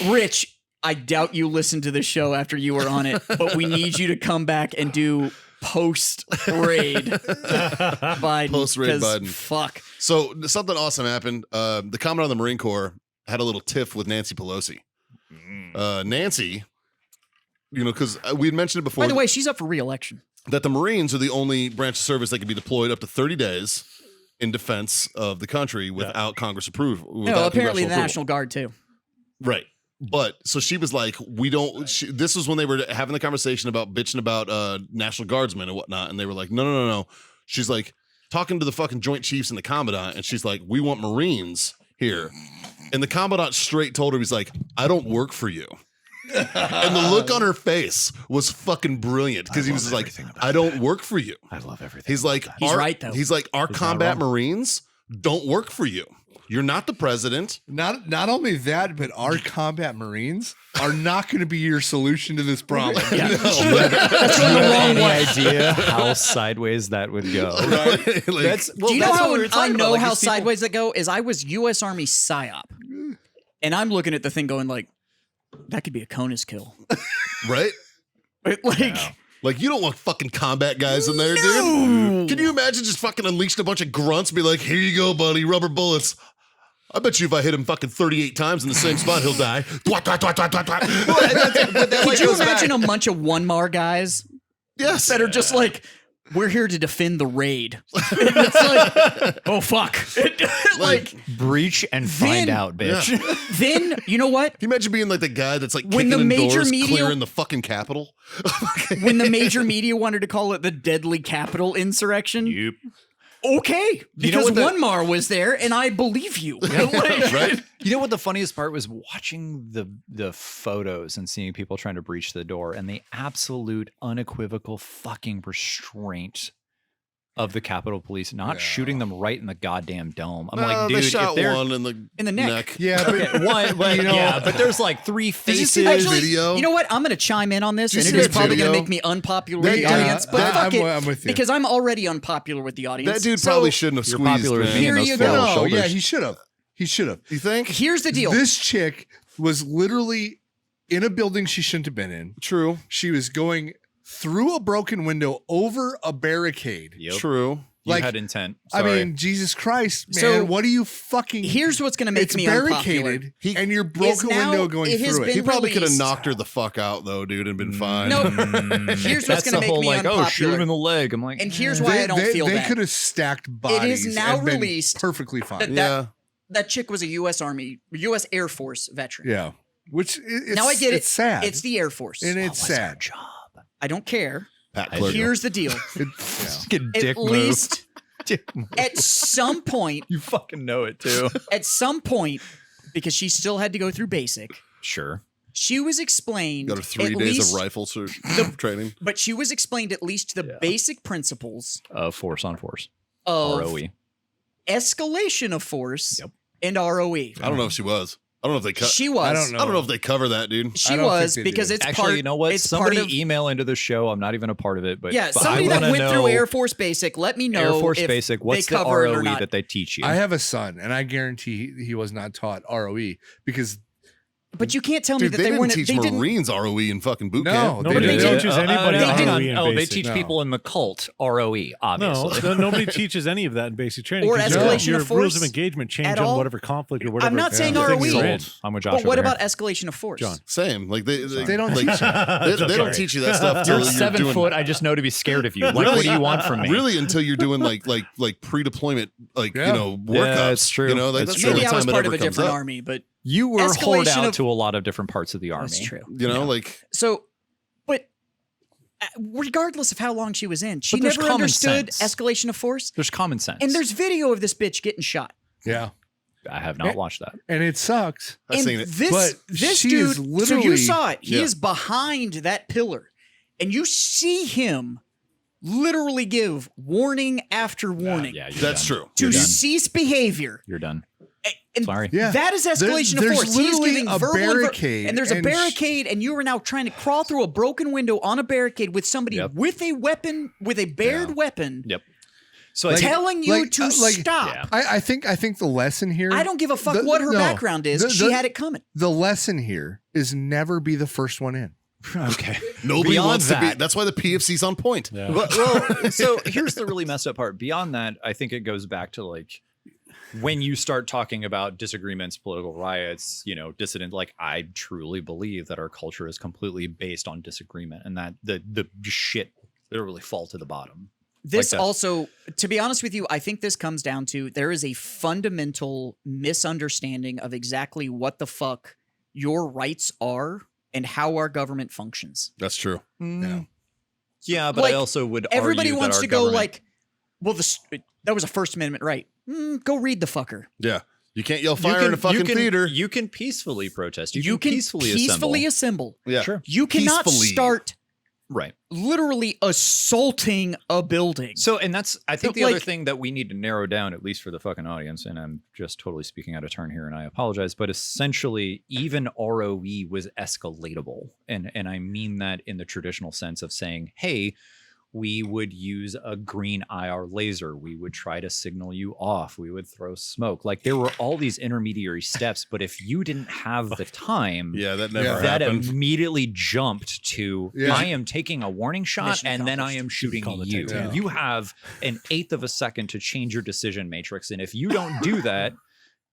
Rich, I doubt you listened to the show after you were on it, but we need you to come back and do post-raid Biden. Post-raid 'cause Biden. Fuck. So something awesome happened. The Commandant of the Marine Corps had a little tiff with Nancy Pelosi. Nancy, you know, because we had mentioned it before By the way, she's up for re-election. that the Marines are the only branch of service that can be deployed up to 30 days in defense of the country without Congress approval. No, without apparently the congressional National Guard too. approval. Right. But so she was like, we don't. This was when they were having the conversation about bitching about National Guardsmen and whatnot, and they were like, no. She's like talking to the fucking Joint Chiefs and the Commandant, and she's like, we want Marines here, and the Commandant straight told her, he's like, I don't work for you. And the look on her face was fucking brilliant because he was just like, I don't work for you. I love everything. He's like, He's right, though. He's like, our combat Marines don't work for you. You're not the president. Not only that, but our combat Marines are not going to be your solution to this problem. That's going the wrong Any way. idea how sideways that would go? Like, Do you know how I know how sideways that go? Is I was U.S. Army Sciop, and I'm looking at the thing going like, that could be a CONUS kill. right? Like, you don't want fucking combat guys in there, dude. Can you imagine just fucking unleashing a bunch of grunts and be like, here you go, buddy, rubber bullets. I bet you if I hit him fucking 38 times in the same spot, he'll die. Twat, twat, twat, twat, twat, twat. Could you imagine a bunch of one-mar guys Yes. that are just like, we're here to defend the raid? It's like, oh fuck. like, Breach and find Then- out, bitch. then, you know what? Can you imagine being like the guy that's like When kicking the in major doors, media- clearing the fucking Capitol? When the major media wanted to call it the Deadly Capitol Insurrection, Yep. okay, because what the- one-mar was there, and I believe you. Like, Right? You know what the funniest part was? Watching the photos and seeing people trying to breach the door and the absolute unequivocal fucking restraint of the Capitol Police not shooting them right in the goddamn dome. I'm like, dude, they shot if they're one in the neck. Yeah, but okay, one, but, You know- yeah, but there's like three you faces. see that Actually, video? you know what? I'm going to chime in on this, Did and you it see is that probably going to video? make me unpopular with the That- audience. But that- fuck I'm with you. because I'm already unpopular with the audience. That dude So, probably shouldn't have You're squeezed, popular with man. me Here and you those go. flannel no, shoulders. yeah, he should have. He should have. You think? Here's the deal. This chick was literally in a building she shouldn't have been in. True. She was going through a broken window over a barricade. Yep. True. You Like, had intent. I Sorry. mean, Jesus Christ, man. So, what are you fucking... Here's what's going to make It's me unpopular. barricaded, and your broken now- window going it has through been it. He probably could have released. knocked her the fuck out though, dude, and been fine. No. Mm, Here's what's that's gonna the make whole me like, oh, shoot unpopular. him in the leg. I'm like, And here's why I don't feel they bad. could have stacked bodies. now and been released perfectly fine. that- That chick was a U.S. Air Force veteran. Yeah, which it's, Now I get it's it. sad. It's the Air Force. and it's sad. I don't care. Pat Clergo. Here's the deal. Fucking dick At move. least Dick move. at some point, You fucking know it too. because she still had to go through basic, Sure. she was explained Got her 3 at days least, of rifle training. but she was explained at least the basic principles Force on force. of ROE. escalation of force Yep. and ROE. I don't know if she was. I don't know if they She was. I don't know. I don't know if they cover that, dude. She I don't was think they because do. it's Actually, part. you know what? It's Somebody part of, email into the show. I'm not even a part of it, but yeah, but somebody I that wanna went know through Air Force Basic. Let me know. Air Force if Basic. What's they the cover it or ROE not. that they teach you? I have a son, and I guarantee he was not taught ROE because But you can't tell Dude, me that they they didn't weren't. teach They didn't. Marines ROE in fucking boot No, camp. they Nobody didn't. teaches anybody they ROE didn't- in they basic. teach No. people in the cult ROE, obviously. No, nobody teaches any of that in basic training. Or 'cause escalation your of force rules of engagement change at on all. whatever conflict or whatever. I'm not saying Yeah. ROE. thing you're in. I'm with Josh. But what over here. about escalation of force? John. Same. Like they don't like, teach they don't teach you that stuff till You're you're 7 doing, foot. I just know to be scared of you. Like, what do you want from me? Really, until you're doing like pre-deployment, like Yeah. you know, workups. Yeah, it's true. You know, like, It's that's true. the only Maybe I was time it part of ever a comes different up. army, but You were Escalation hoard out of- to a lot of different parts of the army. that's true. You know, like So, but regardless of how long she was in, she But there's never common understood sense. escalation of force. There's common sense. And there's video of this bitch getting shot. yeah, I have not watched that. and it sucks. I've and seen it. this But this she dude, is so you literally- saw it. He Yeah. is behind that pillar, and you see him literally give warning after warning Yeah, That's true. to You're done. cease behavior. You're done. And Sorry. Yeah. that is escalation of There's force. He is literally giving a verbal barricade, and there's a and barricade, and you are now trying to crawl through a broken window on a barricade with somebody Yep. with a weapon, with a bared weapon, Yep. So I think- telling you like, to like- stop. Yeah. I think the lesson here. I don't give a fuck the- what her no, background is. the- She the- had it coming. The lesson here is never be the first one in. okay. Nobody Beyond wants to be. that- That's why the PFC's on point. Yeah. Well, so here's the really messed up part. Beyond that, I think it goes back to like when you start talking about disagreements, political riots, you know, dissident. Like I truly believe that our culture is completely based on disagreement, and that the shit literally fall to the bottom. This that. also, to be honest with you, I think this comes down to there is a fundamental misunderstanding of exactly what the fuck your rights are and how our government functions. That's true. Yeah, but Like, I also would Everybody argue wants that to our go government- like, well, that was a First Amendment right. Go read the fucker. Yeah. You can't yell You fire in a fucking theater. You can peacefully protest. You can peacefully assemble. Yeah. Sure. You cannot Peacefully. start Right. literally assaulting a building. So, and that's, I think So, the other like- thing that we need to narrow down, at least for the fucking audience, and I'm just totally speaking out of turn here and I apologize, but essentially even ROE was escalatable. And I mean that in the traditional sense of saying, hey, we would use a green IR laser. We would try to signal you off. We would throw smoke. Like there were all these intermediary steps, but if you didn't have the time, Yeah, that never Yeah. that happened. immediately jumped to Yeah. I am taking a warning shot Mission and then I accomplished. am shooting call it you. Titanic. You have an eighth of a second to change your decision matrix, and if you don't do that,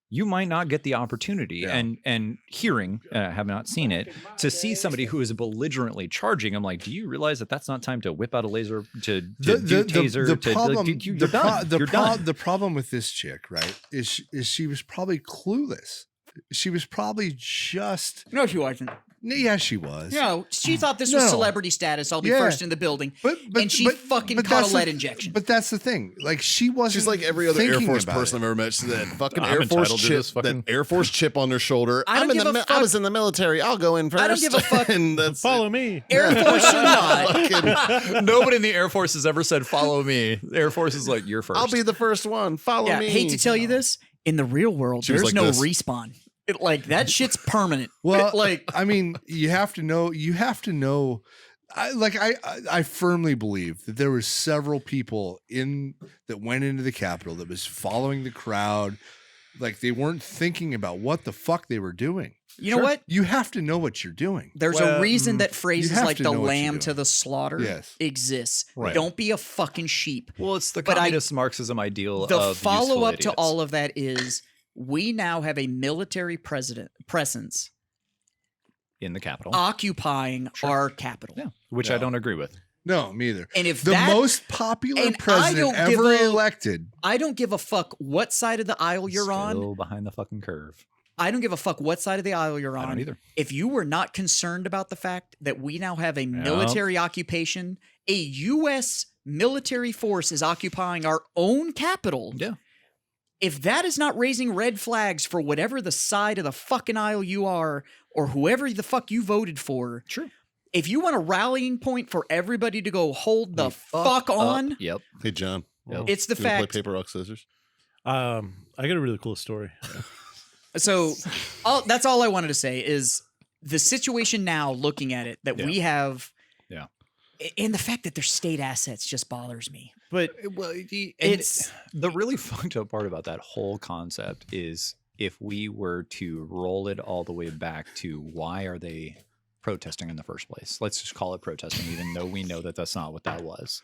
you might not get the opportunity. Yeah. And hearing, I have not seen it, to see somebody who is belligerently charging. I'm like, do you realize that that's not time to whip out a laser to do taser? the to, problem, like, you're the, done. pro- You're done. the problem with this chick, right, is she was probably clueless. She was probably just No, she wasn't. yeah, she was. No, she thought this was No. celebrity status. I'll be Yeah. first in the building. But And she fucking caught that's a lead the- injection. But that's the thing. Like she wasn't. She's like every other Air thinking Force about person it. I've ever met. She's that fucking I'm Air Force entitled to chip, this fucking- that Air Force chip on their shoulder. I don't I'm in give the a I fuck. was in the military. I'll go in first. I don't give a fuck. And that's Follow me. Air Force or not. Fucking, Nobody in the Air Force has ever said, follow me. The Air Force is like, you're first. I'll be the first one. Follow Yeah, me. hate to tell you this. In the real world, She was there's like no this. respawn. Like that shit's permanent. Well, like I mean, you have to know. You have to know. I firmly believe that there were several people that went into the Capitol that was following the crowd, like they weren't thinking about what the fuck they were doing. You know what? You have to know what you're doing. There's a reason that phrases have like to the know what you're lamb doing. to the slaughter exists. Right. Don't be a fucking sheep. Well, it's the But communist Marxism ideal The of follow-up useful to all of that is we now have a military presence in the capital, occupying our capital. yeah, which I don't agree with. No, me either. And if The that, most popular and I president don't give ever a- elected. I don't give a fuck what side of the aisle you're on. Still behind the fucking curve. I don't give a fuck what side of the aisle you're on. I don't either. If you were not concerned about the fact that we now have a military occupation, a U.S. military force is occupying our own capital. Yeah. If that is not raising red flags for whatever the side of the fucking aisle you are, or whoever the fuck you voted for, True. if you want a rallying point for everybody to go hold the fuck on, Yep. Hey, John. it's the You wanna fact. play paper, rock, scissors? I got a really cool story. So that's all I wanted to say is the situation now, looking at it, that we have, and the fact that they're state assets just bothers me. But Well, it's the really fucked up part about that whole concept is if we were to roll it all the way back to why are they protesting in the first place? Let's just call it protesting, even though we know that that's not what that was.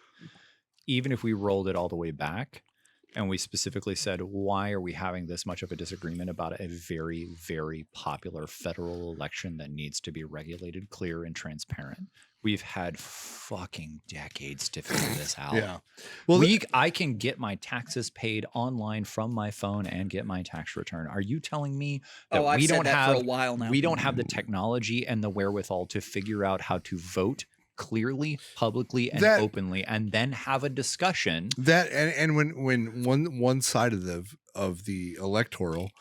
Even if we rolled it all the way back and we specifically said, why are we having this much of a disagreement about a very, very popular federal election that needs to be regulated, clear, and transparent? We've had fucking decades to figure this out. Yeah. Well, I can get my taxes paid online from my phone and get my tax return. Are you telling me that I've we said don't that have for a while now. we don't have the technology and the wherewithal to figure out how to vote clearly, publicly, and openly, and then have a discussion? that and when one side of the electoral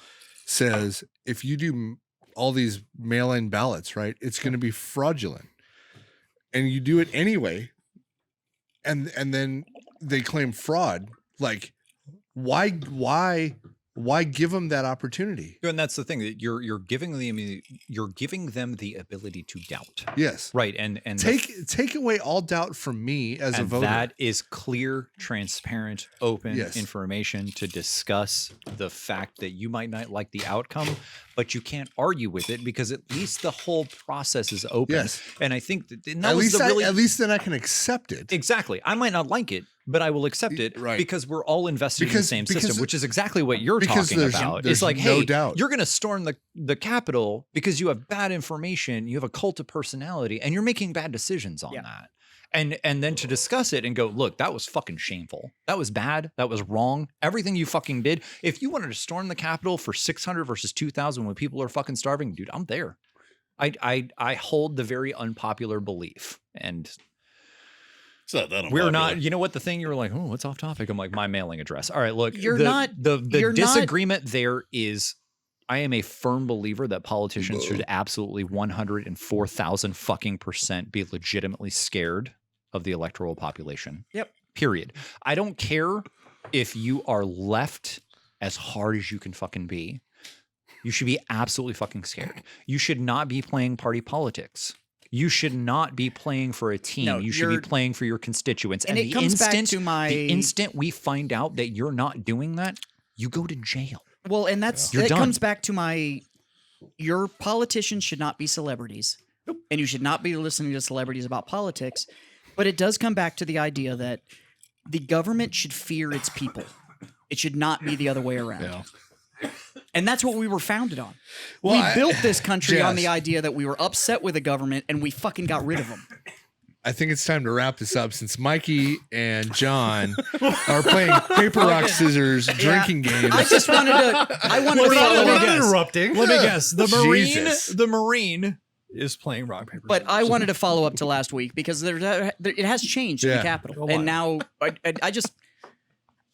says if you do all these mail-in ballots, right, it's going to be fraudulent. And you do it anyway, and then they claim fraud. Like, why give them that opportunity? And that's the thing, that you're giving them the ability to doubt. Yes, Right. And take away all doubt from me as a voter. that is clear, transparent, open Yes. information to discuss the fact that you might not like the outcome, but you can't argue with it because at least the whole process is open. Yes. And I think that, and that at was least the really at least then I can accept it. exactly. I might not like it, but I will accept it Right. because we're all invested in the Because- same because- system, which is exactly what you're because talking there's- about. there's It's like, no hey, doubt. you're going to storm the Capitol because you have bad information, you have a cult of personality, and you're making bad decisions on that. And then to discuss it and go, look, that was fucking shameful. That was bad. That was wrong. Everything you fucking did. If you wanted to storm the Capitol for 600 versus 2,000 when people are fucking starving, dude, I'm there. I hold the very unpopular belief, and It's not that we're unpopular. not. You know what? The thing you were like, oh, what's off topic? I'm like, my mailing address. All right, look, You're the, not- the you're not- disagreement there is. I am a firm believer that politicians should absolutely 104,000 fucking % be legitimately scared of the electoral population. Yep. Period. I don't care if you are left as hard as you can fucking be. You should be absolutely fucking scared. You should not be playing party politics. You should not be playing for a team. No, you should be you're- playing for your constituents. And it comes back to the instant we find out that you're not doing that, you go to jail. Well, and that You're done. comes back to your politicians should not be celebrities. And you should not be listening to celebrities about politics. But it does come back to the idea that the government should fear its people. It should not be the other way around. Yeah. And that's what we were founded on. Well, we built this country on Jess. the idea that we were upset with the government and we fucking got rid of them. I think it's time to wrap this up since Mikey and John are playing paper, rock, scissors drinking games. I just wanted to. I wanted to follow Let me up. interrupting. Let me guess. Jesus. The Marine is playing rock paper. But I scissors. wanted to follow up to last week because it has changed in Yeah. the Capitol, Go and on. now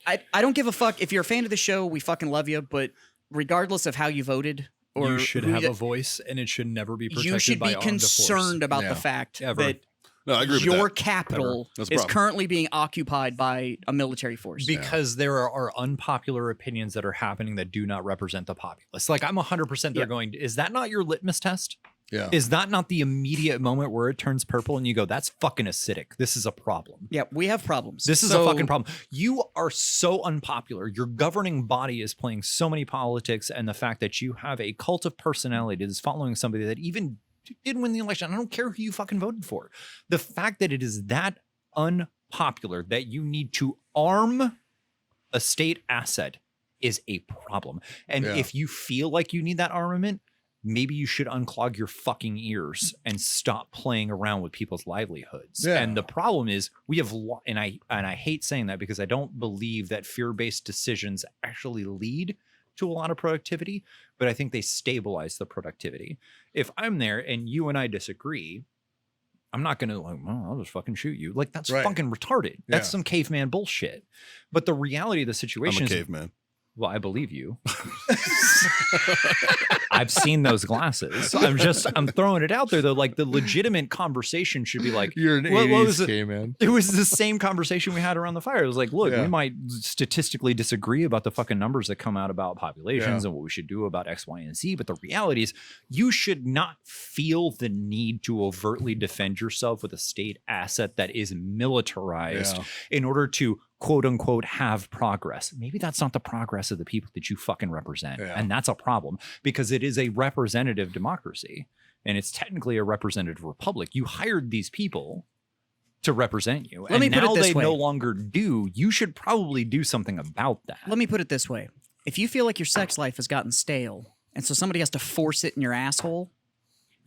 I don't give a fuck if you're a fan of the show. We fucking love you, but regardless of how you voted, or you should who have you- a voice, and it should never be protected you should by be armed force. concerned about Yeah. the fact Ever. that No, I agree with your that. capital That's a is problem. currently being occupied by a military force. Because there are unpopular opinions that are happening that do not represent the populace. Like I'm 100% they're Yeah. going, is that not your litmus test? Yeah. Is that not the immediate moment where it turns purple and you go, that's fucking acidic. This is a problem. Yeah, we have problems. This is a fucking problem. You are so unpopular. Your governing body is playing so many politics, and the fact that you have a cult of personality that is following somebody that even didn't win the election. I don't care who you fucking voted for. The fact that it is that unpopular that you need to arm a state asset is a problem. And if you feel like you need that armament, maybe you should unclog your fucking ears and stop playing around with people's livelihoods. Yeah. And the problem is we have, and I hate saying that because I don't believe that fear-based decisions actually lead to a lot of productivity, but I think they stabilize the productivity. If I'm there and you and I disagree, I'm not going to like, well, I'll just fucking shoot you. Like, that's fucking retarded. That's some caveman bullshit. But the reality of the situation I'm a is, caveman. well, I believe you. I've seen those glasses. I'm throwing it out there though. Like, the legitimate conversation should be like, You're an what was 80s it? caveman. It was the same conversation we had around the fire. It was like, look, we might statistically disagree about the fucking numbers that come out about populations and what we should do about X, Y, and Z. But the reality is you should not feel the need to overtly defend yourself with a state asset that is militarized in order to quote unquote have progress. Maybe that's not the progress of the people that you fucking represent. And that's a problem because it is a representative democracy and it's technically a representative republic. You hired these people to represent you. Let me put it now this they way. no longer do. You should probably do something about that. Let me put it this way. If you feel like your sex life has gotten stale and so somebody has to force it in your asshole,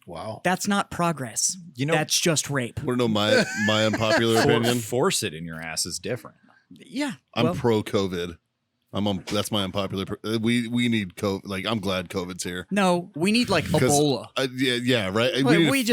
Wow. that's not progress. You know, that's just rape. Want to know my unpopular opinion? force it in your ass is different. Yeah. I'm pro COVID. That's my unpopular. We need COVID. Like, I'm glad COVID's here. No, we need like Ebola. Yeah, right. Like, we need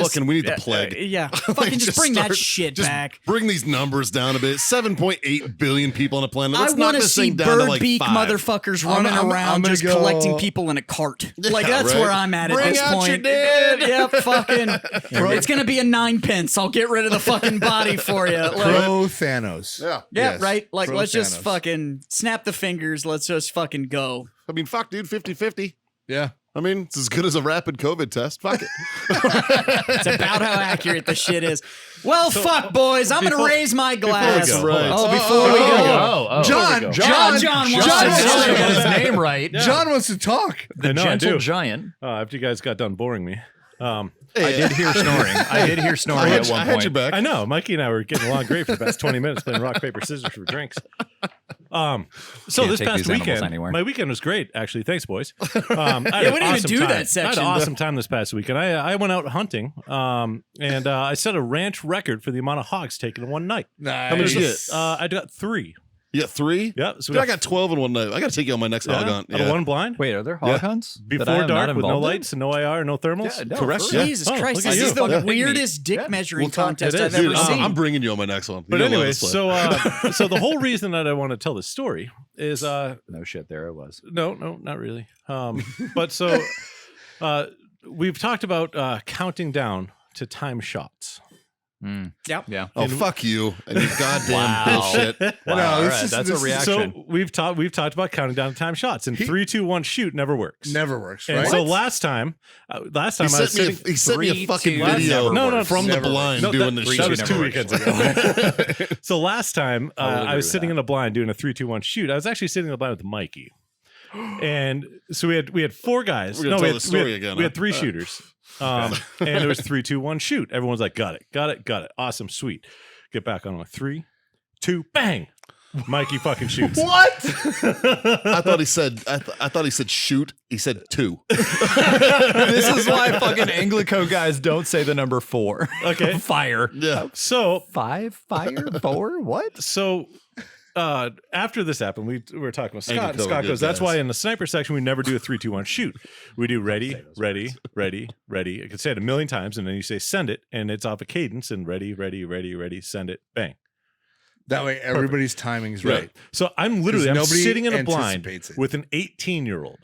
the plague. Yeah, fucking just bring that shit back. Bring these numbers down a bit. 7.8 billion people on the planet. Let's I knock want to this see thing down to bird like beak 5. motherfuckers running I'm around gonna just go- collecting people in a cart. Like, that's right. where I'm at Bring this out point. your dead. Yep, fucking. It's gonna be a 9 pence. I'll get rid of the fucking body for you. Like, Pro Thanos. Yeah. yeah, Yes. right. Like, Pro let's just Thanos. fucking snap the fingers. Let's just fucking go. I mean, fuck, dude. 50-50. Yeah. I mean, it's as good as a rapid COVID test. Fuck it. It's about how accurate the shit is. Well, fuck, boys. I'm gonna raise my glass. go. Right. Oh, before we go. John John wants John to say got it. his name right. John wants to talk. The I know, I gentle do. giant. After you guys got done boring me. I did hear snoring. I did hear snoring at one I had point. your back. I know. Mikey and I were getting along great for the past 20 minutes playing rock, paper, scissors for drinks. So Can't this take past these animals weekend, anywhere. my weekend was great, actually. Thanks, boys. I had Yeah, an we didn't even awesome do time. that I had section. an awesome time this past weekend. I went out hunting, and I set a ranch record for the amount of hogs taken in one night. Nice. How many did you get? I got 3. You got 3? Yeah, so Dude, I got 12 in one night. I got to take you on my next hog hunt. out of one blind. Wait, are there hog hunts? that I Before am not dark with no involved in? lights and no IR, no thermals. Yeah, no, Correct. for real. Yeah. Jesus Oh, Christ, look at this is you. the Yeah. weirdest dick measuring We'll talk- contest it I've is. ever Dude, seen. I'm bringing you on my next one. But You know anyway, this one. so the whole reason that I want to tell this story is No shit, there it was. no, not really. But so we've talked about counting down to time shots. Yep. Yeah. Oh, fuck you and your goddamn Wow. bullshit. Wow. No, All this right, is- that's this a is- reaction. So we've talked about counting down to time shots, and 3, 2, 1 shoot never works. Never works, And right? so last time I He was sent sitting. me a 3, fucking 2, video never from works. the Never blind No, doing that, this that shit. was 2 weekends ago. So last time I will I agree was with sitting that. in a blind doing a 3, 2, 1 shoot. I was actually sitting in a blind with Mikey, and so we had 4 guys. We're gonna we tell had, the story we had, again, We huh? had 3 shooters, and it was 3, 2, 1 shoot. Everyone's like, got it, awesome, sweet. Get back on. I'm like 3, 2, bang. Mikey fucking shoots. What? I thought he said. I thought he said shoot. He said 2. This is why fucking Anglico guys don't say the number 4. Okay. Fire. Yeah. So 5, fire, 4, what? So after this happened, we were talking with Scott. Anglico And Scott good goes, "That's guys. why in the sniper section we never do a 3, 2, 1 shoot. We do ready, ready, ready, ready. I could say it a million times, and then you say send it, and it's off a cadence, and ready, ready, ready, ready, send it, bang. That way everybody's timing's right. So I'm literally 'Cause I'm nobody sitting in a blind anticipates it. with an 18-year-old,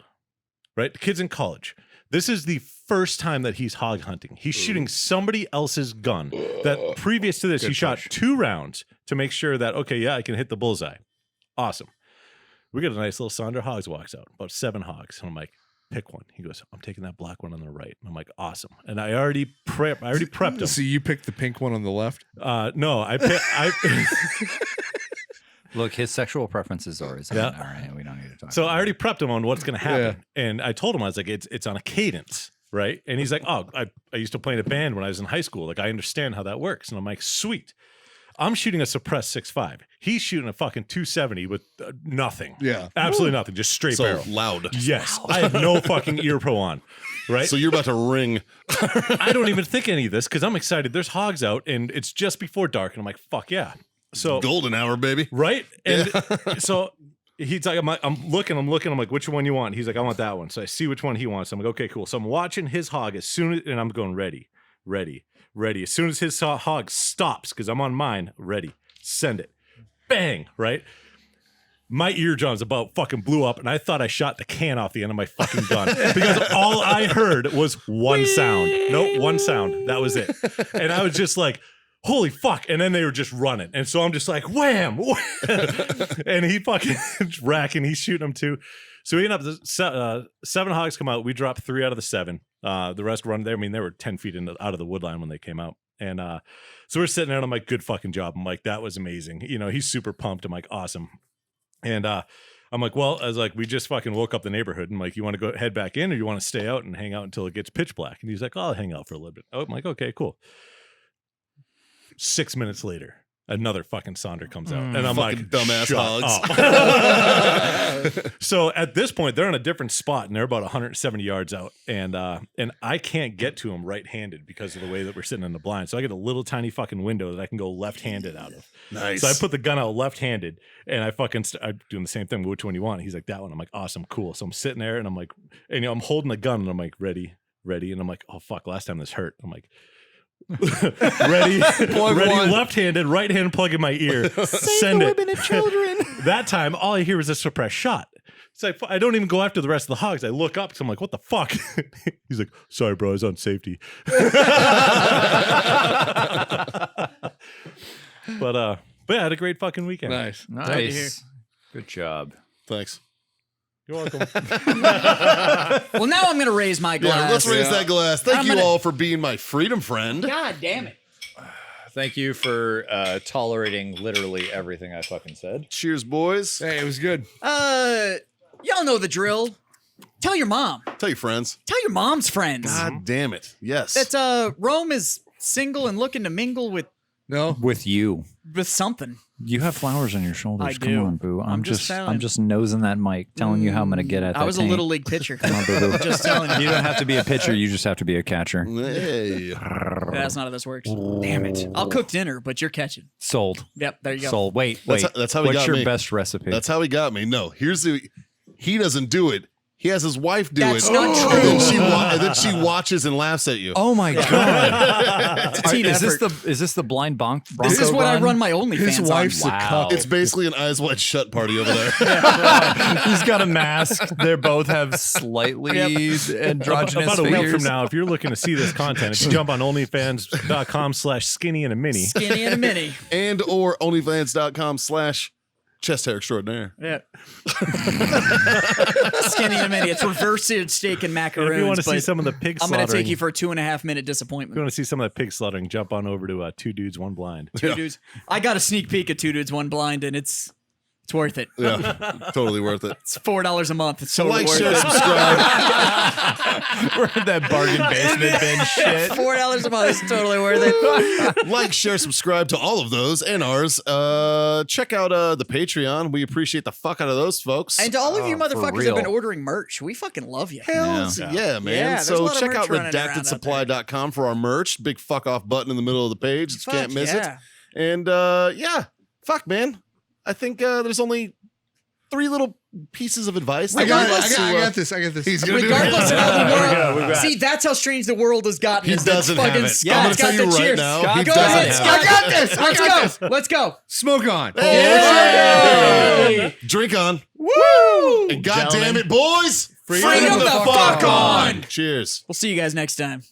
right? The kid's in college. This is the first time that he's hog hunting. He's shooting somebody else's gun. That previous to this, he shot 2 rounds to make sure that, okay, yeah, I can hit the bullseye. Awesome. We get a nice little Sonder Hogs walks out, about 7 hogs. And I'm like, pick one. He goes, I'm taking that black one on the right. And I'm like, awesome. And I already prepped him. So you picked the pink one on the left? No, I Look, his sexual preferences are his own. Yeah. All right, we don't need to talk. So about I already prepped him on what's going to happen. Yeah. And I told him, I was like, it's on a cadence, right? And he's like, oh, I used to play in a band when I was in high school. Like, I understand how that works. And I'm like, sweet. I'm shooting a suppressed 6.5. He's shooting a fucking 270 with nothing. Yeah. Absolutely nothing. Just straight So barrel. loud. Yes. I have no fucking ear pro on, right? So you're about to ring. I don't even think any of this because I'm excited. There's hogs out and it's just before dark. And I'm like, fuck yeah. So Golden hour, baby. right? And so he's like, I'm looking. I'm like, which one you want? He's like, I want that one. So I see which one he wants. I'm like, okay, cool. So I'm watching his hog as soon as, and I'm going ready. As soon as his hog stops, because I'm on mine, ready, send it. Bang, right? My eardrums about fucking blew up, and I thought I shot the can off the end of my fucking gun because all I heard was one sound. Nope, one sound. That was it. And I was just like, holy fuck. And then they were just running. And so I'm just like, wham. And he fucking racking. He's shooting them too. So we end up, 7 hogs come out. We dropped 3 out of the 7. The rest run there. I mean, they were 10 feet out of the wood line when they came out. And so we're sitting there and I'm like, good fucking job. I'm like, that was amazing. You know, he's super pumped. I'm like, awesome. And I'm like, well, I was like, we just fucking woke up the neighborhood. And like, you want to go head back in or you want to stay out and hang out until it gets pitch black? And he's like, oh, I'll hang out for a little bit. Oh, I'm like, okay, cool. 6 minutes later, another fucking Sonder comes out. And I'm Fucking like, dumbass shut hogs. up. So at this point, they're in a different spot and they're about 170 yards out. And I can't get to them right-handed because of the way that we're sitting in the blind. So I get a little tiny fucking window that I can go left-handed out of. Nice. So I put the gun out left-handed and I fucking I'm doing the same thing. Which one you want? He's like, that one. I'm like, awesome, cool. So I'm sitting there and I'm like, and you know, I'm holding the gun and I'm like, ready. And I'm like, oh fuck, last time this hurt. I'm like, ready, one. left-handed, right-hand plug in my ear. Send it. Women and children. That time, all I hear is a suppressed shot. It's like, I don't even go after the rest of the hogs. I look up because I'm like, what the fuck? He's like, sorry, bro, I was on safety. But yeah, I had a great fucking weekend. Nice. Nice. Good job. Thanks. You're welcome. Well, now I'm going to raise my glass. Yeah, let's raise that glass. Thank I'm you gonna- all for being my freedom friend. God damn it. Thank you for tolerating literally everything I fucking said. Cheers, boys. Hey, it was good. Y'all know the drill. Tell your mom. Tell your friends. Tell your mom's friends. God damn it. Yes. That Rome is single and looking to mingle with No? With you. something. You have flowers on your shoulders. I Come do. on, boo. I'm just telling. nosing that mic, telling you how I'm gonna get at that. I was tank. a little league pitcher. Come on, boo. Just telling you. You don't have to be a pitcher. You just have to be a catcher. Hey. That's not how this works. Damn it. I'll cook dinner, but you're catching. Sold. Yep, there you go. Sold. Wait. That's how he What's got your me. best recipe? That's how he got me. No, he doesn't do it. He has his wife do That's it. not true. And then she watches and laughs at you. oh my god! It's a team effort. Is this the blind Bronco? This is what I run? run my OnlyFans His wife's on. a Wow. cuck. It's basically an eyes wide shut party over there. He's got a mask. They both have slightly androgynous About a week figures. from now, if you're looking to see this content, if you jump on onlyfans.com/skinny and a mini. Skinny and a mini. And or onlyfans.com/chest hair extraordinaire. Yeah. Skinny and a mini. It's reverse seared steak and And macaroons. if you want to see but some of the pig I'm slaughtering, going to take you for a 2.5 minute if you disappointment. want to see some of that pig slaughtering, jump on over to 2 Dudes, 1 Blind. Two dudes. I got a sneak peek at 2 Dudes, 1 Blind, and it's worth it. Yeah, totally worth it. It's $4 a month. It's totally Like, worth share, it. subscribe. We're in that bargain basement bin shit. $4 a month is totally worth it. Like, share, subscribe to all of those and ours. Check out the Patreon. We appreciate the fuck out of those folks. And to all of you for motherfuckers that have been real. ordering merch, we fucking love you. Hell yeah, man. Yeah, there's a so lot of check merch out running around out redactedsupply.com for our merch. Big fuck off button in the middle of the page. Just Fuck can't miss yeah. it. And yeah, fuck, man. I think there's only 3 little pieces of advice. I that got, we'd like I to, got this. I got this. He's gonna do it. Regardless of how the we world. got See, that's how strange the world has gotten. He is that doesn't have fucking it. Scott's I'm gonna got tell you the right cheers. now, Scott, he go doesn't ahead, have Scott. it. I got this. Let's go. Let's go. Smoke on. Hey. Drink on. Woo! And God damn it, boys. Freedom the fuck on. Cheers. We'll see you guys next time.